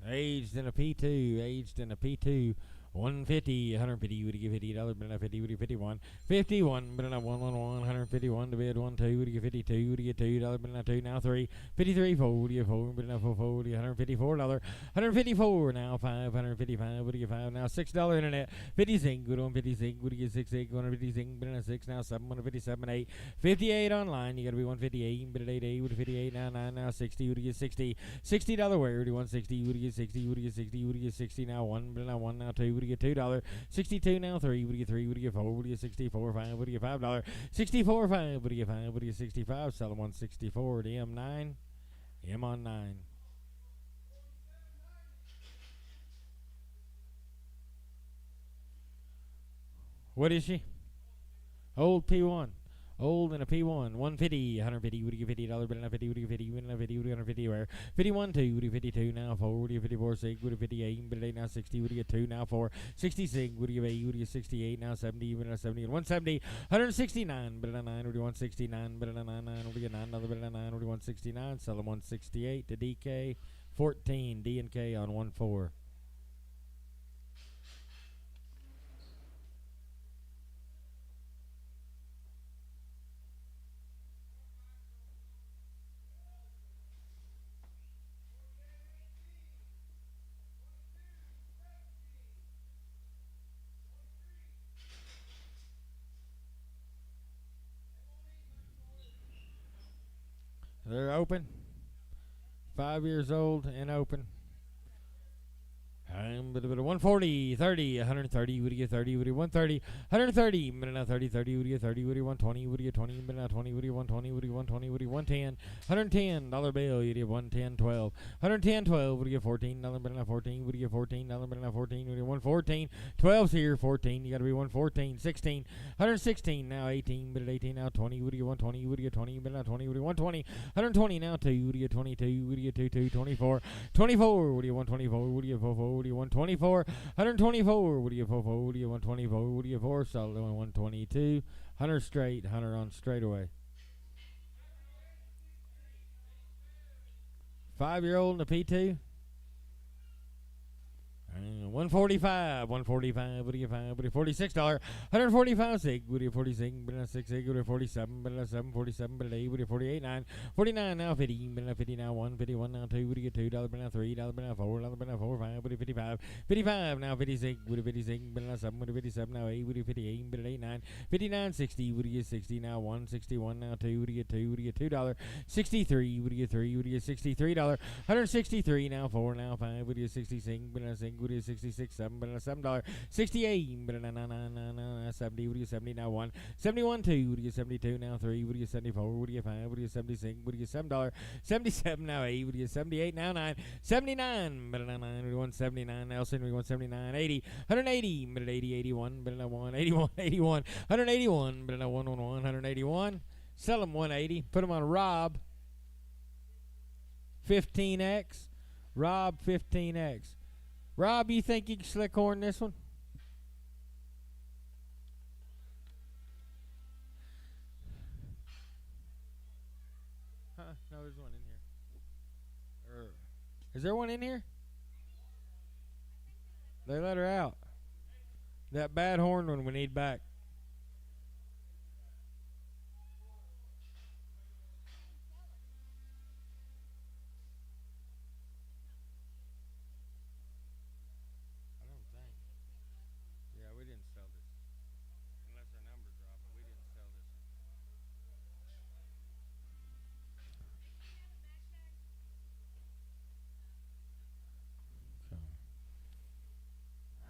Aged in a P2, 150, 150, would you give $50, but not 50, would you 51, 51, but not 111, 151 to bid, 1, 2, would you get 52, would you get $2, but not 2, now 3, 53, 4, would you get 4, but not 4, would you $154, 154, now 5, 155, would you get 5, now $6 internet, 56, good on 56, would you get 6, 8, 156, but not 6, now 7, 157, 8, 58 online, you gotta be 158, but at 8, 8, would you 58, now 9, now 60, would you get 60, $60 wear, would you 160, would you get 60, would you get 60, would you get 60, now 1, but now 1, now 2, would you get $2, 62 now 3, would you get 3, would you get 4, would you get 64, 5, would you get $5, 64, 5, would you get 5, would you get 65, sell them 164 to M9, M on 9. What is she? Old P1. Old and a P1, 150, 150, would you get $50, but not 50, would you get 50, would not 50, would you get 150 where? 51, 2, would you get 52, now 4, would you get 54, 6, would you get 58, but 8, now 60, would you get 2, now 4, 66, would you get 8, would you get 68, now 70, would not 70, 170, 169, but 9, would you 169, but 9, would you get $9, but 9, would you 169, sell them 168 to DK, 14, D and K on 1-4. They're open. 5 years old and open. 140, 30, 130, would you get 30, would you 130, 130, minute now 30, 30, would you get 30, would you 120, would you get 20, minute now 20, would you 120, would you 120, would you 110, $110 bill, you get 110, 12, 110, 12, would you get $14, minute now 14, would you get $14, minute now 14, would you 114, 12's here, 14, you gotta be 114, 16, 116, now 18, minute 18, now 20, would you get 120, would you get 20, minute now 20, would you 120, 120, now 2, would you get 22, would you get 2, 24, 24, would you 124, would you get 44, would you 124, 124, would you 44, would you 124, would you 4, so 122, 100 straight, 100 on straightaway. 5-year-old and a P2. 145, 145, would you 5, would you $46, 145, 6, would you 46, but not 6, 6, would you 47, but not 7, 47, but 8, would you 48, 9, 49, now 50, but not 50, now 1, 51, now 2, would you get $2, but not $3, but not $4, but not 4, 5, would you 55, 55, now 56, would you 56, but not 7, would you 57, now 8, would you 58, but 8, 9, 59, 60, would you get 60, now 1, 61, now 2, would you get 2, would you get $2, 63, would you get 3, would you get $63, 163, now 4, now 5, would you get 66, but not 6, would you 66, 7, but $7, 68, but 70, would you 70, now 1, 71, 2, would you 72, now 3, would you 74, would you 5, would you 76, would you $7, 77, now 8, would you 78, now 9, 79, but 9, would you 179, Nelson, would you 179, 80, 180, but 80, 81, but 1, 81, 81, 181, but 1, 181, sell them 180, put them on Rob, 15X, Rob 15X. Rob, you think you can slick horn this one? Huh? No, there's one in here. Is there one in here? They let her out. That bad horn one we need back.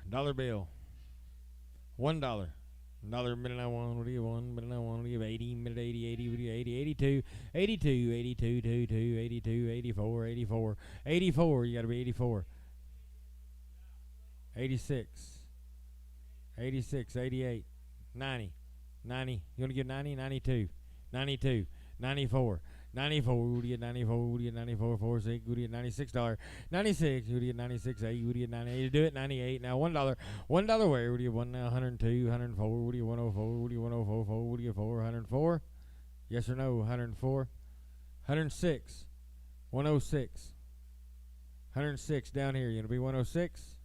Dollar bill. $1. Dollar minute I want, what do you want? Minute I want, what do you have? 80, minute 80, 80, what do you 80, 82, 82, 82, 22, 82, 84, 84, 84, you gotta be 84. 86, 86, 88, 90, 90, you wanna get 90, 92, 92, 94, 94, would you get 94, would you get 94, 4, 6, would you get $96, 96, would you get 96, 8, would you get 98, do it, 98, now $1, $1 where, would you get 1 now, 102, 104, would you get 104, would you get 104, 4, would you get 4, 104, yes or no, 104, 106, 106, 106, down here, you gonna be 106,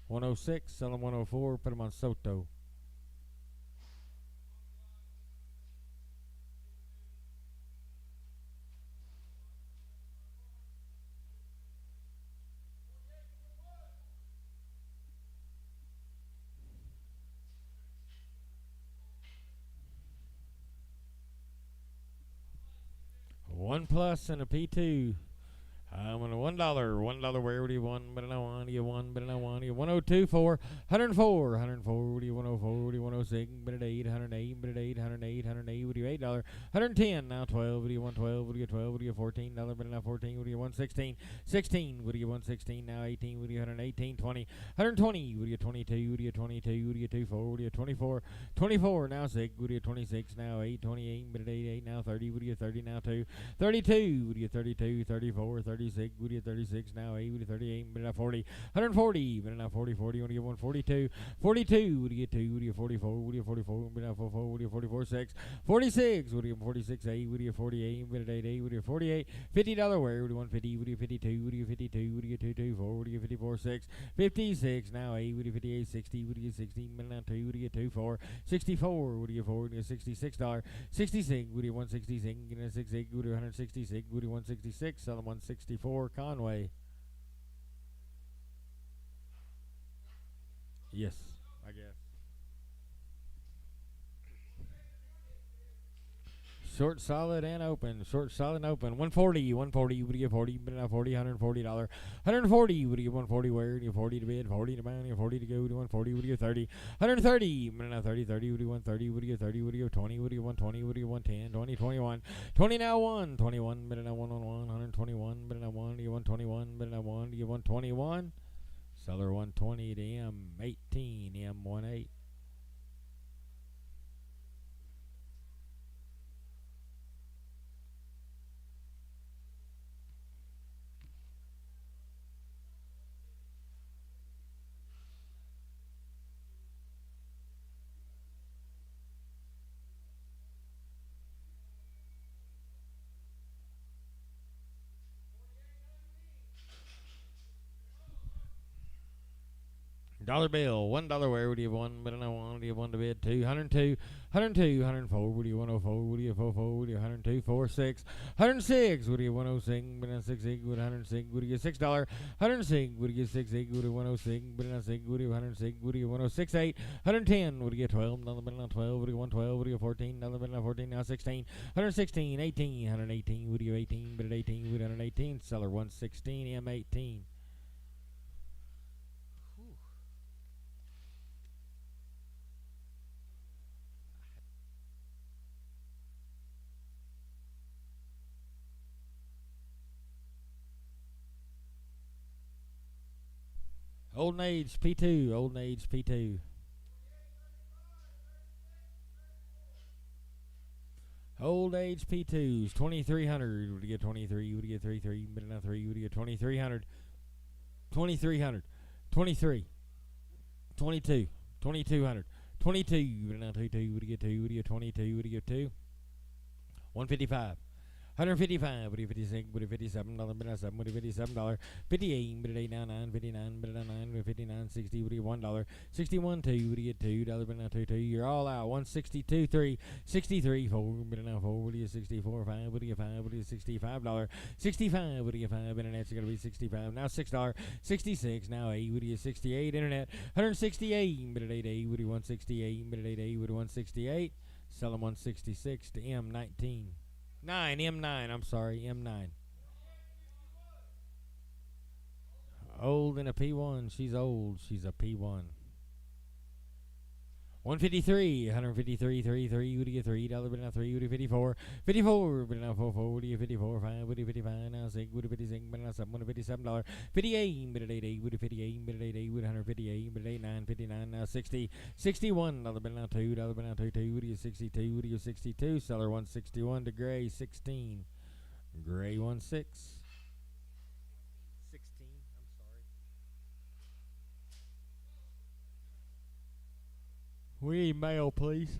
106, sell them 104, put them on Soto. One plus and a P2. I'm on $1. $1 where would you want? But I want you one, but I want you 102 for 104. 104 would you 104 would you 106, but at 8, 108, but at 8, 108, 108 would you $8. 110 now 12 would you 112 would you 12 would you $14, but now 14 would you 116. 16 would you 116 now 18 would you 118, 20. 120 would you 22 would you 22 would you 24 would you 24. 24 now 6 would you 26 now 8, 28 but at 8, 8 now 30 would you 30 now 2. 32 would you 32, 34, 36 would you 36 now 8 would you 38 but now 40. 140 but now 40, 40 would you 142. 42 would you get 2 would you 44 would you 44 but now 44 would you 44 6. 46 would you 46 8 would you 48 but at 8, 8 would you 48. $50 where would you 150 would you 52 would you 52 would you 224 would you 54 6. 56 now 8 would you 58 60 would you 60 but now 2 would you 24. 64 would you 4 would you $66. 66 would you 166 get a 68 would you 166 would you 166 sell them 164 Conway. Yes, I guess. Short, solid, and open. Short, solid, and open. 140. 140. Would you get 40? But now 40. $140. 140. Would you get 140? Where? You 40 to bid. 40 to bound. You 40 to go. To 140. Would you get 30? 130. But now 30. 30. Would you 130? Would you get 30? Would you get 20? Would you get 120? Would you get 110? 20. 21. 20 now 1. 21. But now 1 on 1. 121. But now 1. You 121. But now 1. You 121. Seller 120 to M18. M18. Dollar bill, $1 where would you have 1? But I want you 1 to bid 2, 102, 102, 104, would you 104, would you 44, would you 102, 4, 6, 106, would you 106, but I 6, 8, would 106, would you get $6, 106, would you get 6, 8, would you 106, but I 6, would you 106, would you 106, 8, 110, would you get 12, another bit on 12, would you 112, would you 14, another bit on 14, now 16, 116, 18, 118, would you 18, but at 18, would 118, seller 116, M18. Old Age P2, Old Age P2. Old Age P2s, 2300. Would you get 23? Would you get 33? But now 3. Would you get 2300? 2300. 23. 22. 2200. 22. But now 22. Would you get 2? Would you get 22? Would you get 2? 155. 155, would you 56, would you $57, but now 7, would you $57, 58, but it 8 now 9, 59, but it 9, would you 59, 60, would you $1, 61, 2, would you get $2, but now 2, 2, you're all out, 162, 3, 63, 4, but now 4, would you 64, 5, would you 5, would you $65, 65, would you 5, internet's gonna be 65, now $6, 66, now 8, would you 68, internet, 168, but at 8, 8, would you 168, but at 8, 8, would you 168, sell them 166 to M19. 9, M9, I'm sorry, M9. Old and a P1, she's old, she's a P1. 153, 153, 33, would you get $3, but now 3, would you 54, 54, but now 44, would you 54, 5, would you 55, now 6, would you 56, but now 7, would you $57, 58, but 88, would you 58, but 88, would 158, but 89, 59, now 60, 61, but now 2, but now 2, 2, would you 62, would you 62, seller 161 to gray 16, gray 16. 16, I'm sorry. We need mail, please.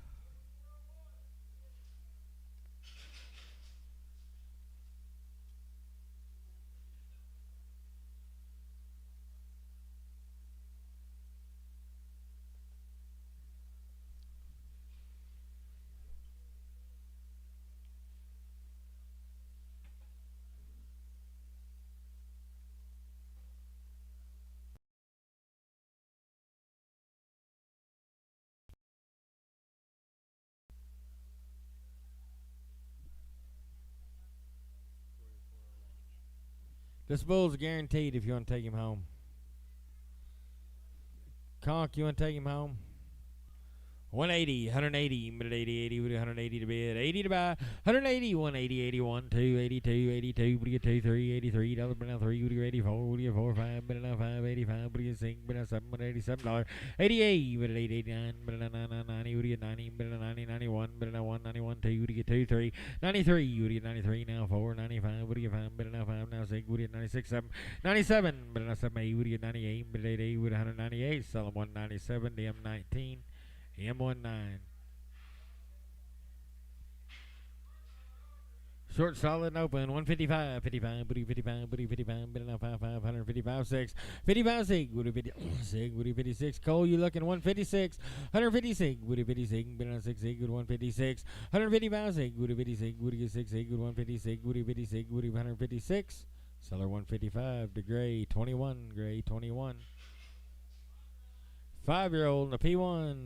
This bull's guaranteed if you want to take him home. Conk, you want to take him home? 180, 180, but 80, 80, 180 to bid, 80 to buy, 180, 180, 81, 2, 82, 82, but you get 2, 3, 83, but now 3, would you 84, would you 4, 5, but now 5, 85, but you 6, but now 7, but $87, 88, but 8, 89, but now 90, would you get 90, but now 90, 91, but now 1, 91, 2, would you get 2, 3, 93, would you get 93, now 4, 95, would you get 5, but now 5, now 6, would you get 96, 7, 97, but now 7, 8, would you get 98, but 88, would 198, sell them 197, the M19. M19. Short, solid, and open. 155, 55, 55, 55, but now 55, 155, 6, 55, 6, would 56, would 56. Cole, you looking 156, 156, would 56, but now 6, 6, would 156, 155, 6, would 56, would 6, 6, would 156, would 56, would 156. Seller 155 to gray 21, gray 21. 5-year-old in the P1,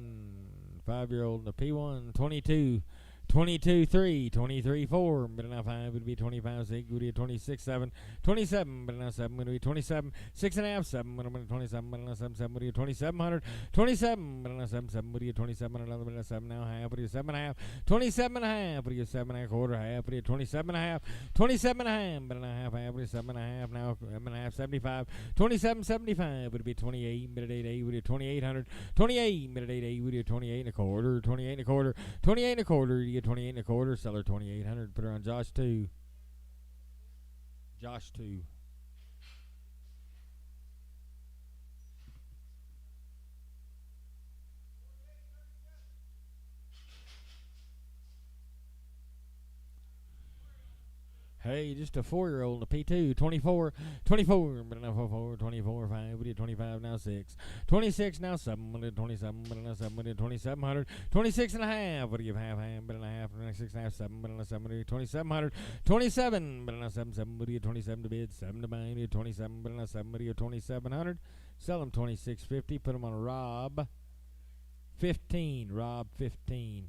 5-year-old in the P1, 22, 22, 3, 23, 4, but now 5 would be 25, 6, would be 26, 7, 27, but now 7 would be 27, 6.5, 7, would be 27, but now 7, 7 would be 2,700, 27, but now 7, 7 would be 2,700, but now 7 now half, would be 7.5, 27.5, would be 7.5, quarter, half, would be 27.5, 27.5, but now half, half, would be 7.5, now 7.5, 75, 27.75, would be 28, but at 8, would be 2,800, 28, but at 8, would be 28.25, 28.25, 28.25, you get 28.25, seller 2,800, put her on Josh 2. Josh 2. Hey, just a 4-year-old, a P2, 24, 24, but now 4, 24, 5, we did 25, now 6, 26, now 7, we did 27, but now 7, we did 2,700, 26 and a half, what do you give half, but now half, 6 and a half, 7, but now 7, we did 2,700, 27, but now 7, 7, we did 27 to bid, 7 to buy, we did 27, but now 7, we did 2,700, sell them 26.50, put them on Rob 15, Rob 15.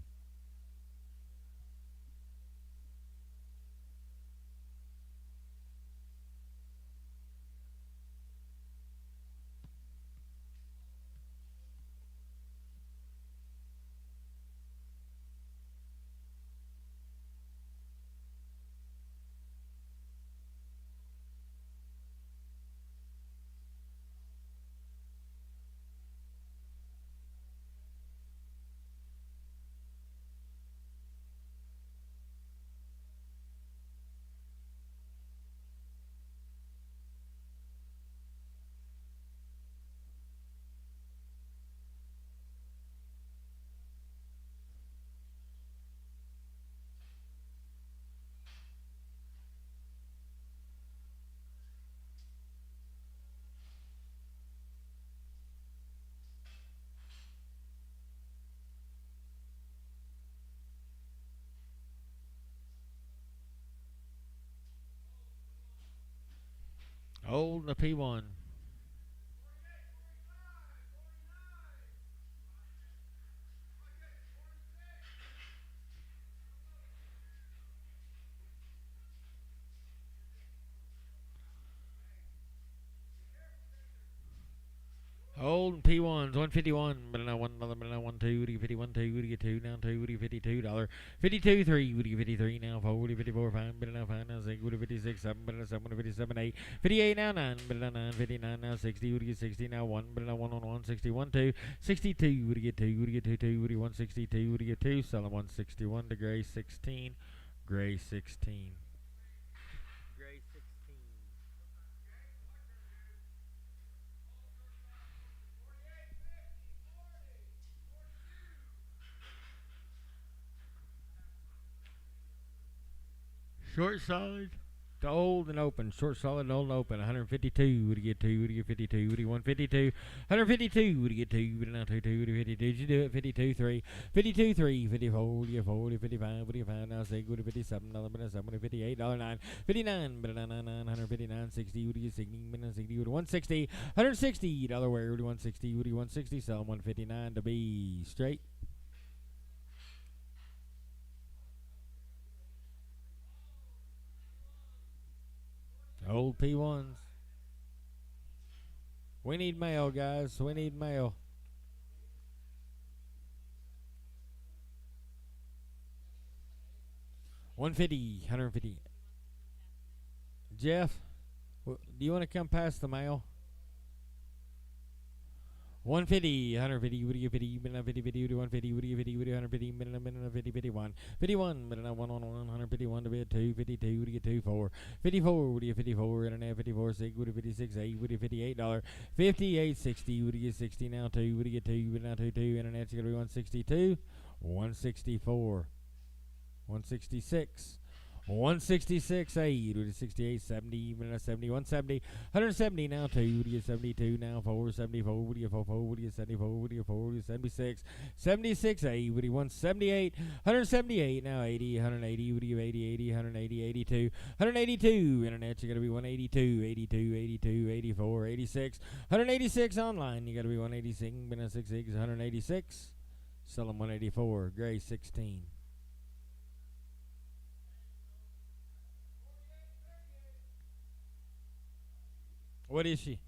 Old the P1. Old Old and P1s, 151, but now $1, but now 1, 2, would you 51, 2, would you 2, now 2, would you $52, 52, 3, would you 53, now 4, would you 54, 5, but now 5, now 6, would you 56, 7, but now 7, would you 57, 8, 58, now 9, but now 9, 59, now 60, would you get 60, now 1, but now 1 on 1, 61, 2, 62, would you get 2, would you get 2, 2, would you 162, would you get 2, selling 161 to Gray 16, Gray 16. Gray 16. Short solid to old and open. Short solid and old and open. 152. Would you get 2? Would you get 52? Would you 152? 152. Would you get 2? Would you now 2? Would you 52? Did you do it? 52 3. 52 3. 54. Would you 4? Would you 55? Would you 5? Now 6. Would you 57? $7. 7. Would you 58? $9. 59. But 9. 159. 60. Would you get 60? 60. Would you 160? $160. Where would you 160? Would you 160? Sell 159 to be straight. Old P1s. We need mail, guys. We need mail. $150, $150. Jeff, do you want to come past the mail? 150, 150, would you 50, minute 50, 50, 150, would you 50, would you 150, minute 50, 51, 51, minute 1 on 1, 151 to bid 2, 52, would you get 2, 4, 54, would you 54, internet 54, 6, would you 56, 8, would you $58, 58, 60, would you get 60 now 2, would you get 2, would now 2, 2, internet's gonna be 162, 164, 166. 166, 8, would you 68, 70, even 70, 170, 170 now 2, would you 72 now 4, 74, would you 44, would you 74, would you 4, would you 76, 76, 8, would you 178, 178 now 80, 180, would you 80, 80, 180, 82, 182, internet you gotta be 182, 82, 82, 84, 86, 186 online, you gotta be 186, 186, sell them 184, Gray 16. What is she?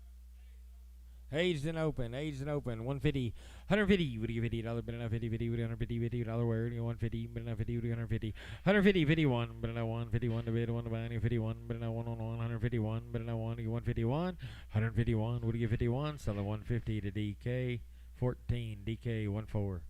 Aged and open, 150, 150, would you $50, but now 50, 50, would you $150, where you 150, but now 50, would you 150, 150, 51, but now 151 to bid, 1 to buy, 51, but now 1 on 1, 151, but now 1, you 151, 151, would you 51, sell it 150 to DK, 14, DK 14.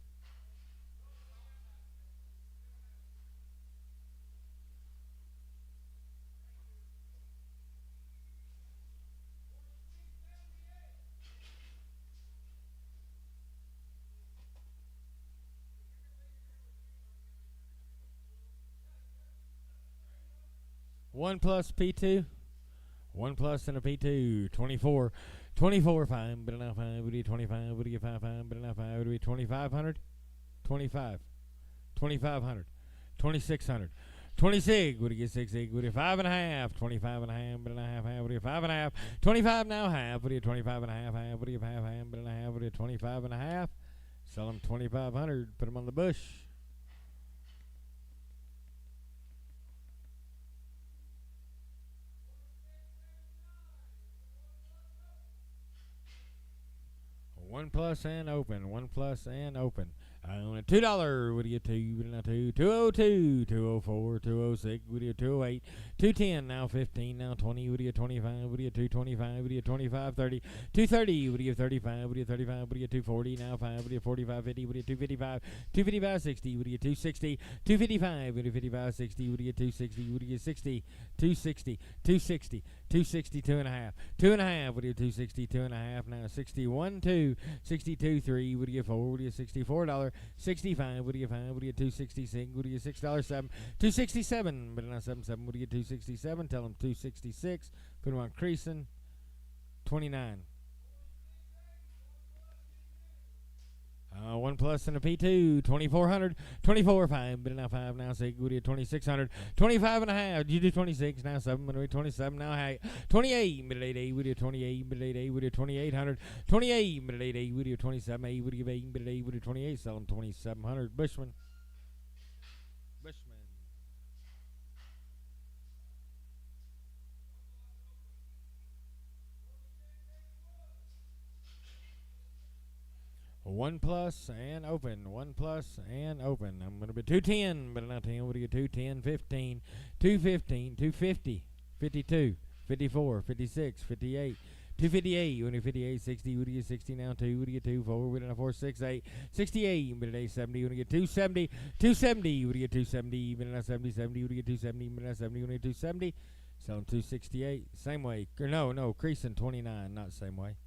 One plus P2, 1 plus and a P2, 24, 24 5, but now 5 would be 25, would you 5 5, but now 5 would be 2500, 25, 2500, 2600, 26 would you get 6 8, would you 5 and a half, 25 and a half, but now half would you 5 and a half, 25 now half, would you 25 and a half, would you half, but now half would you 25 and a half, sell them 2500, put them on the bush. One plus and open. 1 plus and open. On a $2, would you get 2? Now 2, 202, 204, 206, would you 208, 210, now 15, now 20, would you 25, would you 225, would you 25, 30, 230, would you 35, would you 35, would you 240, now 5, would you 45, 50, would you 255, 255, 60, would you 260, 255, would you 55, 60, would you 260, would you 60, 260, 260, 260, 2.5, 2.5, would you 260, 2.5, now 61, 2, 62, 3, would you 4, would you $64, 65, would you 5, would you 266, would you $6, 7, 267, but not 77, would you 267, tell them 266, put them on creasing, 29. 1 plus and a P2, 2400, 24 5, but now 5, now 6, would you 2600, 25 and a half, did you do 26, now 7, would you 27, now 8, 28, but 8, would you 28, but 8, would you 2800, 28, but 8, would you 27, 8, would you 8, but 8, would you 28, sell them 2700, Bushman. Bushman. 1 plus and open. 1 plus and open. I'm going to be 210, but not 10. What do you get? 210, 15, 215, 250, 52, 54, 56, 58. 258, when you 58, 60, what do you get 60 now? 2, what do you get 2, 4, what do you get 4, 6, 8, 68, but at 70, when you get 270, 270, what do you get 270, even at 70, 70, what do you get 270, even at 70, when you get 270, selling 268, same way, or no, creasing 29, not same way.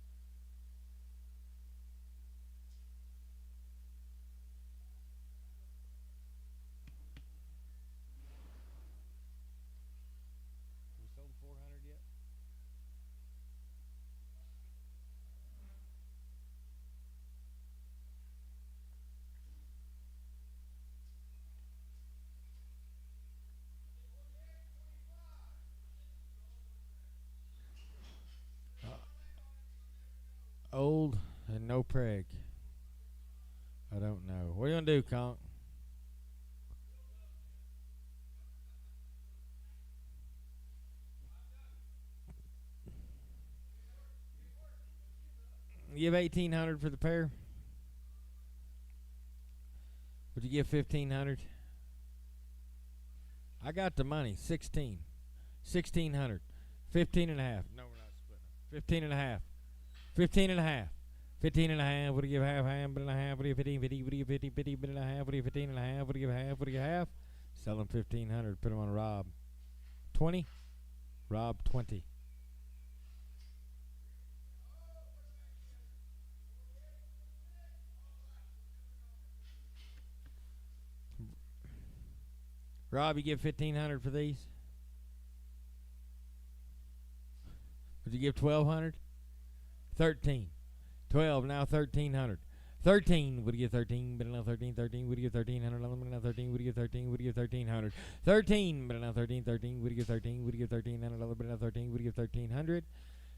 We sold 400 yet? Old and no preg. I don't know. What are you going to do, Conk? You give 1,800 for the pair? Would you give 1,500? I got the money. 16. 1,600. 15 and a half. No, we're not splitting. 15 and a half. 15 and a half. 15 and a half. What do you give half? Half, but and a half. What do you 15? 50. What do you 50? 50, but and a half. What do you 15 and a half? What do you half? What do you half? Sell them 1,500. Put them on Rob. 20. Rob 20. Rob, you give 1,500 for these? Would you give 1,200? 13. 12, now 1,300. 13, would you get 13? But now 13, 13, would you get 1,300? But now 13, would you get 13? Would you get 1,300? 13, but now 13, 13, would you get 13? Would you get 1,300? But now 13, would you get 1,300?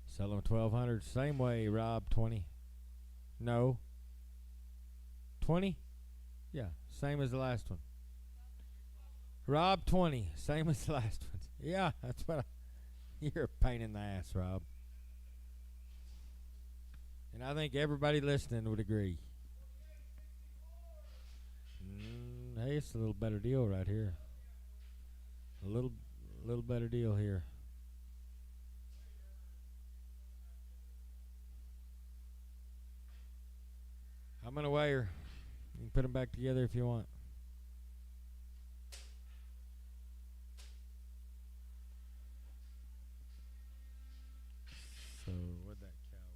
Sell them 1,200. Same way, Rob, 20. No. 20? Yeah, same as the last one. Rob, 20. Same as the last one. Yeah, that's what you're a pain in the ass, Rob. And I think everybody listening would agree. Hey, it's a little better deal right here. A little better deal here. I'm going to weigh her. You can put them back together if you want. So, what'd that cow weigh?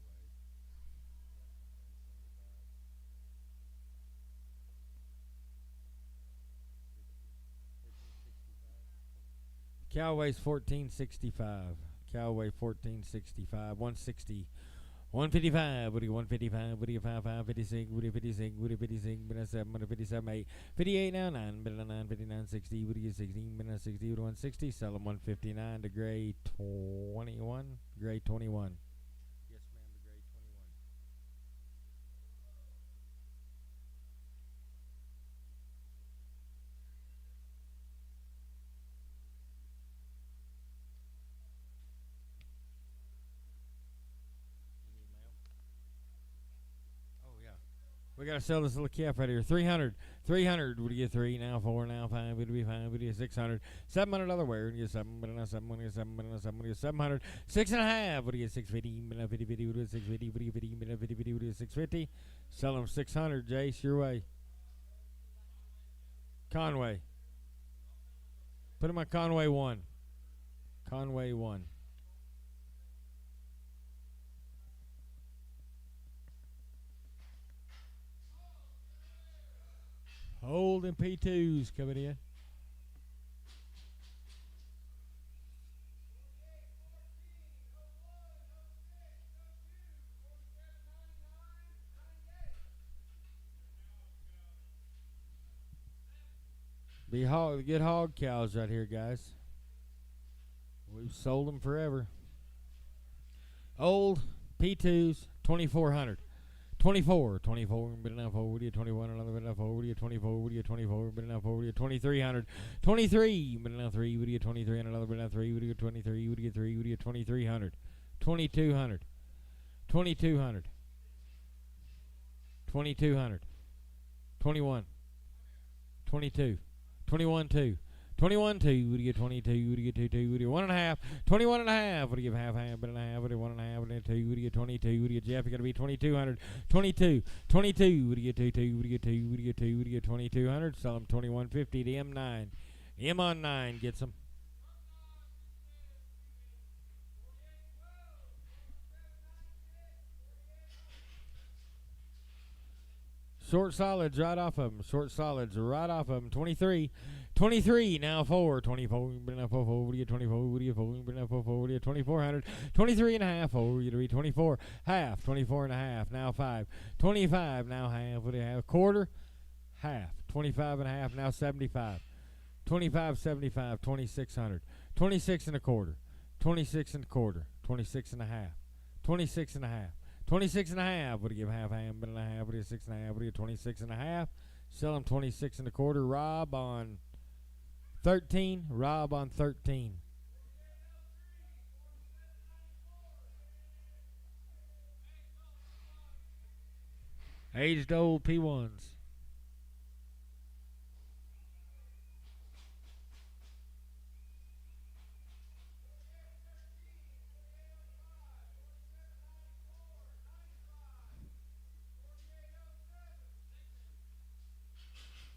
Cow weighs 1465. Cow weighs 1465. 160. 155. What do you 155? What do you 55? 56. What do you 56? What do you 56? But that's 7. What do you 57? 8. 58 now 9. But 9. 59. 60. What do you 16? But 60. What do you 160? Sell them 159 to Gray 21. Gray 21. Yes, ma'am, to Gray 21. We gotta sell this little calf right here. 300. 300. What do you get 3? Now 4. Now 5. Would it be 5? Would you get 600? 700 other way. Would you get 7? But not 7. Would you get 7? But not 7. Would you get 700? 6 and a half. What do you get 650? But not 50. 50. Would you get 650? What do you 50? But not 50. 50. Would you get 650? Sell them 600. Jace, your way. Conway. Put him on Conway 1. Conway 1. Old and P2s coming in. Get hog cows right here, guys. We've sold them forever. Old P2s, 2,400. 24, but enough 4, what do you 21, another bit enough 4, what do you 24, what do you 24, but enough 4, what do you 2,300, 23, but enough 3, what do you 23, and another bit enough 3, what do you 23, what do you 3, what do you 2,300, 2,200, 2,200, 2200, 21, 22, 21 2. 21 2, would you get 22, would you get 2 2, would you 1.5, 21 and a half, would you give half, but and a half, would you 1.5, would you 2, would you get 22, would you get Jeff, you gotta be 2200, 22, 22, would you get 2 2, would you get 2, would you get 2, would you get 2200, sell them 2150 to M9. M on 9 gets them. Short solids right off of them. Short solids right off of them. 23. 23, now 4. 24, now 4, 4, what do you 24, what do you 4, now 4, 4, what do you 2400, 23 and a half, 4, you to be 24, half, 24 and a half, now 5, 25, now half, what do you have, quarter, half, 25 and a half, now 75, 25, 75, 2600, 26 and a quarter, 26 and a quarter, 26 and a half, 26 and a half, 26 and a half, what do you give half, but and a half, what do you 6 and a half, what do you 26 and a half, sell them 26 and a quarter, Rob on 13, Rob on 13. Aged old P1s.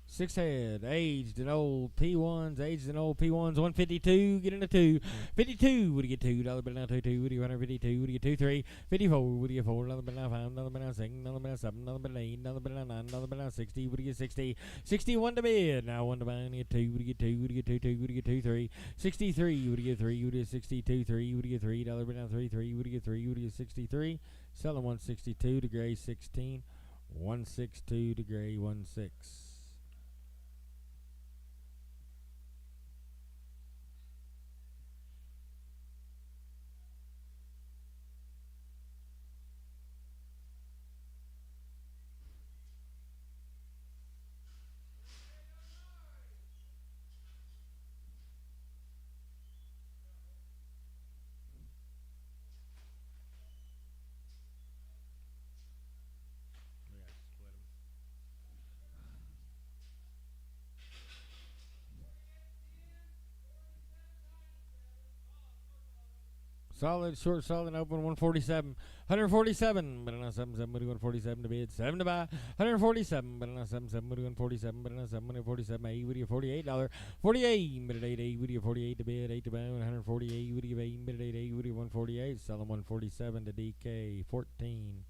Six head, aged and old P1s, aged and old P1s, 152, get in a 2. 52, would you get $2, but now 2, 2, would you 152, would you get 2, 3. 54, would you get 4, another bit now 5, another bit now 6, another bit now 7, another bit now 8, another bit now 9, another bit now 60, would you get 60. 61 to bid, now 1 to buy, you get 2, would you get 2, would you get 2, 2, would you get 2, 3. 63, would you get 3, would you get 62, 3, would you get 3, dollar bit now 3, 3, would you get 3, would you get 63. Selling 162 to gray 16, 162 to gray 16. Solid, short, solid, open, 147. 147, but not 77, but 147 to bid. 7 to buy. 147, but not 77, but 147, but not 747. 8, would you $48? 48, but at 8, would you 48 to bid. 8 to buy. 148, would you 8, but at 8, would you 148. Selling 147 to DK. 14.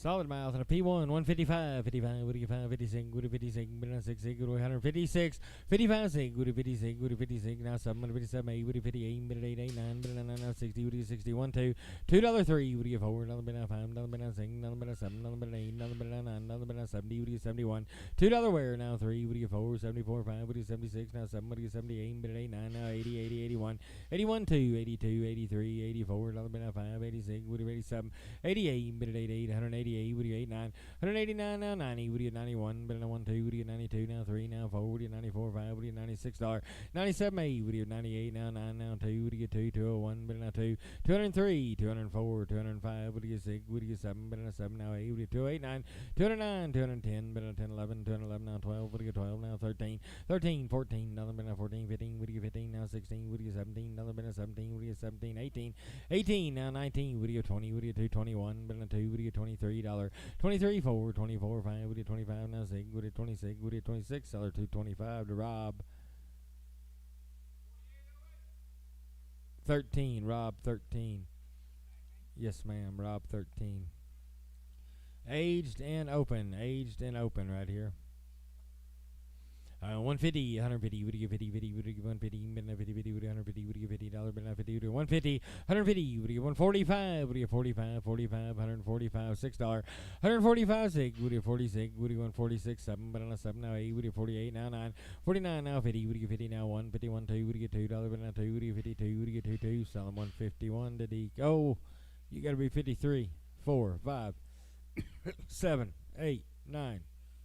Solid mouth and a P1, 155, 55, would you 5, 56, would you 56, but not 66, would you 156, 55, 6, would you 56, would you 56, now 757, 8, would you 58, but at 8, 8, 9, but now 60, would you 61, 2, $2, 3, would you 4, another bit now 5, another bit now 6, another bit now 7, another bit now 8, another bit now 9, another bit now 70, would you 71, $2 wear, now 3, would you 4, 74, 5, would you 76, now 7, would you 78, but at 8, 9, now 80, 80, 81, 81, 2, 82, 83, 84, another bit now 5, 86, would you 87, 88, but at 8, 8, 180, would you 89, 189 now 90, would you 91, but now 1, 2, would you 92, now 3, now 4, would you 94, 5, would you $96, 97, 8, would you 98, now 9, now 2, would you get 2, 201, but now 2, 203, 204, 205, would you get 6, would you get 7, but now 7, now 8, would you 289, 209, 210, but now 10, 11, 211, now 12, would you get 12, now 13, 13, 14, nothing but now 14, 15, would you get 15, now 16, would you get 17, nothing but now 17, would you get 17, 18, 18, now 19, would you get 20, would you get 221, but now 2, would you get $23, 23, 4, 24, 5, would you 25, now 6, would you 26, would you 26, seller 225 to Rob. 13, Rob 13. Yes, ma'am, Rob 13. Aged and open right here. 150, 150, would you give 50, 50, would you give 150, but now 50, 50, would you 150, would you give $50, but now 50, would you 150, 150, would you give 145, would you 45, 45, 145, $6, 145, 6, would you 46, would you 146, 7, but now 7, now 8, would you 48, now 9, 49, now 50, would you give 50, now 1, 51, 2, would you get $2, but now 2, would you 52, would you get 2, 2, sell them 151 to D. Oh, you got to be 53, 4, 5, 7, 8, 9,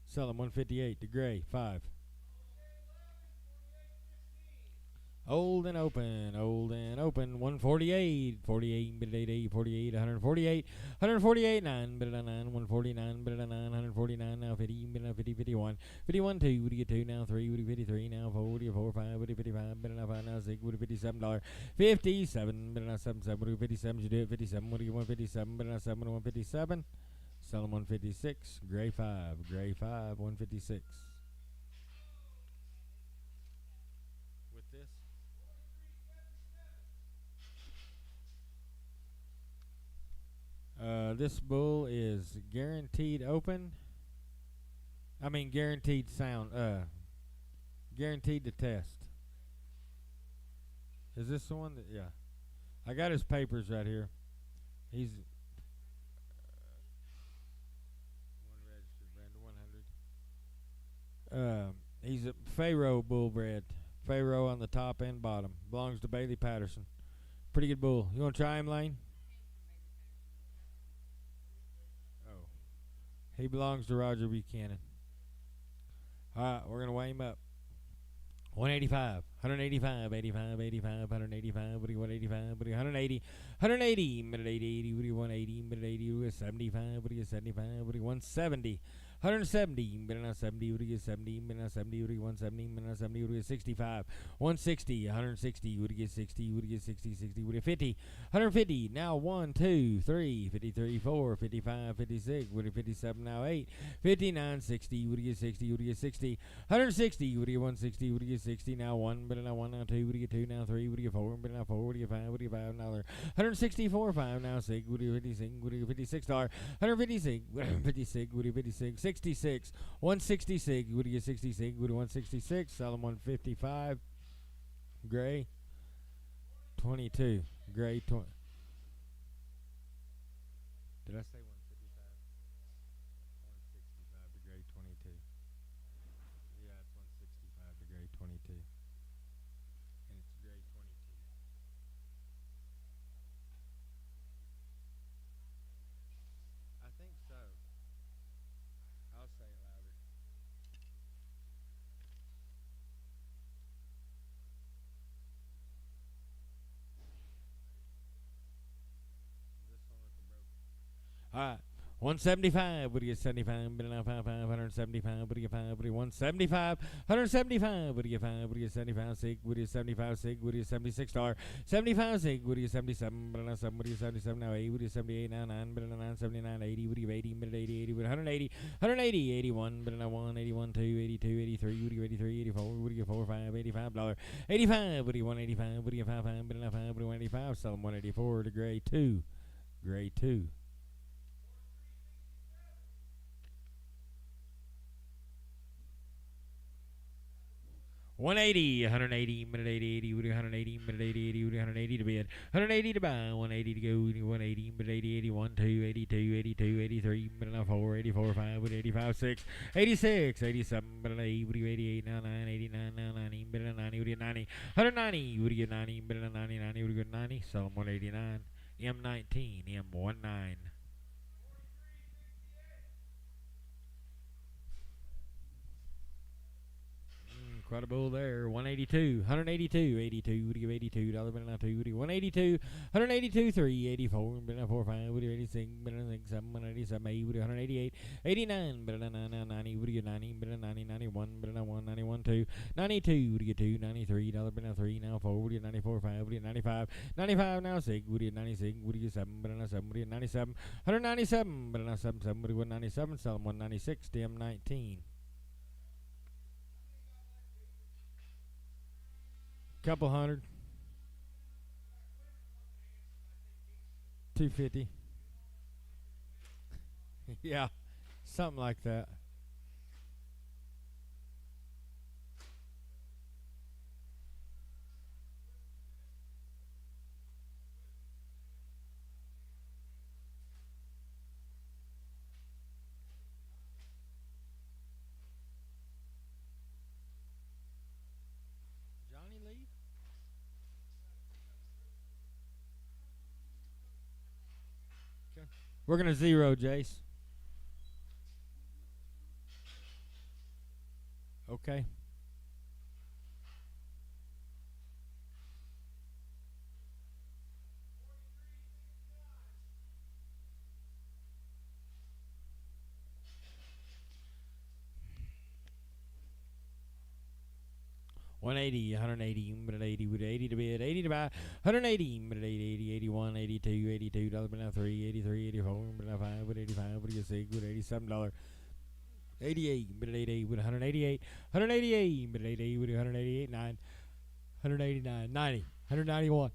sell them 158 to Gray, 5. Old and open, 148, 48, bit 88, 48, 148, 148, 9, bit 9, 149, bit 9, 149, now 50, bit 50, 51, 51, 2, would you get 2, now 3, would you 53, now 4, would you 4, 5, would you 55, bit 5, now 6, would you $57, 57, bit 77, would you 57, you do it 57, would you 157, bit 7, 157, sell them 156, gray 5, 156. With this. This bull is guaranteed open. I mean guaranteed sound. Guaranteed to test. Is this the one that? Yeah. I got his papers right here. He's one registered brand 100. He's a Pharaoh bull bred. Pharaoh on the top and bottom. Belongs to Bailey Patterson. Pretty good bull. You want to try him, Lane? He belongs to Roger Buchanan. All right, we're going to weigh him up. 185, 185, 85, 85, 185, what do you want, 85, what do you 180, 180, minute 80, 80, what do you want, 80, minute 80, 75, what do you 75, what do you 170, 170, minute 70, what do you 70, minute 70, what do you 170, minute 70, what do you 65, 160, 160, what do you 60, what do you 60, 60, what do you 50, 150, now 1, 2, 3, 53, 4, 55, 56, what do you 57, now 8, 59, 60, what do you 60, what do you 60, 160, what do you 160, what do you 60, now 1, but now 1, now 2, what do you 2, now 3, what do you 4, but now 4, what do you 5, what do you 5, now 164, 5, now 6, what do you 56, what do you 56, 156, 56, what do you 56, 66, 166, what do you 66, what do you 166, sell them 155, gray, 22, gray, 20. Did I say 155? 165 to gray, 22. Yeah, it's 165 to gray, 22. And it's gray 22. I think so. I'll say it louder. Is this one with the broken? All right. 175, what do you 75, but now 5, 175, what do you 5, what do you 175, 175, what do you 5, what do you 75, 6, what do you 75, 6, what do you 76, 75, 6, what do you 77, but now 7, what do you 77, now 8, what do you 78, now 9, but now 9, 79, 80, what do you 80, but 80, 80, 180, 180, 81, but now 1, 81, 2, 82, 83, what do you 83, 84, what do you 4, 5, $85, 85, what do you 185, what do you 5, 5, but now 5, what do you 185, sell them 184 to gray 2, gray 2. 180, 180, minute 80, 80, 180, minute 80, 80, 180 to bid, 180 to buy, 180 to go, 180, minute 80, 81, 2, 82, 82, 83, minute 4, 84, 5, 85, 6, 86, 87, minute 8, 88, now 9, 89, now 90, minute 90, 90, 190, 90, minute 90, 90, 90, sell them 189, M19, M19. Quite a bull there. 182, 182, 82, would you give $82, but now 2, would you 182, 182, 3, 84, but now 4, 5, would you 86, but now 6, 7, 187, 8, would you 188, 89, but now 90, would you 90, but now 90, 91, but now 1, 91, 2, 92, would you get 2, $93, but now 3, now 4, would you 94, 5, would you 95, 95, now 6, would you 96, would you 7, but now 7, would you 97, 197, but now 7, 7, would you 197, sell them 196, DM19. Couple hundred. 250. Yeah, something like that. Johnny leave? Okay. We're gonna zero, Jace. Okay. 180, 180, but at 80 with 80 to bid, 80 to buy, 180, but at 80, 80, 81, 82, 82 dollars, but now 3, 83, 84, but now 5, with 85, with 86, with $87. 88, but at 88 with 188, 188, but at 88 with 188, 9, 189, 90, 191,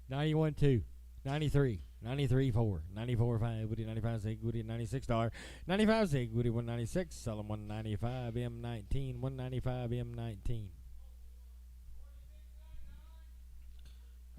91, 2, 93, 93, 4, 94, 5, with 95, 6, with $96, 95, 6, with 196, sell them 195, M19, 195, M19.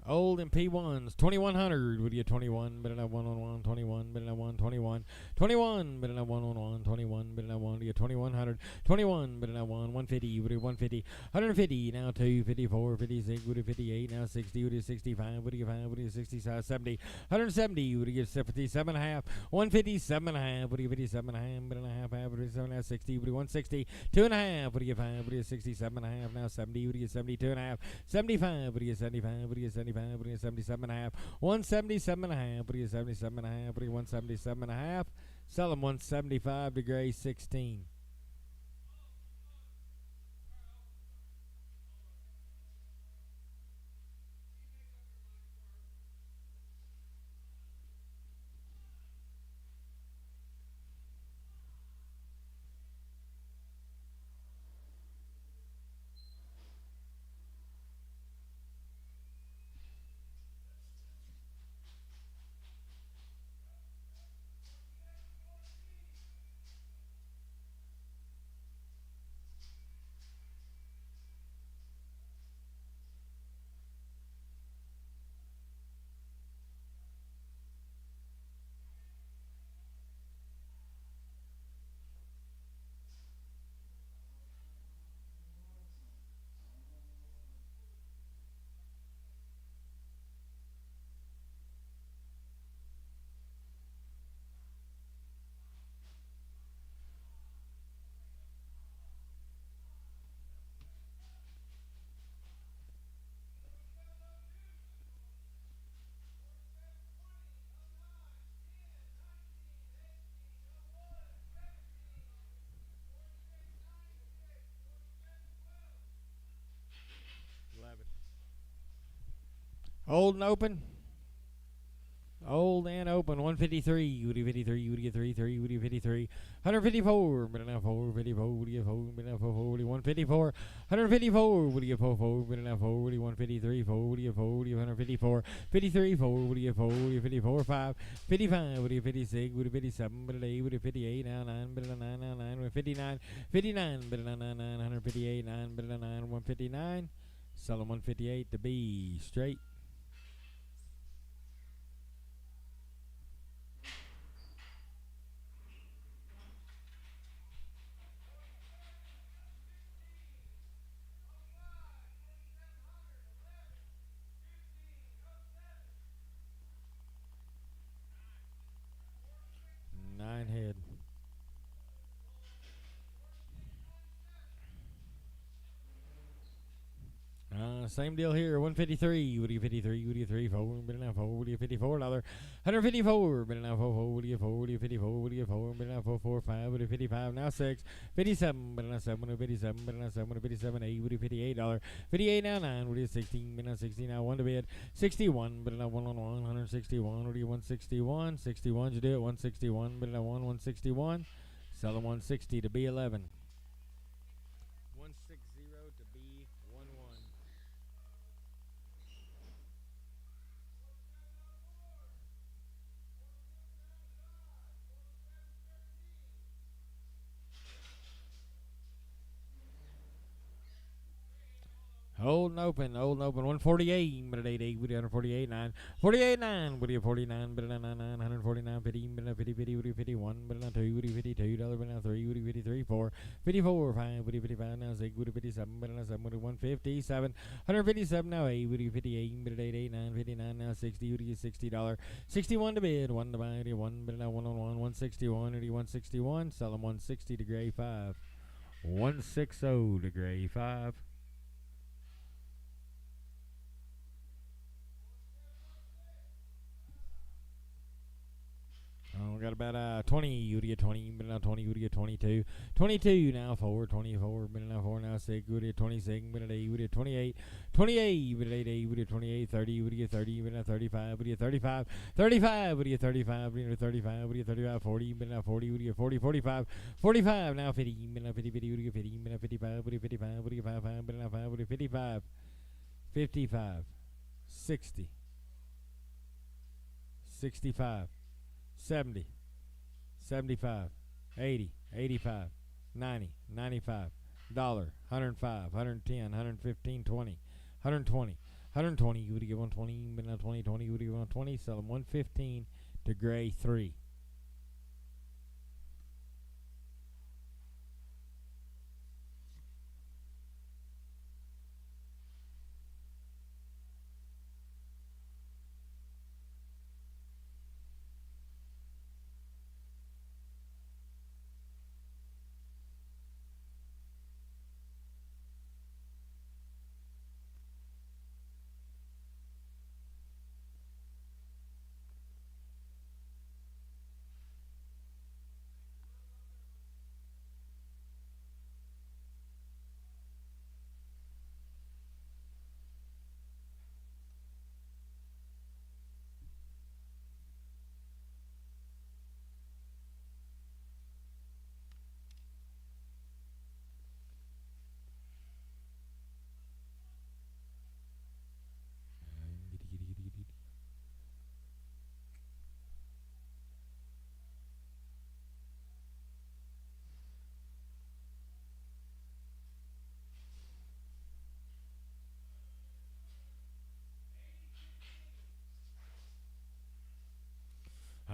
Old and P1s, 2100 would get 21, but at 1 on 1, 21, but at 1, 21, 21, but at 1 on 1, 21, but at 1 to get 2100, 21, but at 1, 150 would get 150, 150, now 2, 54, 56 would get 58, now 60 would get 65, would get 5, would get 65, 70, 170 would get 57 half, 157 half, would get 57 half, but at a half, would get 7 half, 60 would get 160, 2 and a half would get 5, would get 67 half, now 70 would get 72 and a half, 75 would get 75, would get 75. But he 77 and a half, 177 and a half, but he 77 and a half, but he 177 and a half. Sell him 175 to gray 16. Old and open. Old and open, 153, would he 53, would he get 33, would he 53, 154, but now 454, would he get 4, but now 44, would he 154, 154, would he get 44, but now 4, would he 153, 4, would he get 4, would he 154, 53, 4, would he get 4, would he 54, 5, 55, would he 56, would he 57, but at 8, would he 58, now 9, but at 9, now 9, with 59, 59, but at 9, 9, 158, 9, but at 9, 159, sell him 158 to be straight. Head. Same deal here. 153. Would you 53? Would you 3? 4? But now 4. Would you 54? Another 154. But now 4. 4. Would you 4? Would you 54? Would you 4? But now 4. 4. 5. Would you 55? Now 6. 57. But now 7. Would you 57? But now 7. Would you 57? 8. Would you 58? 58 now 9. Would you 16? But now 16. Now 1 to bid. 61. But now 1 on 1. 161. Would you 161? 61. You do it. 161. But now 161. Sell them 160 to be 11. 160 to be 11. Old and open, 148, but at 88, would you 148, 9, 48, 9, would you 49, but at 9, 149, 50, but at 50, 50, would you 51, but at 2, would you 52, but at 3, would you 53, 4, 54, 5, would you 55, now 6, would you 57, but at 7, would you 157, 157, now 8, would you 58, but at 8, 9, 59, now 60, would you $60, 61 to bid, 1 to buy, 1, but now 1 on 1, 161, would you 161, sell them 160 to gray 5, 160 to gray 5. We got about 20. You would get 20. But now 20. You would get 22. 22 now 4. 24. But now 4. Now 6. You would get 26. But now you would get 28. 28. But 8. You would get 28. 30. You would get 30. But now 35. Would get 35. 35. Would get 35. But now 35. Would get 35. 40. But now 40. Would get 40. 45. 45. Now 50. But now 50. 50. Would get 50. But now 55. Would get 55. Would get 55. But now 5. Would get 55. 55. 60. 65. 70, 75, 80, 85, 90, 95, $100, 105, 110, 115, 20, 120, 120, you would get 120, but now 20, 20, you would get 120, sell them 115 to gray 3.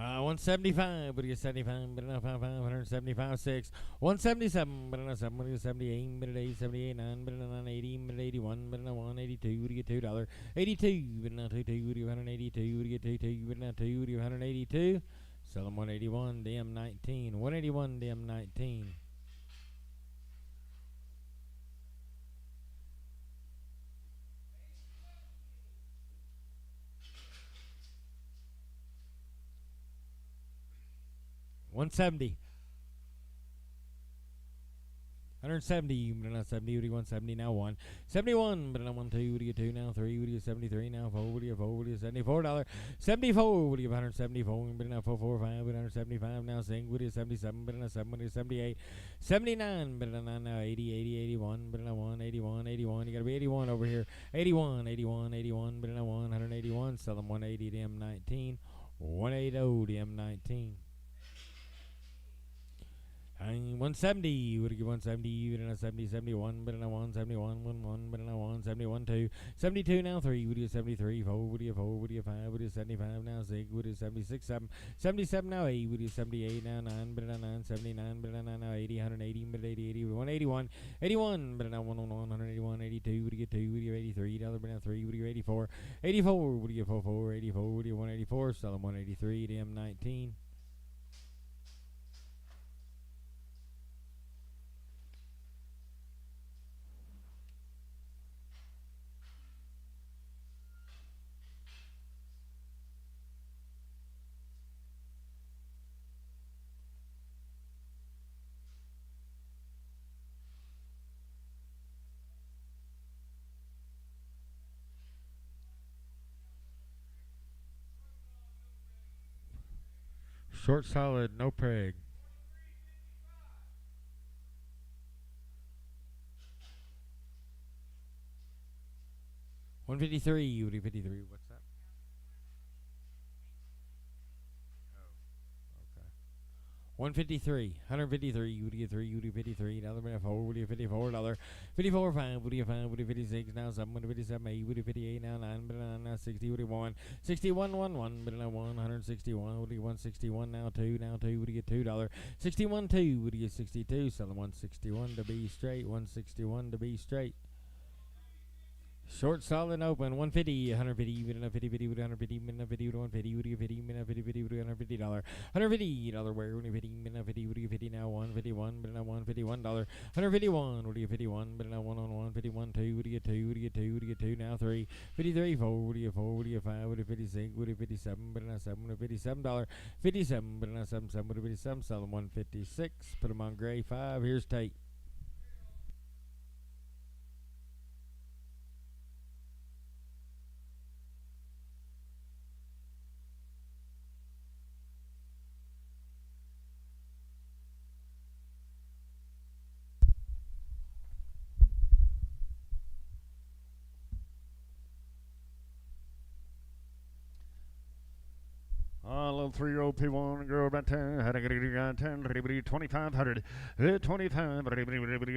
Uh, 175, but you get 75, but enough 175, 6. 177, but enough 7, but you get 78, but 8, 78, 9, but enough 80, but 81, but enough 182, would you get $2. 82, but enough 22, would you 182, would you get 22, but enough 2, would you 182. Sell them 181, DM 19. 181, DM 19. $170. 170, but not 70, would you 170, now 1. 71, but not 1, 2, would you 2, now 3, would you 73, now 4, would you 4, would you $74. 74, would you 174, but not 4, 4, 5, but 175, now 6, would you 77, but not 7, would you 78. 79, but not now 80, 80, 81, but not 1, 81, 81, you gotta be 81 over here. 81, 81, 81, but not 1, 181, sell them 180 to M19. 180 to M19. 170, would give 170, but not 70, 71, but not 1, 71, 1, but not 1, 71, 2, 72, now 3, would you 73, 4, would you 4, would you 5, would you 75, now 6, would you 76, 7, 77, now 8, would you 78, now 9, but not 9, 79, but not now 80, 180, but 80, 80, 181, 81, but not 101, 181, 82, would you get 2, would you $83, but not 3, would you 84, 84, would you 44, 84, would you 184, sell them 183 to M19. Short solid, no preg. $153, would you 53? What's that? Okay. 153, 153, you would get 3, you would get 53, $4, would you $54, 54, 5, would you 5, would you 56, now 7, would you 57, 8, would you 58, now 9, but now 60, would you 1, 61, 1, 1, but now 1, 161, would you 161, now 2, would you get $2, 61, 2, would you get 62, sell them 161 to be straight, 161 to be straight. Short, solid, open. 150, 150, with 150, with 150, with 150, with 150, with 150, with 150, with $150. $150 where? 150, with 150, with 50 now 151, but now $151. 151, with 51, but now 1 on 151, 2, with you 2, with you 2, with you 2 now 3, 53, 4, with you 4, with you 5, with 56, with 57, but now 7, with $57. 57, but now 7, 7, with 57, selling 156. Put them on gray 5. Here's Tate. Little 3-year-old P1 girl about 10, had a good guy 10, 2500, 25,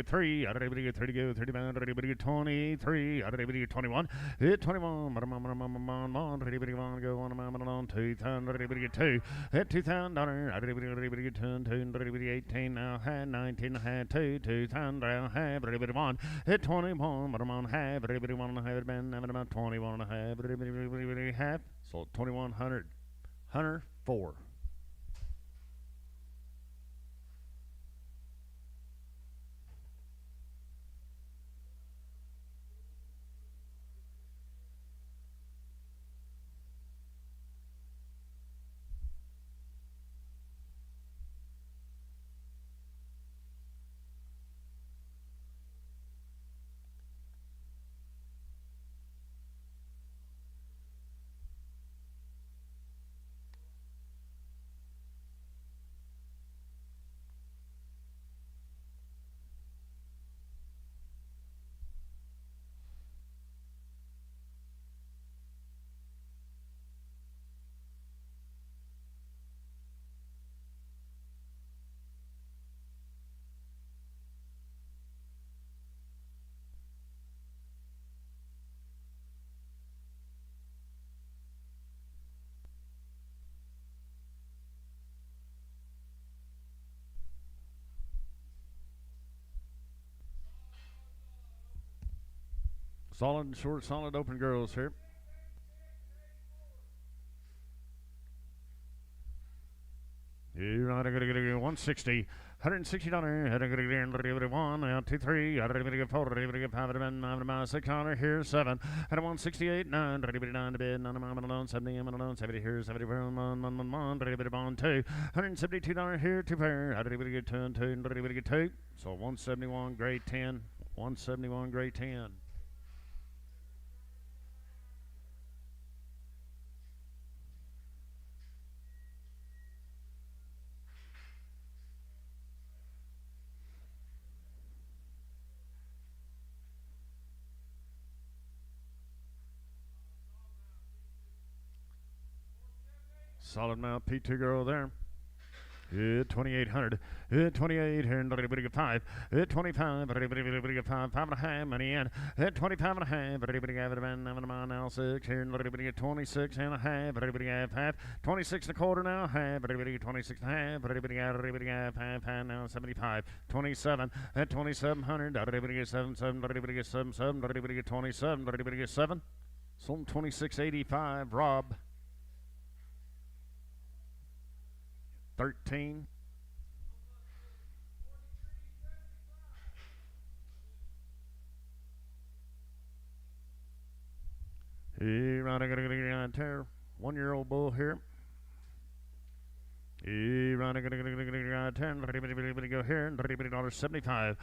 3, 30 go, 35, 23, 21, 21, go on 2,000, 2,000, 18 now, had 19, had 2, 2,000, have 1, 21, have 21, have, so 2,100. Hunter 4. Solid, short, solid, open girls here. You're not going to get 160. $160, $161, out to 3, $4, $5, 600, here's 7, at 168, 9, $9 to bid, 9, 70, 70, here's 70, 1, 2, $172 here, 2 pair, $2, 2, so 171, grade 10, 171, grade 10. Solid mount P2 girl there. 2,800. 28 here, and 5. 25, 5.5, money in. 25 and a half, now 6 here, and 26 and a half, half. 26 and a quarter now, half, 26 and a half, now 75. 27 at 2,700, 7, 27, 7. Sold 26.85, Rob. 13. Here, I got a 1-year-old bull here. Here, I got a 10. Go here. $75. 175.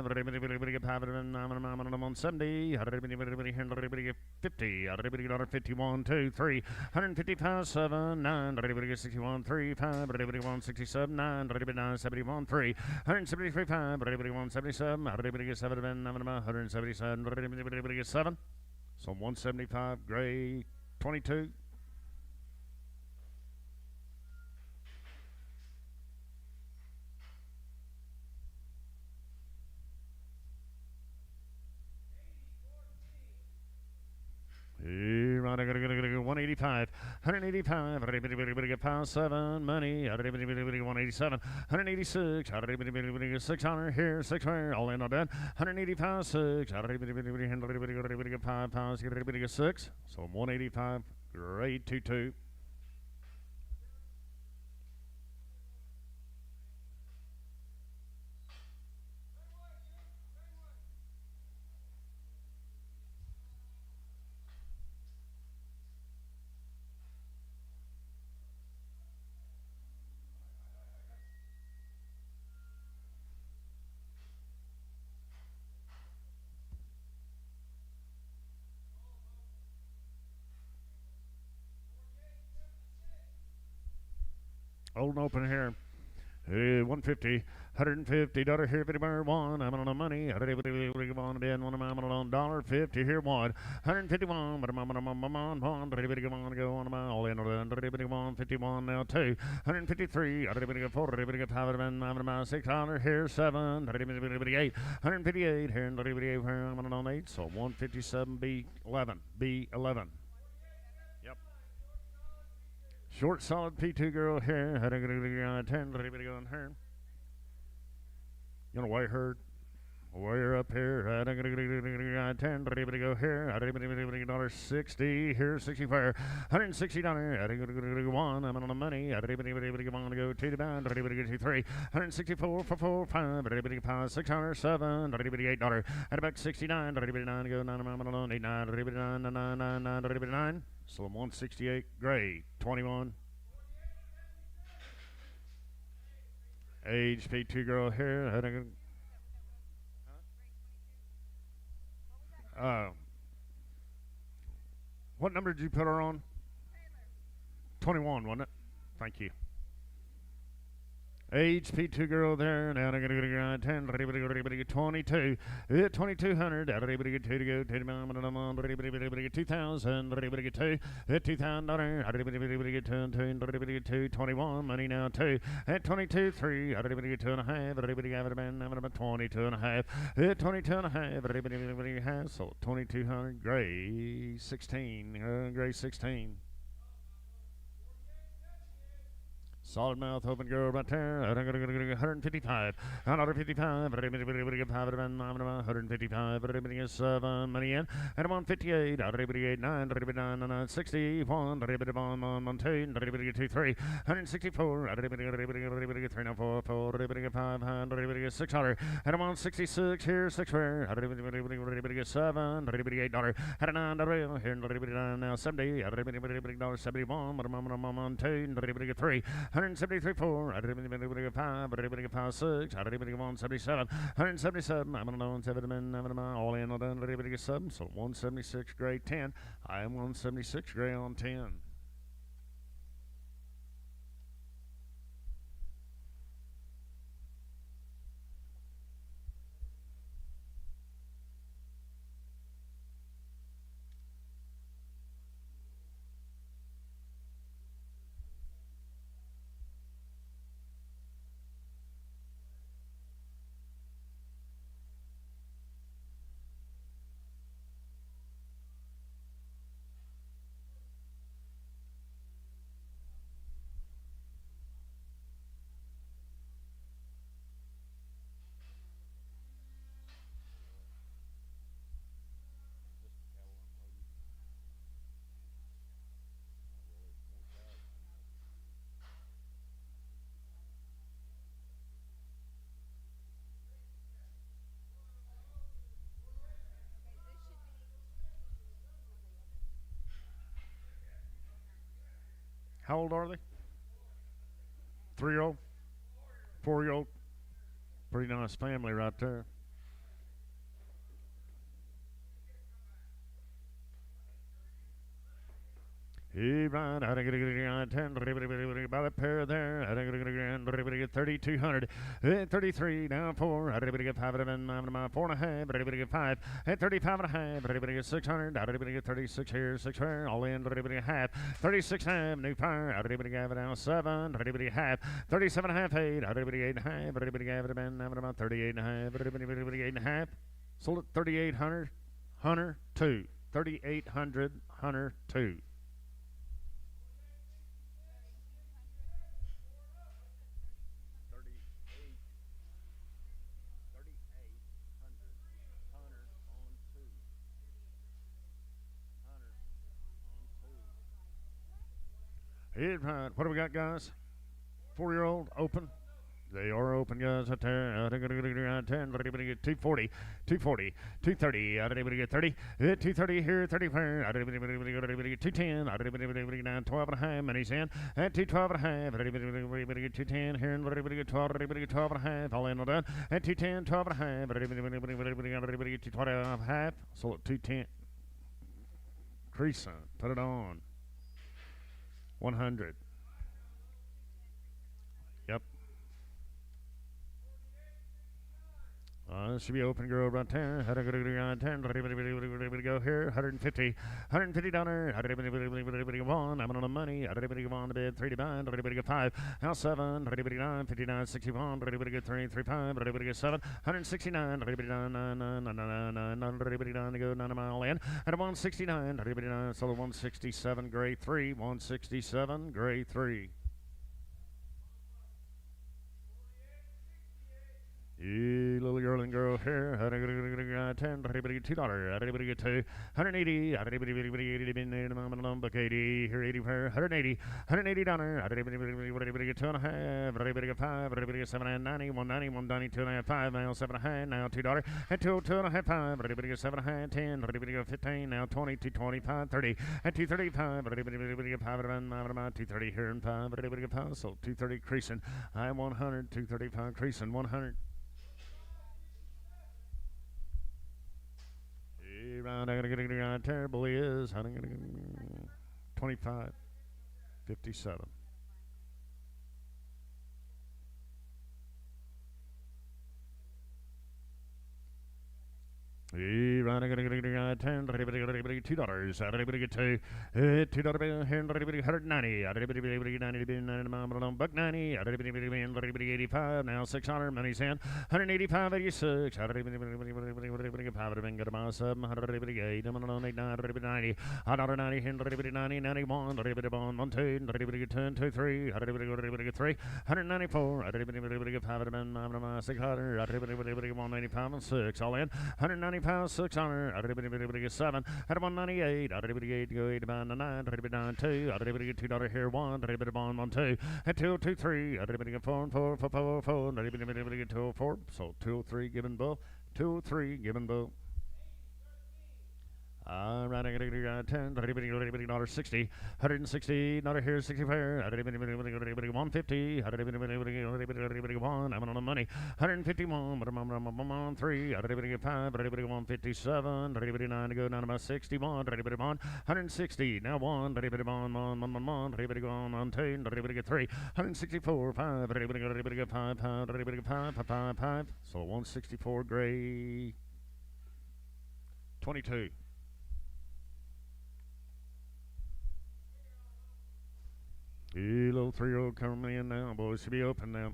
170. 50. 51. 2. 3. 155. 7. 9. 61. 3. 5. 167. 9. 71. 3. 173. 5. 177. 177. 7. So 175. Gray 22. Here, I got 185. 185, 185, pound 7, money, 187, 186, 600 here, 600, all in on that, 185, 6, 5 pounds, 6, so 185, grade 2-2. Old and open here. 150, 150, dollar here, $50 one. I'm on the money. I'm on $1.50 here, one. 151, but I'm on go on all in. 151 now, 2. 153, 600 here, 7. 8, 158 here, I'm on 8. So 157, B11, B11. Short, solid P2 girl here. 10, going here. You know, weigh her. Weigh her up here. 10, go here. $60 here, 64. $160. 1, I'm on the money. Go to the bound. 3. 164 for 4, 5. 600, 7. $8. At about 69. Go 9. I'm on 8, 9. So 168, gray, 21. Age, P2 girl here. What number did you put her on? 21, wasn't it? Thank you. Age, P2 girl there. Now I'm going to go 10, 22. 2200. 2 to go. 2000. 2. $2,000. 21. Money now 2. At 22, 3. 2.5. 22.5. 22.5. So 2200. Gray 16. Gray 16. Solid mouth, open girl right there. 155. 155. 155. 7. Money in. And 158. 9. 61. 2. 3. 164. 3 now 4. 500. 600. And 166 here. 6 square. 7. $8. At $9 here. Now 70. $71. 2. 3. 173, 4, 5, 6, 177, 177, I'm on 7, all in on 7, so 176, grade 10. I am 176, grade on 10. How old are they? 3-year-old? 4-year-old? Pretty nice family right there. He ran, by the pair there, 3,200, 33, now 4, 5, 4.5, 5, 35.5, 600, 36 here, 6 here, all in, half, 36 half, new fire, now 7, half, 37 half, 8, 8.5, 38.5, sold at 3,800, Hunter 2, 3,800, Hunter 2. What do we got, guys? 4-year-old open. They are open, guys. 240, 240, 230, 230, 230 here, 30 here, 210, 12 and a half, money's in, at 212 and a half, 210 here, 12 and a half, all in on that, at 210, 12 and a half, 212 and a half, so at 210, crease on, put it on, 100. Yep. Should be open, girl, right there. Go here. 150. $150. One. I'm on the money. On the bid. 3 to bind. 5. House 7. 59. 59. 61. 3. 3. 5. 7. 169. 9. To go 9 mile in. At 169. So 167. Grade 3. 167. Grade 3. Little girl and girl here, $10, $2, $2, 180, buck 80, here 80, 180, $180, $2.5, 5, 7 and 90, 190, 190, 2.5, 5, now 7.5, now $2, and 2.5, 5, 7.5, 10, 15, now 20, 225, 30, and 235, 230 here and 5, so 230 creasing, I 100, 235 creasing, 100. Terrible is 25, 57. $2, $190, buck 90, 85, now 600, money's in, 185, 86, 188, 90, $190, 91, 1, 2, 2, 3, 3, 194, 600, 185, 6, all in, 195. 600, 7, at 198, go 8 about 9, 2, $2 here, 1, $1, 2, at 223, 4, 4, 4, 4, 204, so 203 given both, 203 given both. All right, I got $10, $60, 160, not here, 65, 150, 1, I'm on the money, 151, 3, 5, 157, 9 to go, 9 about 61, 160, now 1, 1, 2, 3, 164, 5, 5, so 164 gray, 22. Little 3-year-old coming in now, boys. Should be open now.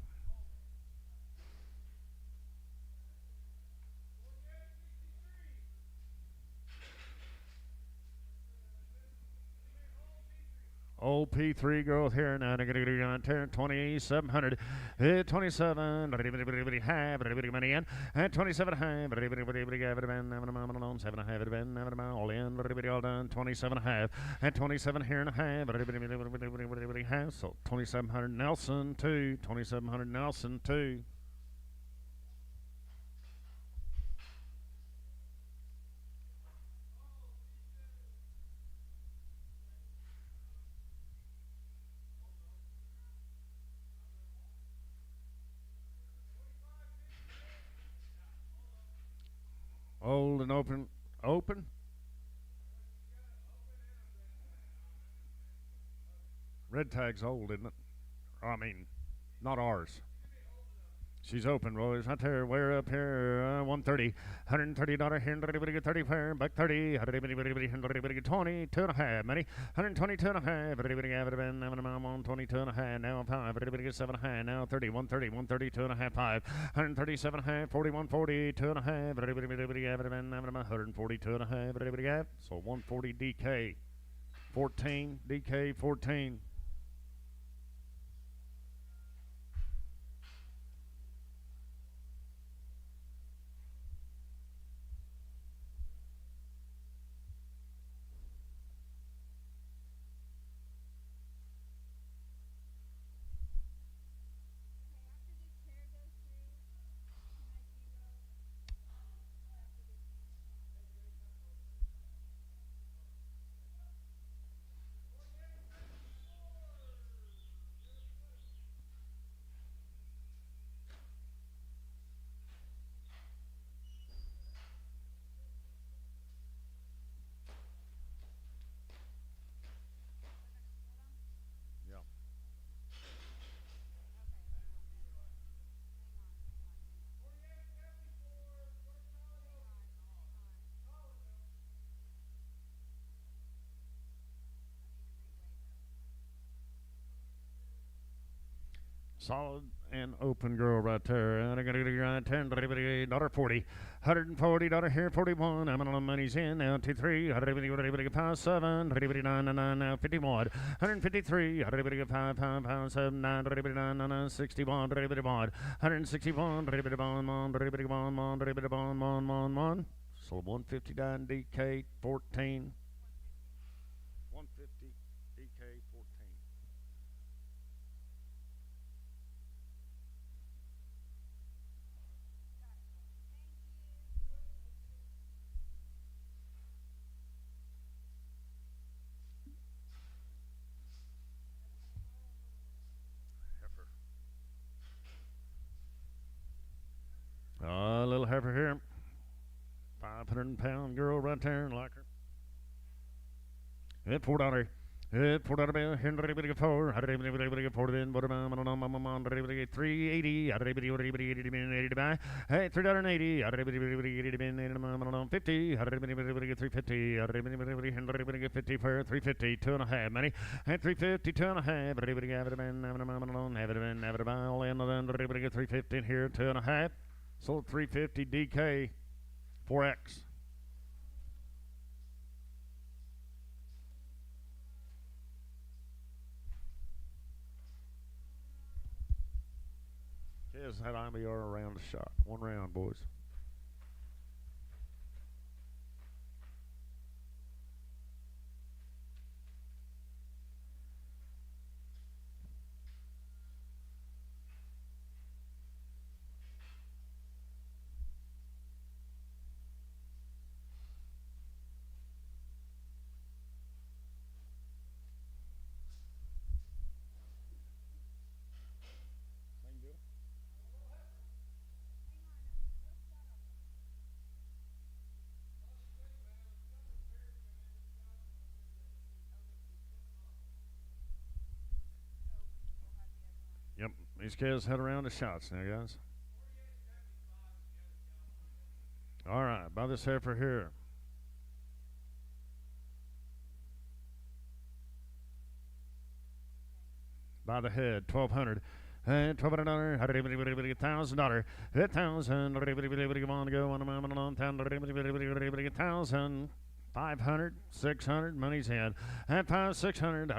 Old P3 girl here now. 2,700. 27. Half. Money in. 27 half. 7 half. All in. All done. 27 half. 27 here and a half. Half. So 2,700 Nelson 2. 2,700 Nelson 2. Old and open. Open. Red tag's old, isn't it? I mean, not ours. She's open, boys. Right there, we're up here, 130, $130 here, 30 fair, buck 30, 20, 2.5, money, 122 and a half, 122 and a half, now 5, 7 and a half, now 30, 130, 132 and a half, 5, 137 and a half, 41, 42 and a half, 142 and a half, so 140 DK, 14, DK 14. solid and open girl right there. And I got to get right $10.40. $140 here, 41. I'm on the money's in now. 23. $5 7. Now 51. 153. $5 7 9 61. 161. So 159 DK 14. 150 DK 14. A little heifer here. 500-pound girl right there, like her. At $4. At $4 bill, $4. $4 then, but I'm on $3.80. Hey, $3.80. $50. $3.50. $50 for $3.50. 2.5 money. At $3.50. 2.5. Have it all in the $3.50 here. 2.5. Sold $3.50 DK 4X. Yes, that IBR around the shot. One round, boys. Yep, these kids head around the shots now, guys. All right, by this heifer here. By the head, 1,200. $1,200, $1,000, $1,000, want to go on a 1,000. 500, 600, money's in. At 5, 600,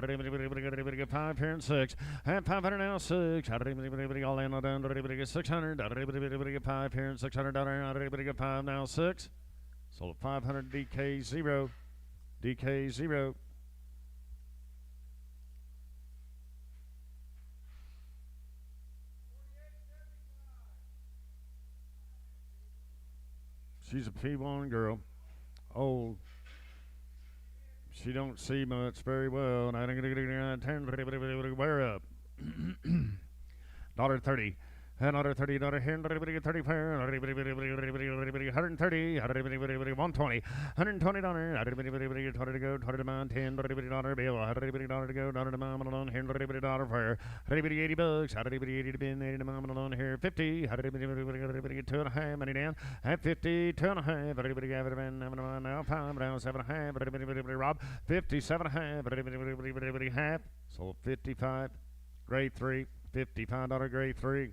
5 here and 6. At 500 now, 6. All in on done, 600, 5 here and $600, 5 now, 6. Sold 500 DK 0. DK 0. She's a P1 girl. Old. She don't see much very well, and I don't get wear up. $1.30. $130, $130, $130, $120, $120, $20 to go, $20 to mine, $10 bill, $100 to go, $100 to mine alone, $100 fair, $80 bucks, $80 to bin, $80 to mine alone here, $50, $100, 2.5 money down, at $50, 2.5, $100 have it now, $5 down, $7.5, Rob, $57.5, half, sold $55, grade 3, $55 grade 3.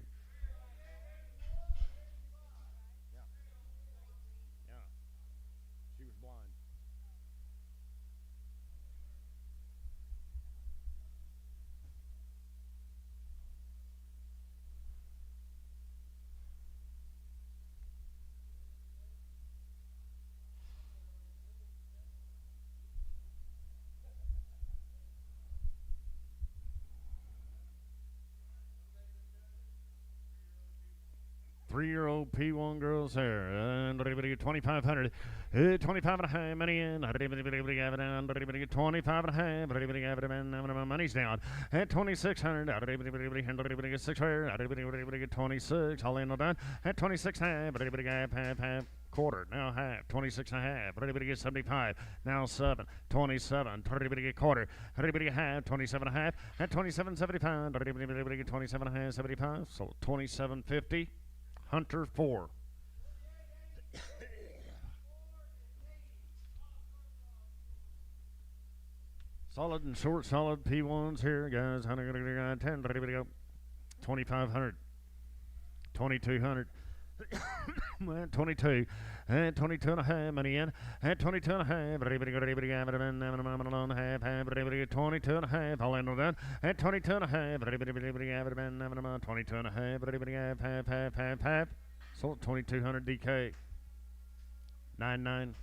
Three-year-old P1 girls there, and 2,500, 25 and a half money in, 25 and a half, money's down, at 2,600, 26, all in all done, at 26 half, half, quarter, now half, 26 and a half, 75, now 7, 27, quarter, half, 27 and a half, at 27.75, 27 and a half, 75, so 27.50. Hunter 4. Solid and short, solid P1s here, guys. 10, 2,500, 2,200. And 22, and 22 and a half, money in, and 22 and a half, 22 and a half, all in on that, and 22 and a half, 22 and a half, sold 2,200 DK, 99.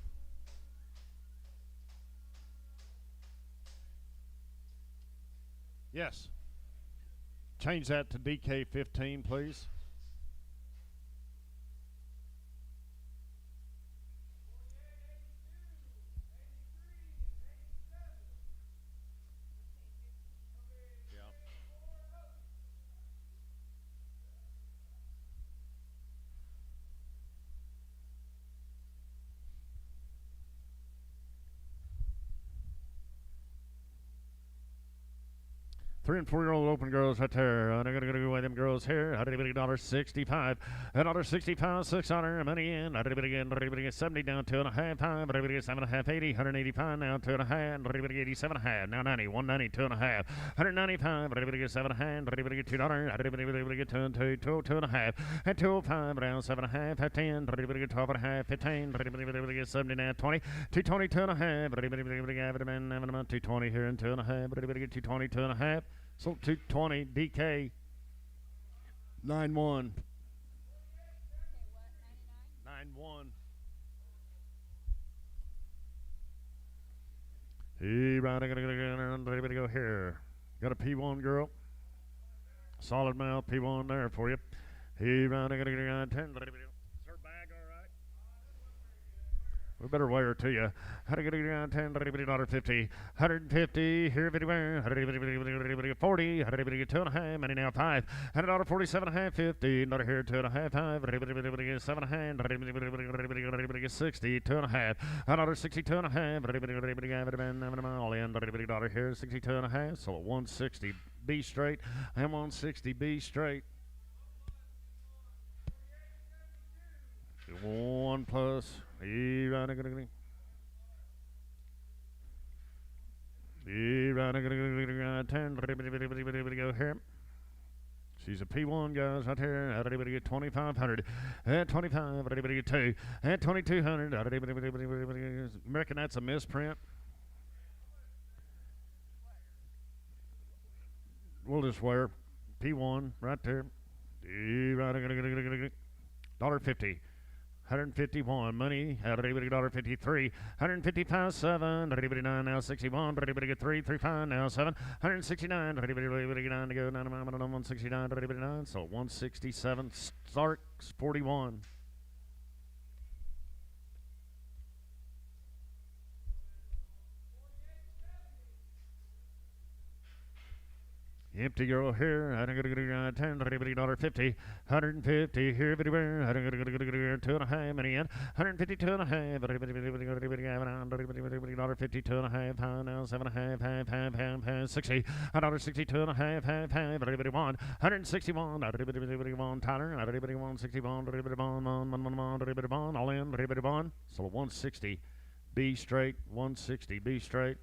Yes. Change that to DK 15, please. Three and 4 year old open girls right there. I'm gonna go with them girls here. $1.65. $1.65, 600. Money in. $70 down 2.5. Time. $7.5. 80. $185 now 2.5. 87.5. Now 90. 190. 2.5. $195. $7.5. $2. 2.5. At 205. Down 7.5. At 10. 12.5. 15. 70 now 20. 220. 2.5. 220 here and 2.5. 220. 2.5. So 220 DK 9-1. 9-1. Hey, right, I gotta go here. Got a P1 girl. Solid mouth P1 there for you. Hey, right, I gotta go 10. Is her bag all right? We better wear her to you. How to get around $10, $50, 150, here, everywhere, 40, 2.5, money now 5, $100, 47.5, 50, not here, 2.5, 5, 7.5, 60, 2.5, $1, 62.5, all in, $1 here, 62.5, so 160, B straight, and 160, B straight. 1 plus. 10. Go here. She's a P1, guys, right here. Everybody get 2,500. At 25, everybody get 2. At 2,200, reckon that's a misprint. We'll just wear P1 right there. $1.50. 151 money, $1.53, 155 7, $1.59 now 61, $3, 35 now 7, $169, $9 to go, 169, $1.9, so 167 Starks 41. Empty girl here, I don't go to $10, $50, 150 here, everywhere, I don't go to 2.5, money in, 152 and a half, $50, 2.5, pound now, 7.5, half, 60, $1.62 and a half, everybody won, 161, everybody won, Tyler, everybody won, 61, everybody won, all in, everybody won, so 160, B straight, 160, B straight.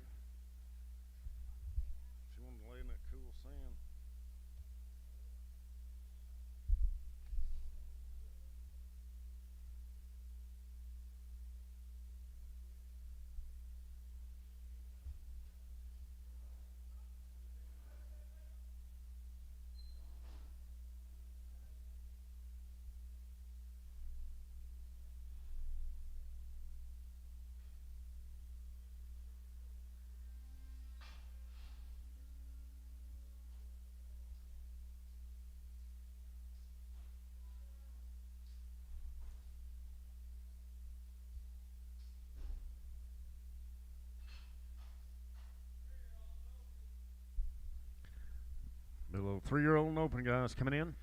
The little 3-year-old and open guys coming in.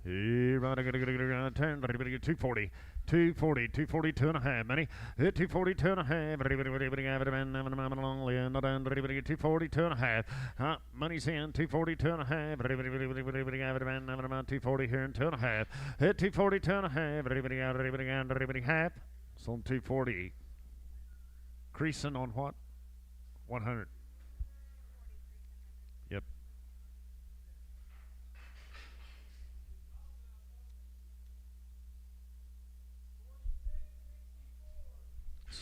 Here, right, I gotta turn, 240, 240, 240, 2.5, money. 240, 2.5, 240, 2.5. Money's in, 240, 2.5, 240 here and 2.5. 240, 2.5, half. So 240. Creasing on what? 100.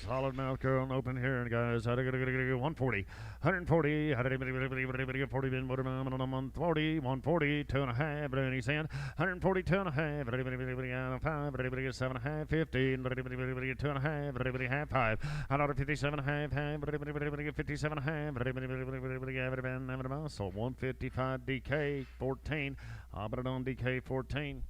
solid mouth girl open here, guys. 140, 140, 40 bin, 140, 140, 2.5, but he's in 140, 2.5, 5, 7, 50, 2.5, half 5, another 57, half, 57, half, so 155 DK 14. I'll put it on DK 14.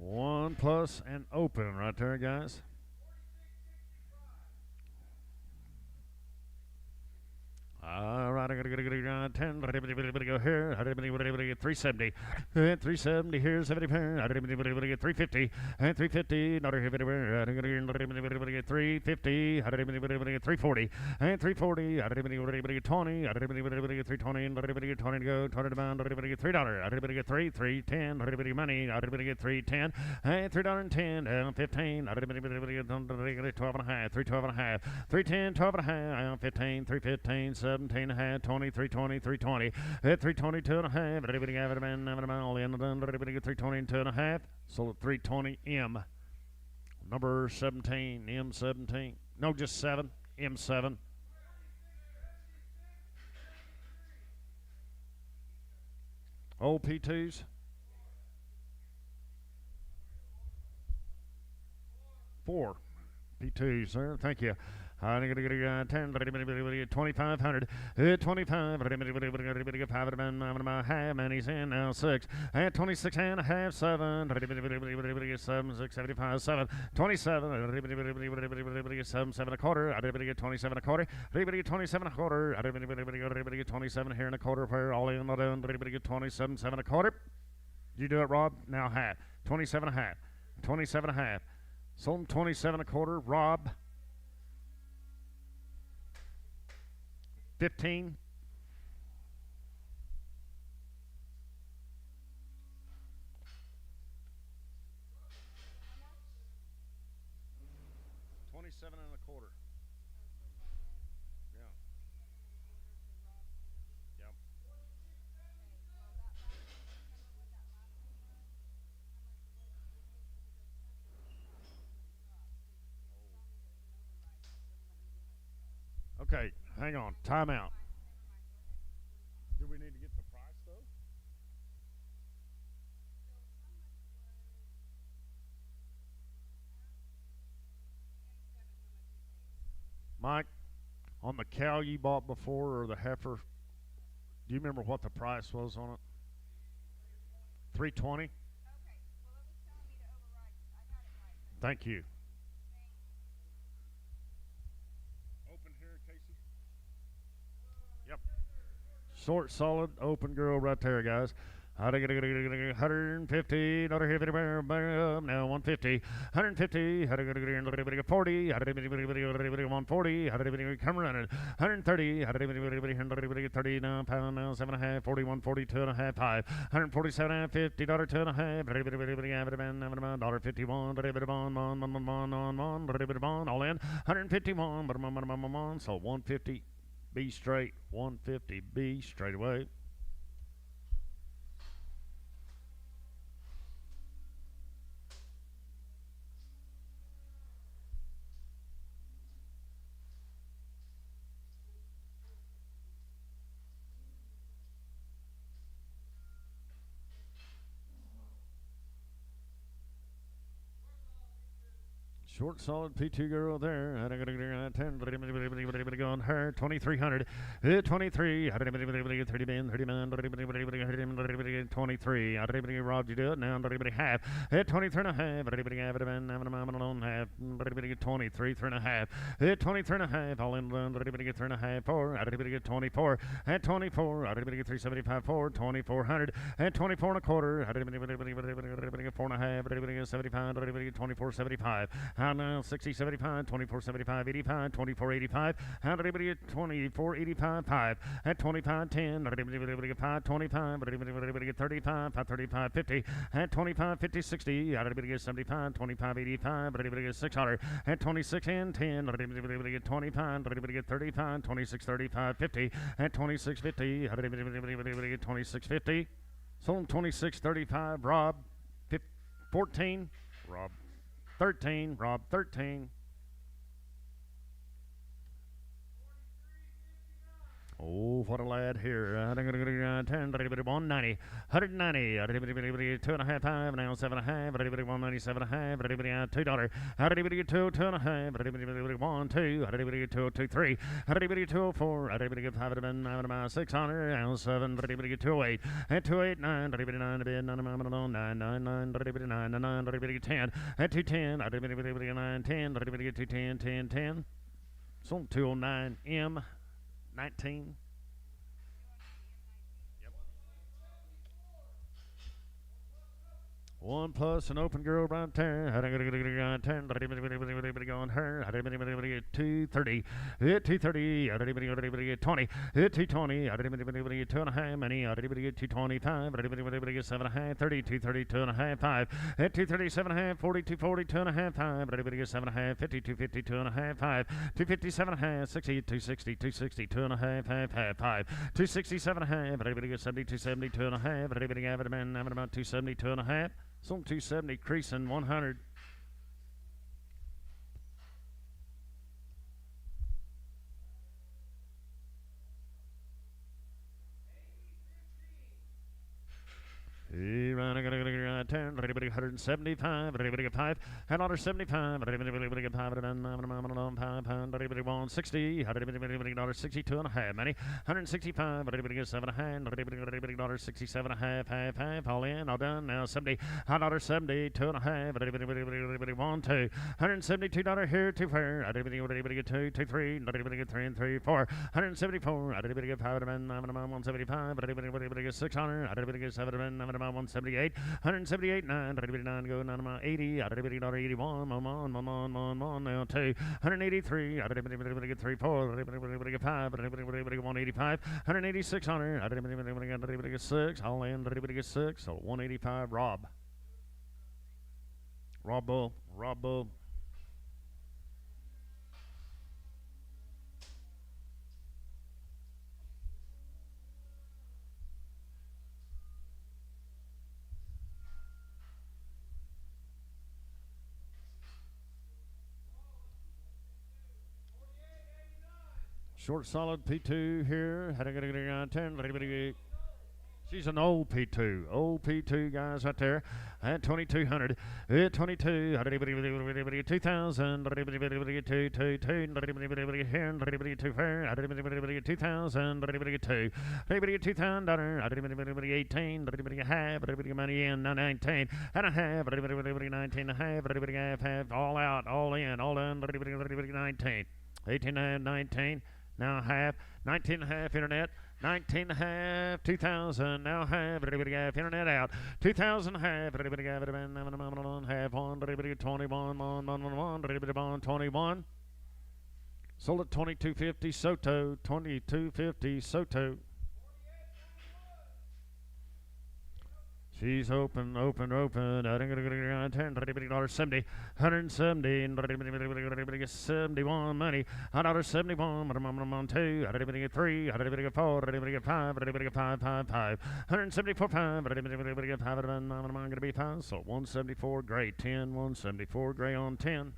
One plus and open right there, guys. All right, I gotta go 10. Go here. 370. 370 here. 70 here. 350. 350. Not here. 350. 340. 340. 20. 320. 20 to go. 20 to bound. $3. $310. Money. $310. $310. 15. 12 and a half. 312 and a half. 310. 12 and a half. 15. 315. 17 and a half, 20, 320, 320, 320, 2 and a half, everybody have it, man, all in, everybody get 320 and 2 and a half, sold at 320 M, number 17, M17, no, just 7, M7. Old P2s. Four P2s, sir, thank you. 10, 2,500, 25, half, and he's in now 6, and 26 and a half, 7, 7, 6, 75, 7, 27, 7, 7 a quarter, 27 a quarter, 27 a quarter, 27 here and a quarter, where all in, 27, 7 a quarter. You do it, Rob? Now half, 27 and a half, 27 and a half, sold 27 a quarter, Rob. 15. $27 and a quarter. Yeah. Yep. Okay, hang on. Time out. Do we need to get the price, though? Mike, on the cow you bought before or the heifer, do you remember what the price was on it? 320? Thank you. Open here, Casey. Yep. Short, solid, open girl right there, guys. 150, another here, now 150, 150, 40, 140, come running, 130, 30 now, pound now, 7.5, 41, 42 and a half, 5, 147, $50, 2.5, $51, all in, 151, so 150, B straight, 150, B straight away. Short, solid P2 girl there. 10, go on her. 2,300. 23. 30 man, 30 man, 23. Rob, you do it now. Half. 23 and a half. Half. 23, 3 and a half. 23 and a half. All in 3 and a half. 4. 24. At 24. 375. 4. 2,400. At 24 and a quarter. 4 and a half, 75, 24.75. And now 60, 75, 24.75, 85, 24.85. And 24.85, 5 at 25.10, 5 25, 35, 35, 50 at 25, 50, 60. 75, 25, 85, 600 at 26 and 10, 25, 35, 26, 35, 50 at 26, 50, 26, 50. Sold 26, 35. Rob 14. Rob 13. Rob 13. Oh, what a lad here. 190, 190, 2.5, 5, now 7.5, 197 and a half, $2, $2, 2.5, 1, 2, 203, 204, 5, 600, now 7, 208, 289, 9, 10, 210, 10, 10, sold 209 M. 19. Yep. One plus an open girl right there. 230. 230. 20. 220. 2.5 many. 225. 7.5. 30. 230. 2.5. 5. 237.5. 42. 40. 2.5. 5. 7.5. 50. 250. 2.5. 5. 257.5. 60. 260. 260. 2.5. 5. 5. 267.5. 70. 270. 2.5. About 270. 2.5. Some 270, creasing 100. $175, $5, $175, $160, $62 and a half, money, $165, $7.5, $67.5, all in, all done, now 70, $170, $2 and a half, $1, 2, $172 here, 2 fair, 2, 2, 3, 3 and 3, 4, $174, $175, $600, 7, 178, 178, 9, go 9, 80, 81, now 2, 183, 3, 4, 5, 185, 186, 6, all in, 6, so 185, Rob Bull. Short solid P2 here. She's an old P2. Old P2 guys right there. At 2200. 22. 2000. 2, 2000. 2000. 18. Half. Money in. 19. And a half. 19 and a half. All out. All in. All done. 19. 18 and a half. 19. Now half, 19 and a half internet, 19 and a half, 2000, now half, half internet out, 2000 half, half, 1, 21, sold at 2250 Soto, 2250 Soto. She's open. $70, 170, 71 money. $71, 2, 3, 4, 5, 5, 174, 5, going to be 5. So 174 gray, 10, 174 gray on 10.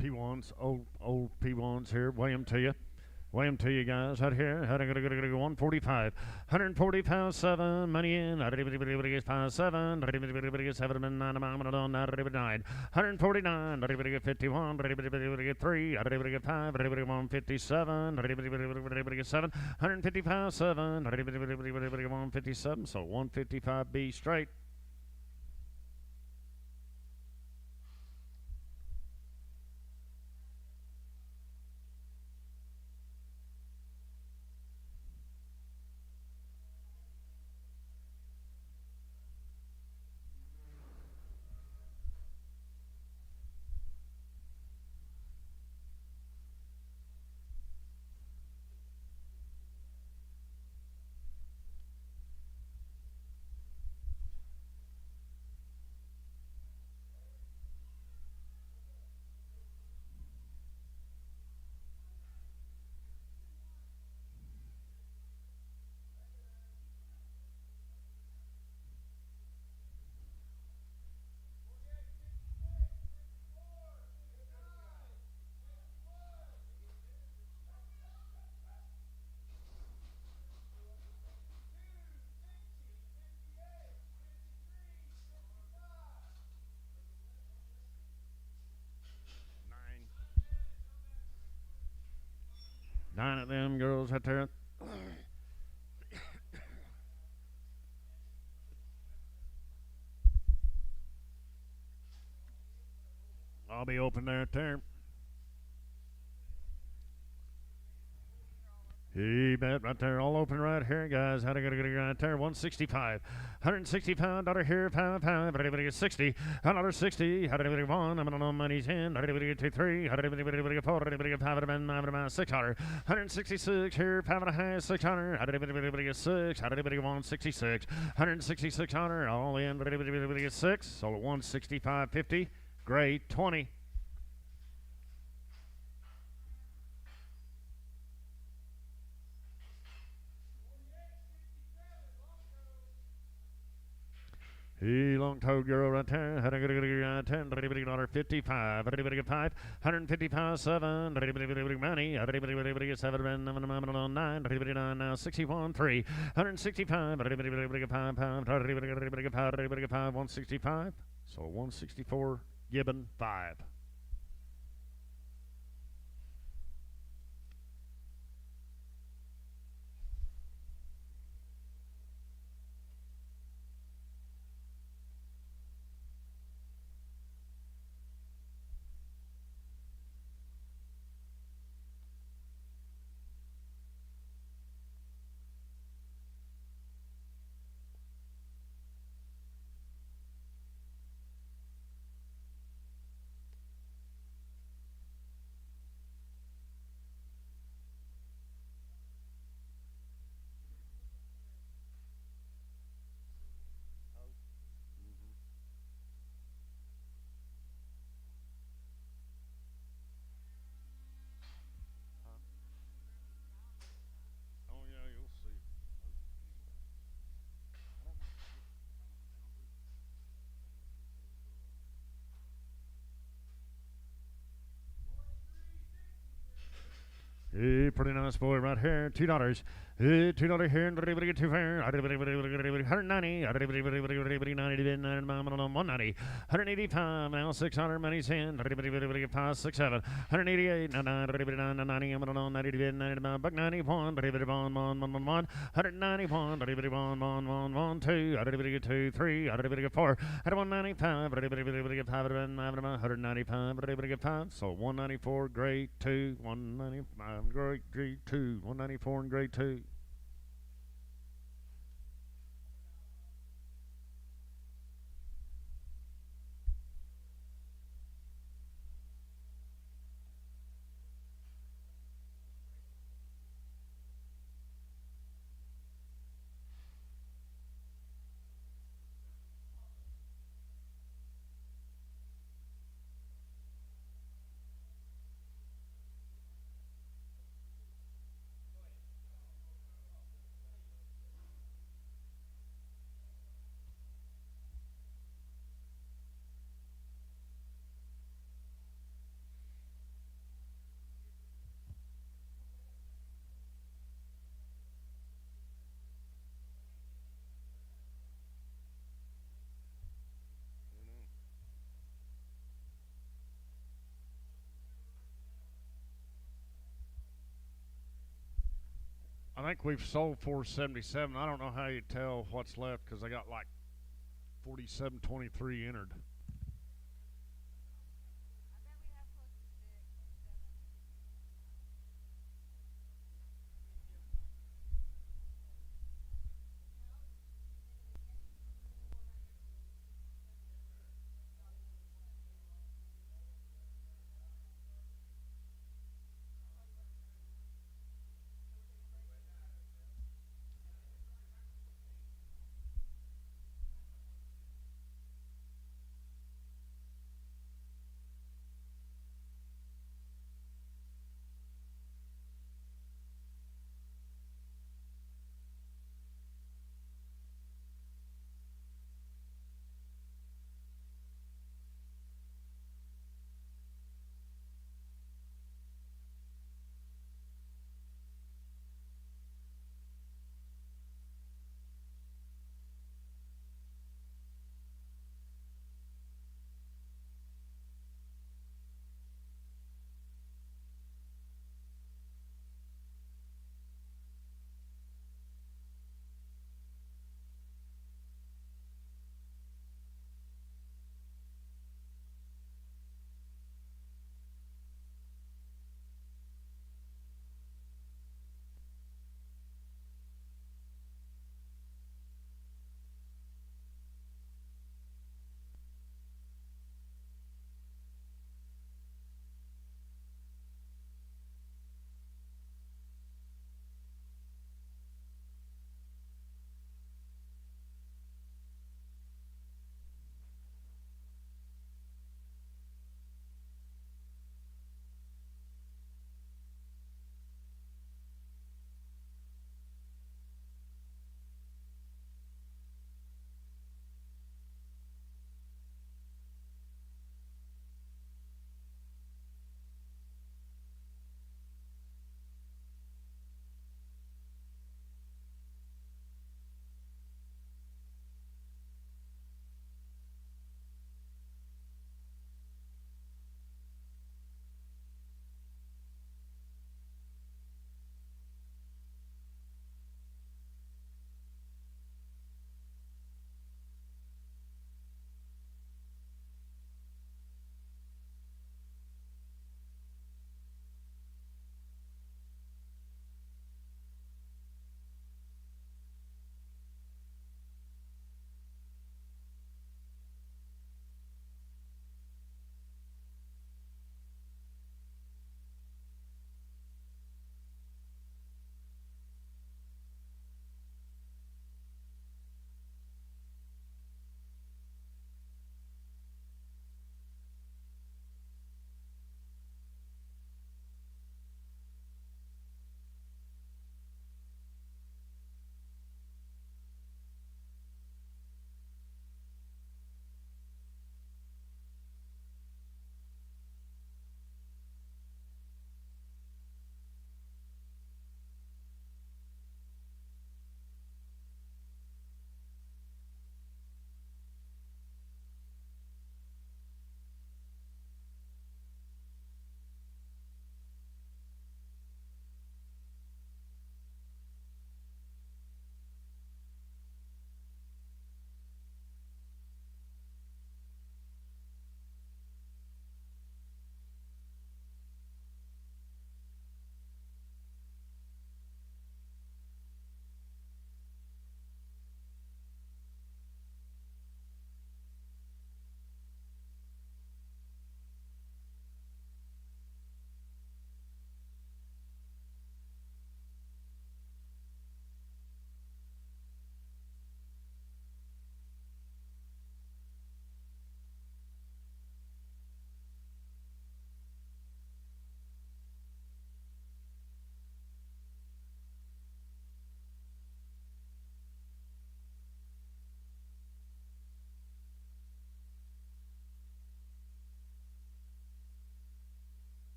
P1s, old P1s here. Weigh them to you. William to you guys out here. 145. 145 7. Money in. 5 7. 7 and 9. 149. 51. 3. 5. 157. 7. 155 7. 157. So 155B straight. Nine of them girls out there. I'll be open there at there. You bet, right there, all open right here, guys. How to get right there? 165, $165 here, pound. Everybody get 60, $160. How did everybody one? I'm on money's in. How did everybody get 2, 3? How did everybody get 4? How did everybody get 5? 600, 166 here, pound and a half, 600. How did everybody get 6? How did everybody get 166? 166 all in. How did everybody get 6? So 165.50. Great 20. He long-toed girl right there. Had a good right there. $55. Everybody get 5. 155 7. Everybody money. Everybody get 7. 9. Everybody now 61 3. 165. Everybody get 5 pounds. Everybody get 5. Everybody get 5. 165. So 164. Gibbon 5. Hey, pretty nice boy right here. $2. $2 here. Everybody get 2 fair. 190. 190. 185. Now 600. Money's in. Everybody get 5, 6, 7. 188. 90. 90. Buck 91. Everybody 1. 191. Everybody 1. 2. Everybody get 2, 3. Everybody get 4. 195. Everybody get 5. 195. Everybody get 5. So 194. Grade 2. 195. Grade 2, 194 and grade 2. think we've sold 477. I don't know how you tell what's left because I got like 4723 entered.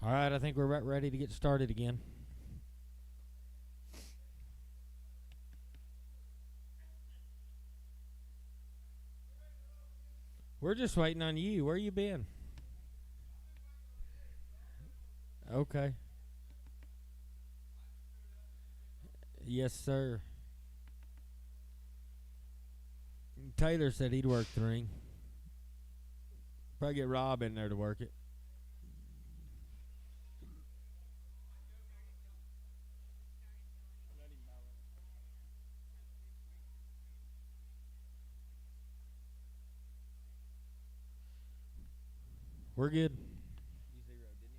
All right, I think we're about ready to get started again. We're just waiting on you. Where you been? Okay. Yes, sir. Taylor said he'd work the ring. Probably get Rob in there to work it. We're good. You zeroed, didn't you?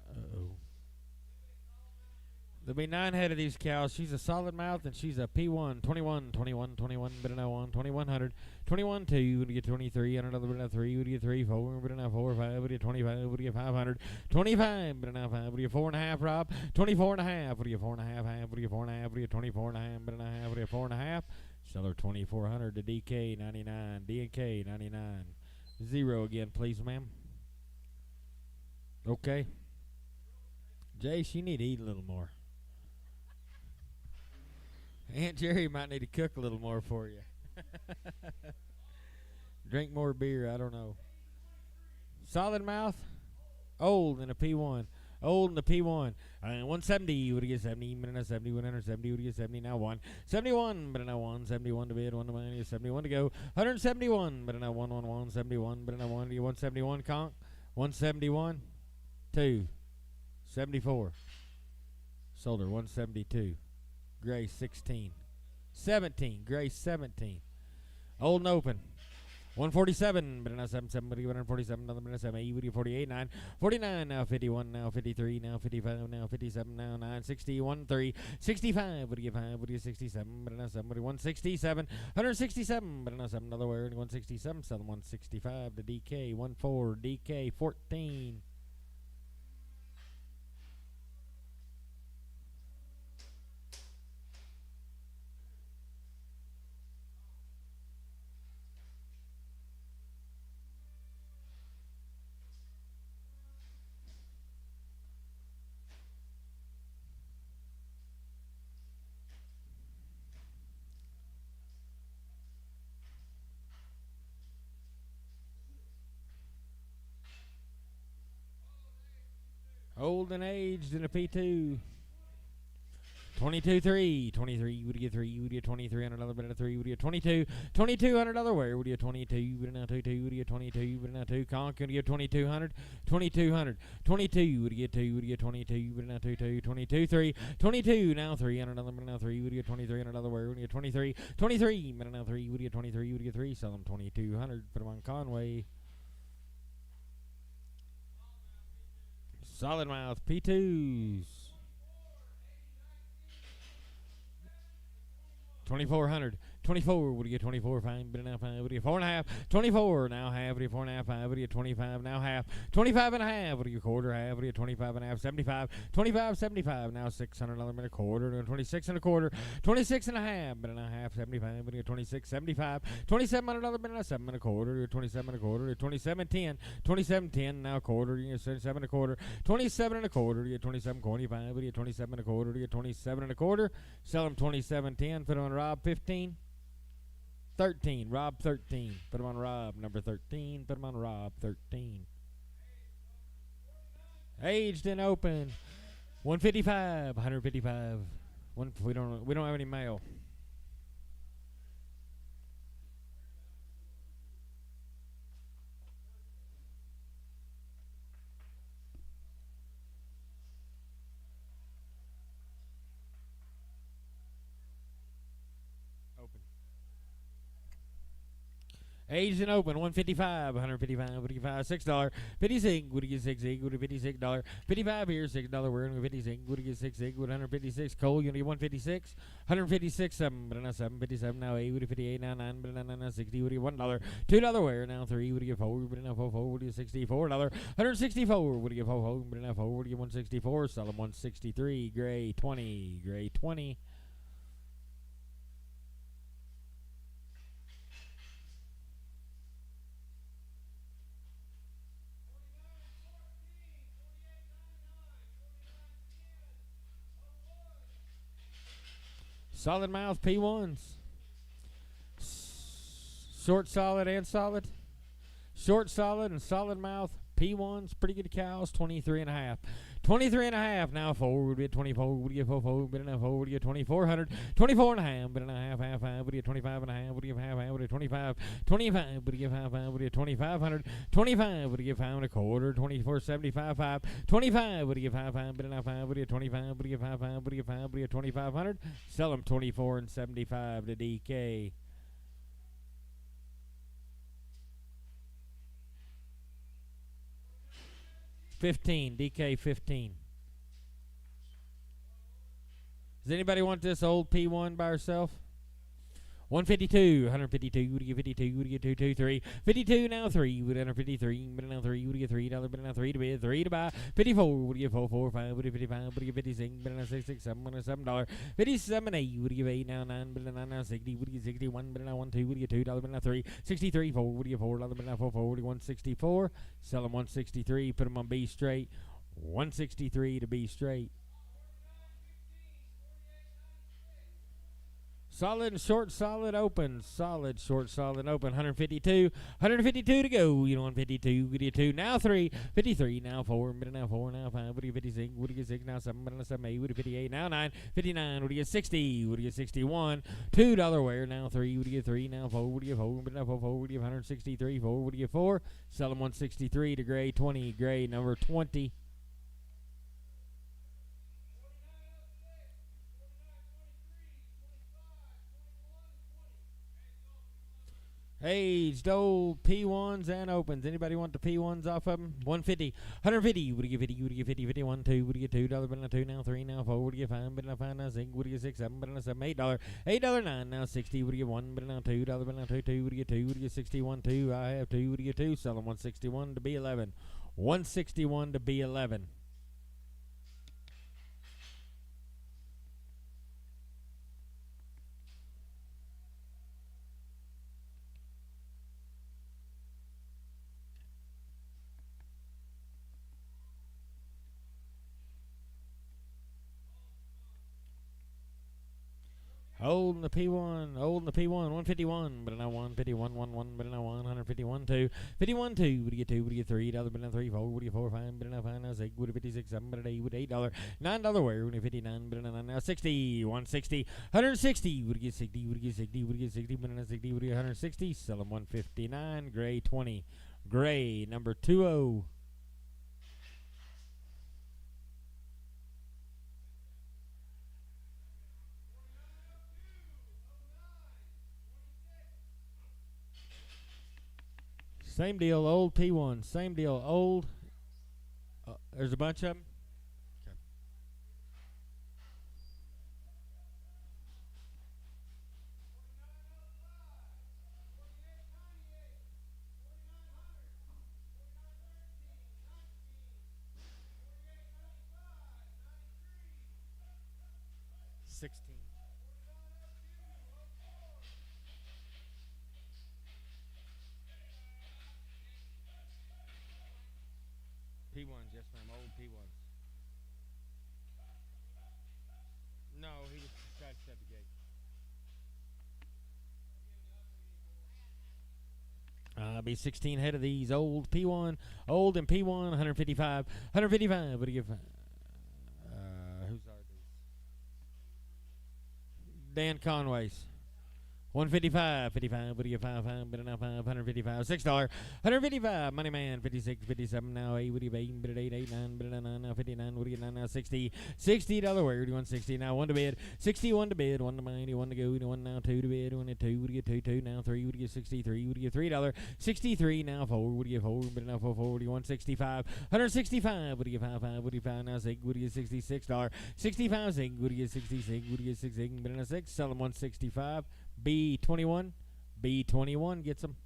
Uh-oh. There'll be 9 head of these cows. She's a solid mouth, and she's a P1, 21, 21, 21, but now 1, 2100, 21, 2, would you get 23, and another bit of 3, would you get 3, 4, but now 4, 5, would you get 25, would you get 500, 25, but now 5, would you get 4.5, Rob, 24.5, would you get 4.5, half, would you get 4.5, would you get 24.5, but now half, would you get 4.5, seller 2400 to DK 99, DK 99, 0 again, please, ma'am. Okay. Jace, you need to eat a little more. Aunt Jerry might need to cook a little more for you. Drink more beer, I don't know. Solid mouth, old in a P1. Old in the P1. 170, would you get 70, but now 70, 170, would you get 70, now 1. 71, but now 1, 71 to bid, 1 to money, 71 to go. 171, but now 1, 1, 1, 71, but now 1, 171, conk. 171, 2, 74. Sold her 172. Gray 16. 17. Gray 17. Old and open. 147. But now 77. But 147. Another minute 7. 80. 48. 9. 49. Now 51. Now 53. Now 55. Now 57. Now 9. 61. 3. 65. What do you get 5? What do you get 67? But now 7. 167. 167. But now 7. Another word. 167. Selling 165 to DK. 14. DK 14. Old and aged in a P2. 22-3. 23. Would you get 3? Would you get 23 on another bit of 3? Would you get 22? 22 on another where? Would you get 22? Would you now 22? Would you get 22? Would you now 2? Conk. Would you get 2200? 2200. 22. Would you get 2? Would you get 22? Would you now 22? 22 3. 22. Now 3 on another bit now 3. Would you get 23 on another where? Would you get 23? 23. But now 3. Would you get 23? Would you get 3? Sell them 2200. Put them on Conway. Solid mouth P2s. 2400. 24. Would you get 24? Fine. But now 5. Would you get 4.5? 24. Now half. Would you get 4.5? 5. Would you get 25? Now half. 25 and a half. Would you get quarter? Half. Would you get 25 and a half? 75. 25, 75. Now 600. Another minute quarter. 26 and a quarter. 26 and a half. But now half. 75. Would you get 26? 75. 27 on another minute. 7 and a quarter. 27 and a quarter. 27 10. 27 10. Now quarter. You get 7 and a quarter. 27 and a quarter. You get 27 25. Would you get 27 and a quarter? You get 27 and a quarter. Sell them 27 10. Put them on Rob 15. 13. Rob 13. Put him on Rob number 13. Put him on Rob 13. Aged and open. 155. 155. We don't have any mail. Aged and open, 155, 155, what do you get $6, 56, what do you get 6 egg, what do you get $56, 55 here, $6, we're going to 56, what do you get 6 egg, 156, coal, you know, 156, 156, 7, but now 7, 57, now 8, what do you 58, now 9, but now 60, what do you $1, $2, where, now 3, what do you get 4, but now 4, what do you $64, 164, what do you get 4, but now 4, what do you get 164, sell them 163, gray 20, gray 20. Solid mouth P1s. Short solid and solid. Short solid and solid mouth P1s. Pretty good cows. 23 and a half. 23 and a half. Now 4 would be 24. Would you get 4? But now 4 would you get 2400. 24 and a half. But now half. Would you get 25 and a half? Would you get half? Would you get 25? 25. Would you get half? Would you get 2500? 25. Would you get 5 and a quarter? 24.75. 5. 25. Would you get 5? But now 5. Would you get 25? Would you get 5? Would you get 5? Would you get 2500? Sell them 24 and 75 to DK. DK 15. Does anybody want this old P1 by herself? 152, 152, would you get 52, would you get 2, 2, 3, 52 now 3, would enter 53, but now 3, would you get $3, but now 3 to bid, 3 to buy, 54, would you get 4, 4, 5, would you get 55, would you get 56, but now 6, 6, 7, $7, 57, 8, would you get 8 now 9, but now 60, would you get 61, but now 1, 2, would you get $2, but now 3, 63, 4, would you get $4, but now 4, 4, would you get 164, sell them 163, put them on B straight, 163 to B straight. Solid and short, solid, open. Solid, short, solid, open. 152. 152 to go. You know, 152. Would you get 2? Now 3. 53. Now 4. But now 4. Now 5. Would you get 56? Would you get 6? Now 7. But now 7. 8. Would you get 58? Now 9. 59. Would you get 60? Would you get 61? $2 where? Now 3. Would you get 3? Now 4. Would you get 4? But now 4. 4. Would you get 163? 4. Would you get 4? Sell them 163 to gray 20. Gray number 20. Aged old P1s and opens. Anybody want the P1s off of them? 150. 150. Would you get 50? Would you get 50? 51. 2. Would you get $2? But now 2. Now 3. Now 4. Would you get 5? But now 5. Now 6. Would you get 6? 7. But now 7. $8. $8. 9. Now 60. Would you get 1? But now $2. But now 2. 2. Would you get 2? Would you get 61? 2. I have 2. Would you get 2? Sell them 161 to B11. 161 to B11. Old in the P1, 151, but now 151, 1, but now 151, 2, 51, 2, would you get 2, would you get $3, but now 3, 4, would you get 4, 5, but now 5, now 6, would you 56, 7, but 8, would $8, $9 where, would you 59, but now 9, now 60, 160, 160, would you get 60, would you get 60, would you get 60, but now 60, would you get 160, sell them 159, gray 20, gray number 20. Same deal, old P1. Same deal, old. There's a bunch of them. Okay. $16. P1s, yes ma'am, old P1s. No, he was trying to shut the gate. Be 16 head of these old P1, old and P1, 155, 155. What do you give? Who's are these? Dan Conway's. 155, 55, what do you 55, but now 555, $6, 155, money man, 56, 57, now 8, what do you 8, but 8, 8, 9, but 9, now 59, what do you 9, now 60, $60, where do you want 60, now 1 to bid, 61 to bid, 1 to money, 1 to go, 1 now 2 to bid, 1 to 2, what do you 2, 2, now 3, what do you 63, what do you $3, 63, now 4, what do you 4, but now 4, 4, what do you 165, 165, what do you 5, 5, what do you 5, now 6, what do you $66, 65, 6, what do you 66, what do you 6, but now 6, sell them 165. B21 gets them.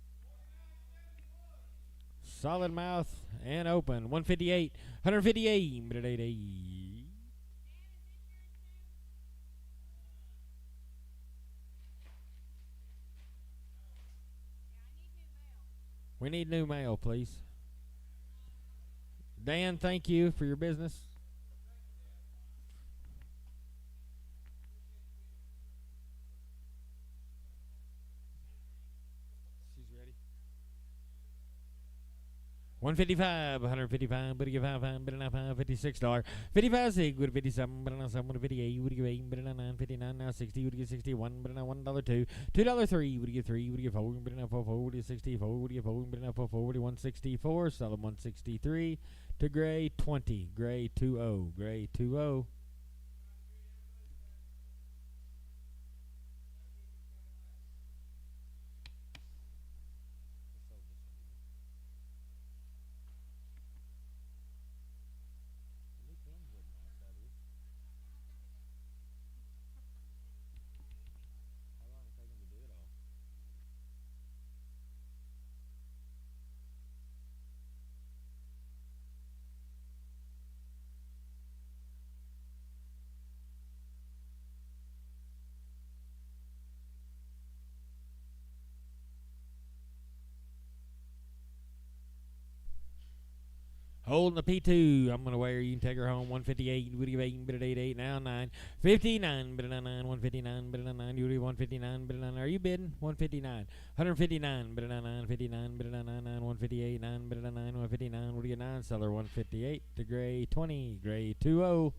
Solid mouth and open. 158, 158, but it ain't a. We need new mail, please. Dan, thank you for your business. $155, 155, but you 55, but now $56, 55 6, would 57, but now 7, would 58, would you 8, but now 9, 59, now 60, would you 61, but now $1 2, $2 3, would you 3, would you 4, but now 4, would you 64, would you 4, but now 4, would you 164, sell them 163 to gray 20, gray 20, gray 20. Holding the P2. I'm going to wear. You can take her home. 158. Would you 8, but 88. Now 9. 59, but 9. 159, but 9. You 159, but 9. Are you bidding? 159. 159, but 9. 59, but 9. 158, 9, but 9. 159. What do you 9? Seller 158 to gray 20. Gray 20.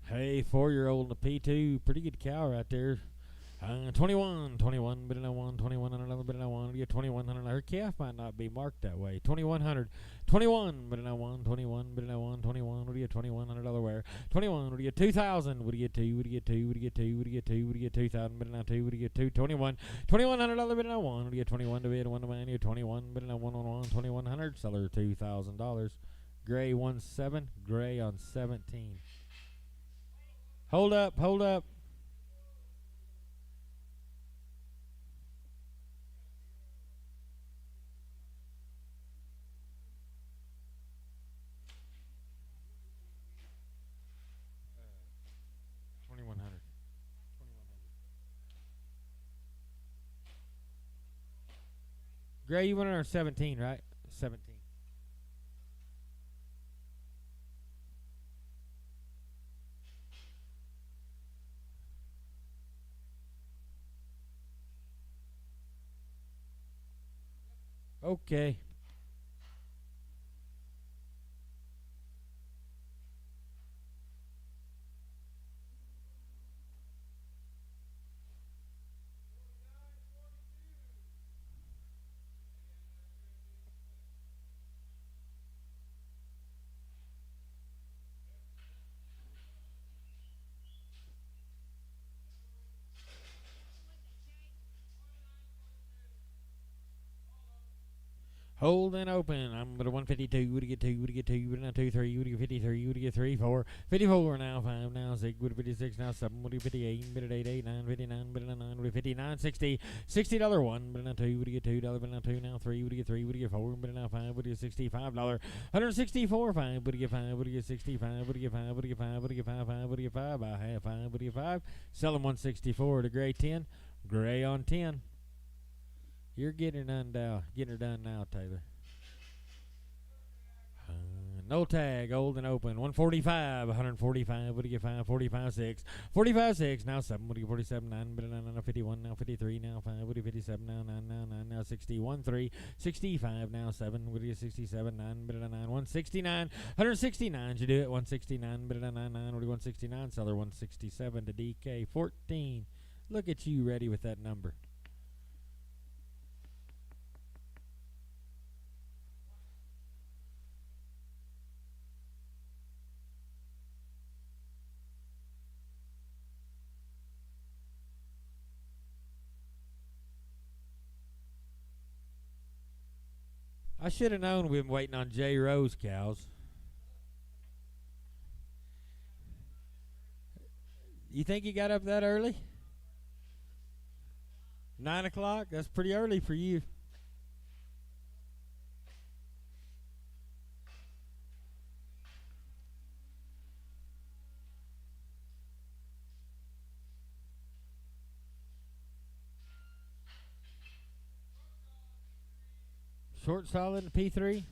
Hey, 4-year-old in the P2. Pretty good cow right there. 21, but I won. 21 on another, but I won. Yeah, 2100. Her calf might not be marked that way. 2100. 21, but I won. 21, but I won. 21. What do you get? $2,100 wear. 21. What do you get? 2,000. What do you get? 2. What do you get? 2. What do you get? 2. What do you get? 2. What do you get? 2,000. But now 2. What do you get? 2. 21. $2,100. But I won. What do you get? 21 to bid. 1 to man. You 21. But I won on 2,100. Seller $2,000. Gray 17. Gray on 17. Hold up, hold up. $2,100. Gray, you went on 17, right? 17. Okay. Hold and open. I'm at a 152. Would you get 2? Would you get 2? Would you get 2, 3? Would you get 53? Would you get 3, 4? 54 now, 5 now, 6. Would you 56 now, 7? Would you 58? Bid at 8, 8, 9, 59, bid at 9. Would you 59, 60? $60 1. Bid at 2. Would you get $2? Bid at 2 now, 3. Would you get 3? Would you get 4? Bid at now 5. Would you get $65? $164 5. Would you get 5? Would you get 65? Would you get 5? Would you get 5? Would you get 5? 5? Would you get 5? I have 5. Would you get 5? Sell them 164 to gray 10. Gray on 10. You're getting her done now, Taylor. No tag, old and open. 145, 145. What do you get? 5, 45, 6. 45, 6. Now 7. What do you get? 47, 9. But now 51. Now 53. Now 5. What do you 57? Now 9. Now 9. Now 61, 3. 65. Now 7. What do you 67? 9. But 9. 169. 169. You do it. 169. But 9. 9. What do you 169? Seller 167 to DK 14. Look at you ready with that number. I should have known we've been waiting on J. Rose cows. You think you got up that early? 9 o'clock? That's pretty early for you. Short solid P3.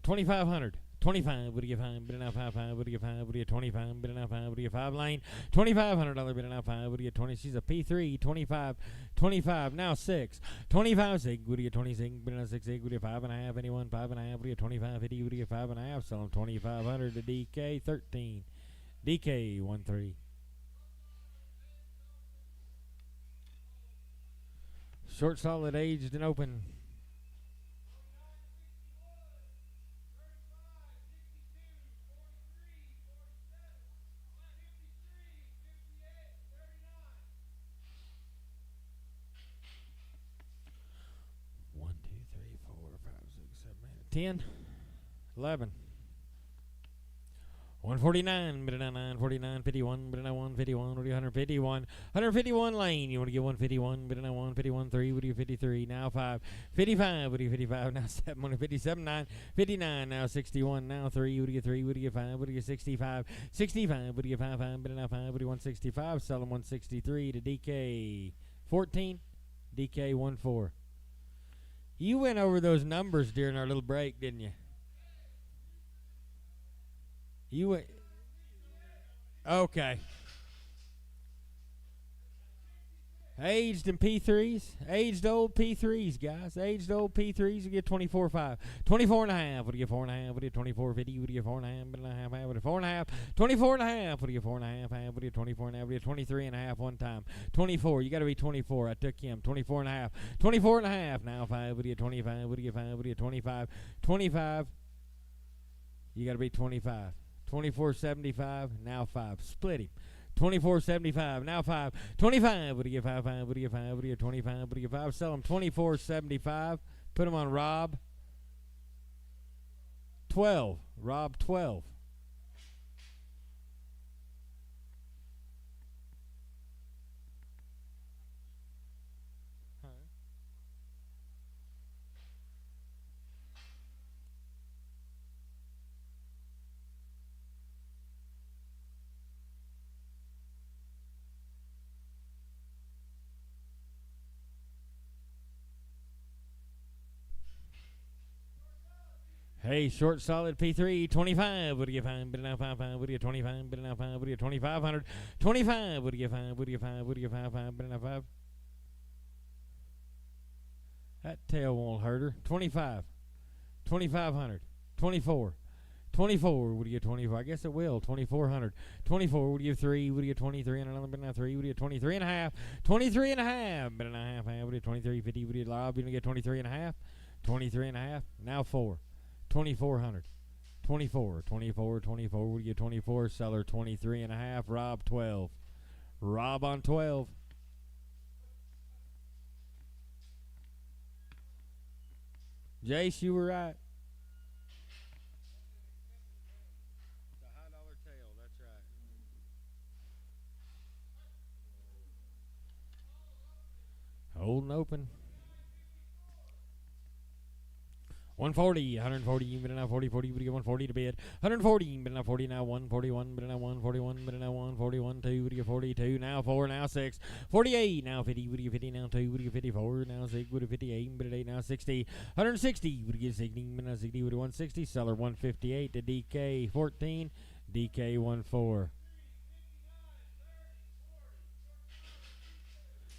$2,500. 25, what do you get? 5, bid it now 5, 5, what do you get? 5, what do you get? 25, bid it now 5, what do you get? 5 lane, $2,500, bid it now 5, what do you get? 20, she's a P3, 25, 25, now 6, 25 sig, what do you get? 26, bid it now 6 sig, what do you get? 5.5, anyone, 5.5, what do you get? 25, 50, what do you get? 5.5, sell them 2,500 to DK 13, DK 13. Short solid aged and open. One, 2, 3, 4, 5, 6, 7, 8, 10, 11. 149, bid it now 9, 49, 51, bid it now 151, what do you 151, 151 lane, you want to get 151, bid it now 151, 3, what do you 53, now 5, 55, what do you 55, now 7, 157, 9, 59, now 61, now 3, what do you 3, what do you 5, what do you 65, 65, what do you 5, 5, bid it now 5, what do you 165, sell them 163 to DK 14, DK 14. You went over those numbers during our little break, didn't you? You went. Okay. Aged and P3s. Aged old P3s, guys. Aged old P3s, you get 24.5. 24.5. What do you get? 4.5. What do you get? 24.50. What do you get? 4.5. What do you get? 4.5. 24.5. What do you get? 4.5. What do you get? 24.5. What do you get? 23.5 one time. 24. You got to be 24. I took him. 24.5. 24.5. Now 5. What do you get? 25. What do you get? 5. What do you get? 25. 25. You got to be 25. 24.75, now 5. Split him. 24.75, now 5. 25, what do you get? 5, 5, what do you get? 5, what do you get? 25, what do you get? 5. Sell him 24.75. Put him on Rob 12. Rob 12. Hey, short solid P3, 25. What do you find? Bid it now 5, 5. What do you 25? Bid it now 5. What do you 2,500? 25. What do you find? What do you find? What do you 5, 5? Bid it now 5. That tail won't hurt her. 25. 2,500. 24. 24. What do you get? 24? I guess it will. 2,400. 24. What do you have? 3? What do you get? 23 and another bid now 3? What do you get? 23 and a half? 23 and a half. Bid it now half. What do you 23? 50. What do you lob? You gonna get 23 and a half? 23 and a half. Now 4. 2,400. 24, 24, 24. What do you get? 24. Seller 23 and a half. Rob 12. Rob on 12. Jace, you were right. The high dollar tail, that's right. Old and open. 140, 140, but now 40, 40, we get 140 to bid. 140, but now 40, now 141, but now 141, but now 141, 2, we get 42, now 4, now 6, 48, now 50, we get 50, now 2, we get 54, now 6, we get 58, but 8, now 60, 160, we get 60, but now 60, we get 160, seller 158 to DK 14, DK 14.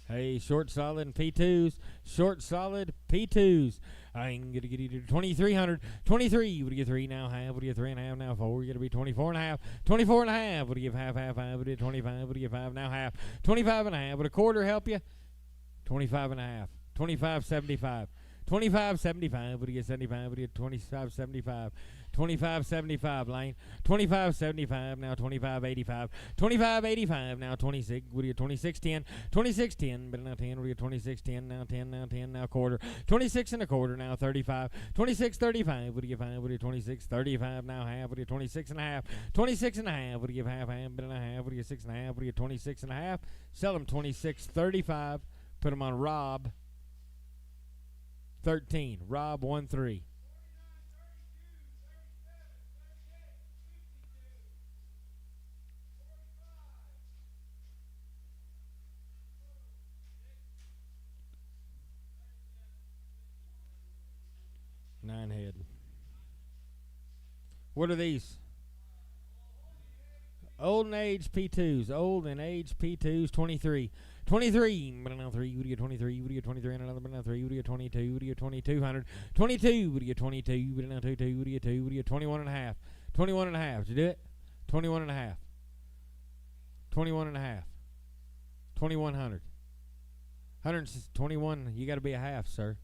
Hey, short solid and P2s. Short solid P2s. I'm going to get you to 2,300. 23. What do you get 3 now? Half. What do you get 3.5 now? 4. You're going to be 24.5. 24.5. What do you give half? Half. What do you get 25? What do you get 5 now? Half. 25.5. Would a quarter help you? 25.5. 25.75. 25.75. What do you get 75? What do you get 25.75? 25.75 Lane. 25.75 now 25.85. 25.85 now 26. What do you get 26.10? 26.10 but now 10. What do you get 26.10 now 10 now 10 now quarter. 26 and a quarter now 35. 26.35. What do you get 5? What do you get 26.35 now half? What do you get 26 and a half? 26 and a half. What do you give half? Half but a half. What do you get 6 and a half? What do you get 26 and a half? Sell them 26.35. Put them on Rob 13. Rob 13. Nine head. What are these? Old and age P2s. Old and age P2s. 23. 23. But now 3. What do you get 23? What do you get 23? And another but now 3. What do you get 22? What do you get 2200? 22. What do you get 22? But now 2. 2. What do you get 2? What do you get 21 and a half? 21 and a half. Did you do it? 21 and a half. 21 and a half. 2100. 121. You got to be a half, sir.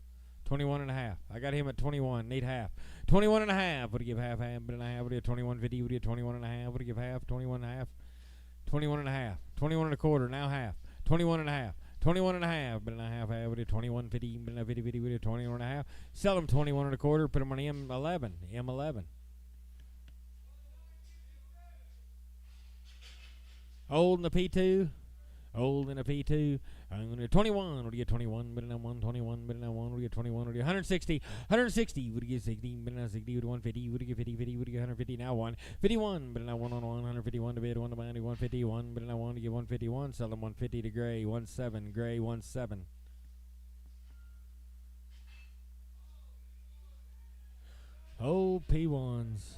21 and a half. I got him at 21. Need half. 21 and a half. What do you give half? Half but a half. What do you get 21.50? What do you get 21 and a half? What do you give half? 21 and a half. 21 and a half. 21 and a quarter. Now half. 21 and a half. 21 and a half. But a half. Half. What do you 21.50? But a 50. 50. What do you 21 and a half? Sell them 21 and a quarter. Put them on M11. M11. Old in the P2. Old in a P2. I'm going to 21. What do you get 21? But now 121. But now 1. What do you get 21? What do you 160? 160. What do you get 60? But now 60. What do you 150? What do you get 50? 50. What do you get 150? Now 1. 51. But now 1 on 1. 151 to bid. 1 to buy. 151. But now 1 to get 151. Sell them 150 to Gray. 17. Gray 17. Old P1s.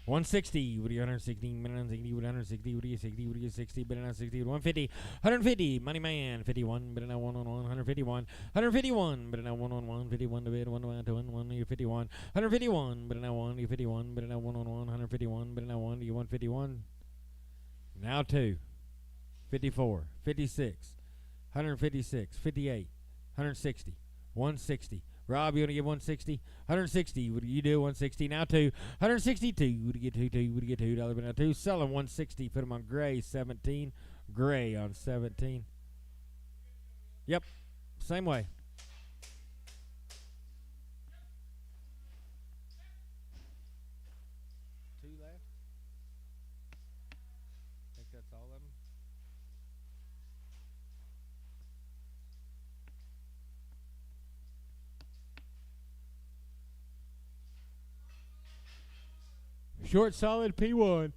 160. What do you 160? 160. What 160? What do you 60? What do you 60? But now 60. 150. 150. Money man. 51. But now 1 on 1. 151. 151. But now 1 on 1. 51 to bid. 1 to 1 to 1. 1 to 51. 151. But now 1 to 51. But now 1 on 1. 151. But now 1 to 151. Now 2. 54. 56. 156. 58. 160. 160. Rob, you want to give 160? 160. What do you do? 160. Now 2. 162. What do you get 2? 2. What do you get $2? But now 2. Sell them 160. Put them on Gray 17. Gray on 17. Yep. Same way. Two left. I think that's all of them. Short solid P1.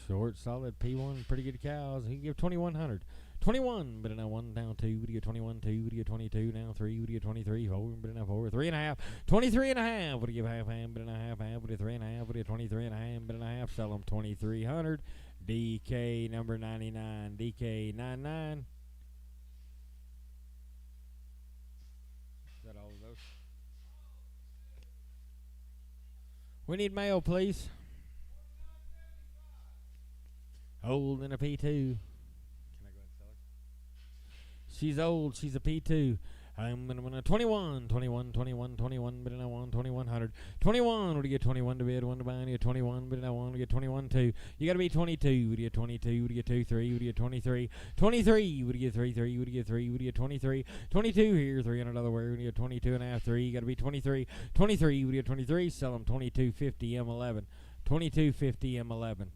Short solid P1. Pretty good cows. He can give 2,100. 21. But now 1 down 2. What do you get 21? 2. What do you get 22? Now 3. What do you get 23? 4. But now 4. 3 and a half. 23 and a half. What do you give half? Half. But now half. Half. What do you 3 and a half? What do you 23 and a half? But now half. Sell them 2,300. DK number 99. DK 99. Is that all of those? We need mail, please. Old in a P2. Can I go ahead and sell her? She's old. She's a P2. I'm going to 21, 21, 21, 21, but now 1, 2100. 21, what do you get 21 to bid, 1 to buy, you get 21, but now 1, we get 21, 2. You got to be 22, what do you get 22, what do you get 2, 3, what do you get 23, 23, what do you get 3, 3, what do you get 3, what do you get 23, 22 here, $300 where, what do you get 22 and a half, 3, you got to be 23, 23, what do you get 23, sell them 22.50 M11, 22.50 M11.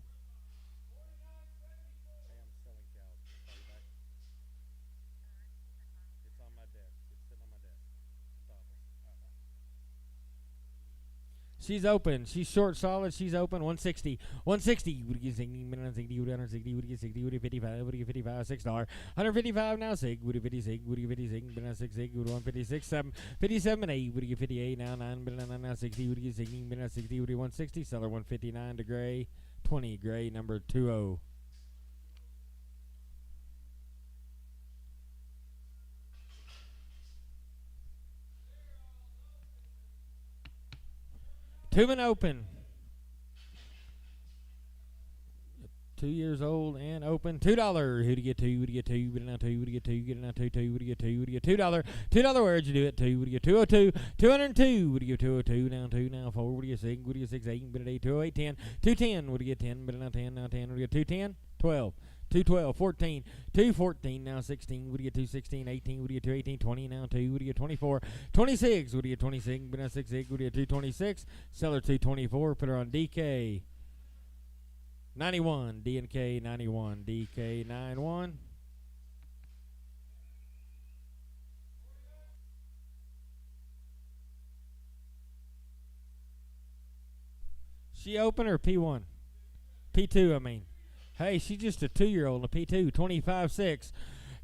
She's open. She's short solid. She's open. 160. 160. Would you get 60? 160. Would 160. Would you get 60? Would you 55? Would you get 55? $6. 155 now. Sig. Would you 56? Would you get 56? But now 6 sig. Would 156. 7. 57 8. Would you get 58 now? 9. But now 60. Would you get 60? But now 60. Would you 160? Seller 159 to gray. 20 gray number 20. Two-man open. 2 years old and open. $2. Who to get 2? Would you get 2? But now 2. Would you get 2? Get it now 2. 2. Would you get 2? Would you get $2? $2. Where'd you do it? 2. Would you get 202? 202. Would you get 202? Now 2. Now 4. Would you get 6? Would you get 6? 8. But 8. 208. 10. 210. Would you get 10? But now 10. Now 10. Would you get 210? 12. 212, 14, 214, now 16, would you get 216, 18, would you get 218, 20, now 2, would you get 24, 26, would you get 26, but now 6, 6, would you get 226, seller 224, put her on DK, 91, D&K 91, DK 91. She open or P1? P2, I mean. Hey, she's just a 2-year-old, a P2, 25-6.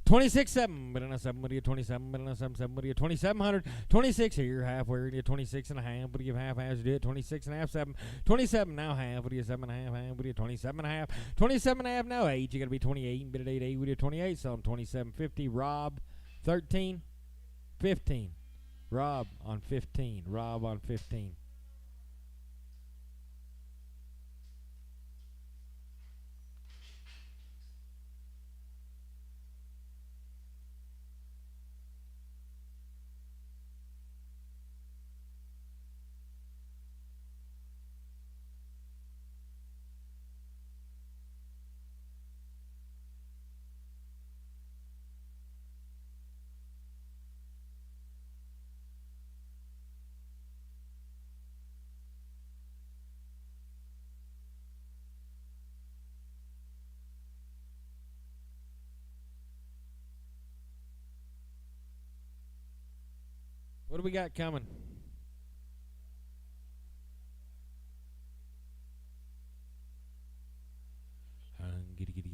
26-7, but on 7, what do you 27, but on 7, what do you 2,700, 26 here, halfway, what do you 26 and a half, what do you give half, as you do it, 26 and a half, 7, 27 now half, what do you 7 and a half, what do you 27 and a half, 27 and a half now 8, you got to be 28, bit at 8, what do you 28, so I'm 27.50, Rob, 13, 15, Rob on 15, Rob on 15. What do we got coming? Giddy.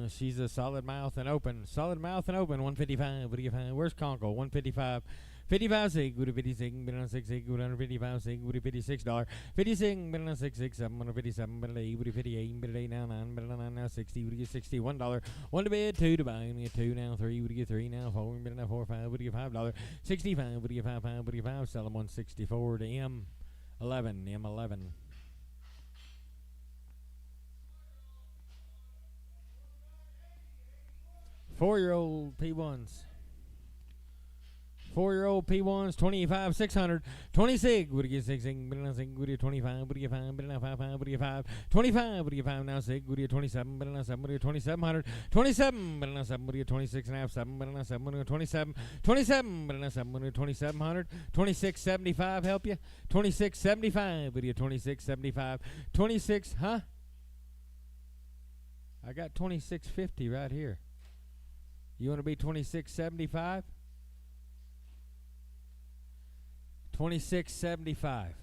She's a solid mouth and open. Solid mouth and open. 155. What do you find? Where's Conkle? 155. 55 sig, would it 56, been on 6 sig, would 155 sig, would it $56, 56, been on 6 6, 757, but 8, would it 58, but 8 now 9, but 9 now 60, would you get $61, 1 to bid, 2 to buy, get 2 now 3, would you get 3 now 4, but now 4 5, would you get $5, 65, would you get 5 5, would you get 5, sell them 164 to M11. 4-year-old P1s. 4-year-old P1s, 25, 600, 26, would you get 6, would you 25, would you get 5, but now 5, 5, would you get 5, 25, would you get 5, now 6, would you get 27, but now 7, would you get 2700, 27, but now 7, would you get 26 and a half, 7, but now 7, would you get 27, 27, but now 7, would you get 2700, 2675, help you, 2675, would you get 2675, 26, huh? I got 2650 right here. You want to be 2675? 2675.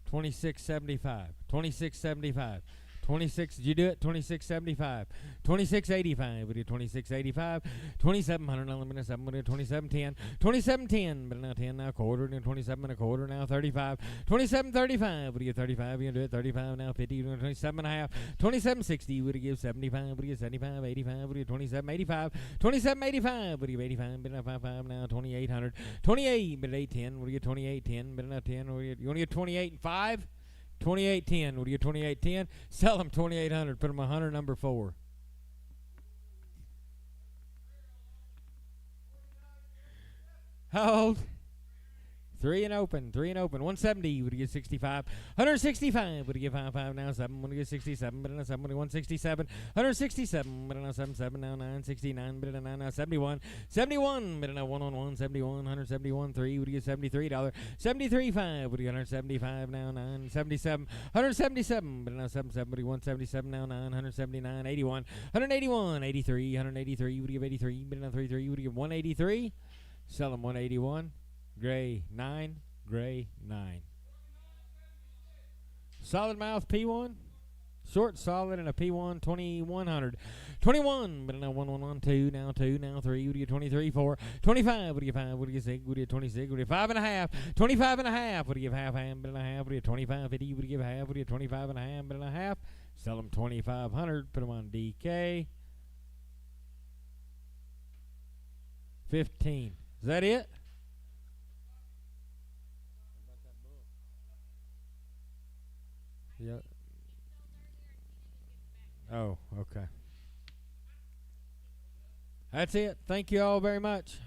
2675. 2675. 26, did you do it? 2675. 2685, we did 2685. 2700, now 2710. 2710, but now 10, now quarter, and 27 and a quarter, now 35. 2735, would you get 35? You do it 35, now 50, 27 and a half. 2760, would you give 75? Would you get 75? 85, would you get 2785? 2785, would you give 85? But now 55, now 2800. 28, but 810, would you get 2810? But now 10, you want to get 28 and 5? 2810, would you get 2810? Sell them 2800, put them 100, number 4. How old? 3 and open, 170, would you get 65? 165, would you get 55 now? 7, would you get 67, but now 7, 167, 167, but now 77, now 969, but now 71, 71, but now 1 71, 171, 3, would you get $73, 73 5, would you get 175 now 9, 77, 177, but now 77, would you 177 now 9, 179, 81, 181, 83, 183, would you give 83, but now 33, would you give 183? Sell them 181. Gray 9, gray 9. Solid mouth P1, short solid and a P1 2100. 21, but now 1 2, now 2, now 3, would you get 23 4, 25, would you get 5, would you get 6, would you get 26, would you get 5 and a half, 25 and a half, would you give half, but and a half, would you get 25, 50, would you give half, would you get 25 and a half, but and a half, sell them 2500, put them on DK. 15. Is that it? Yep. Oh, okay. That's it. Thank you all very much.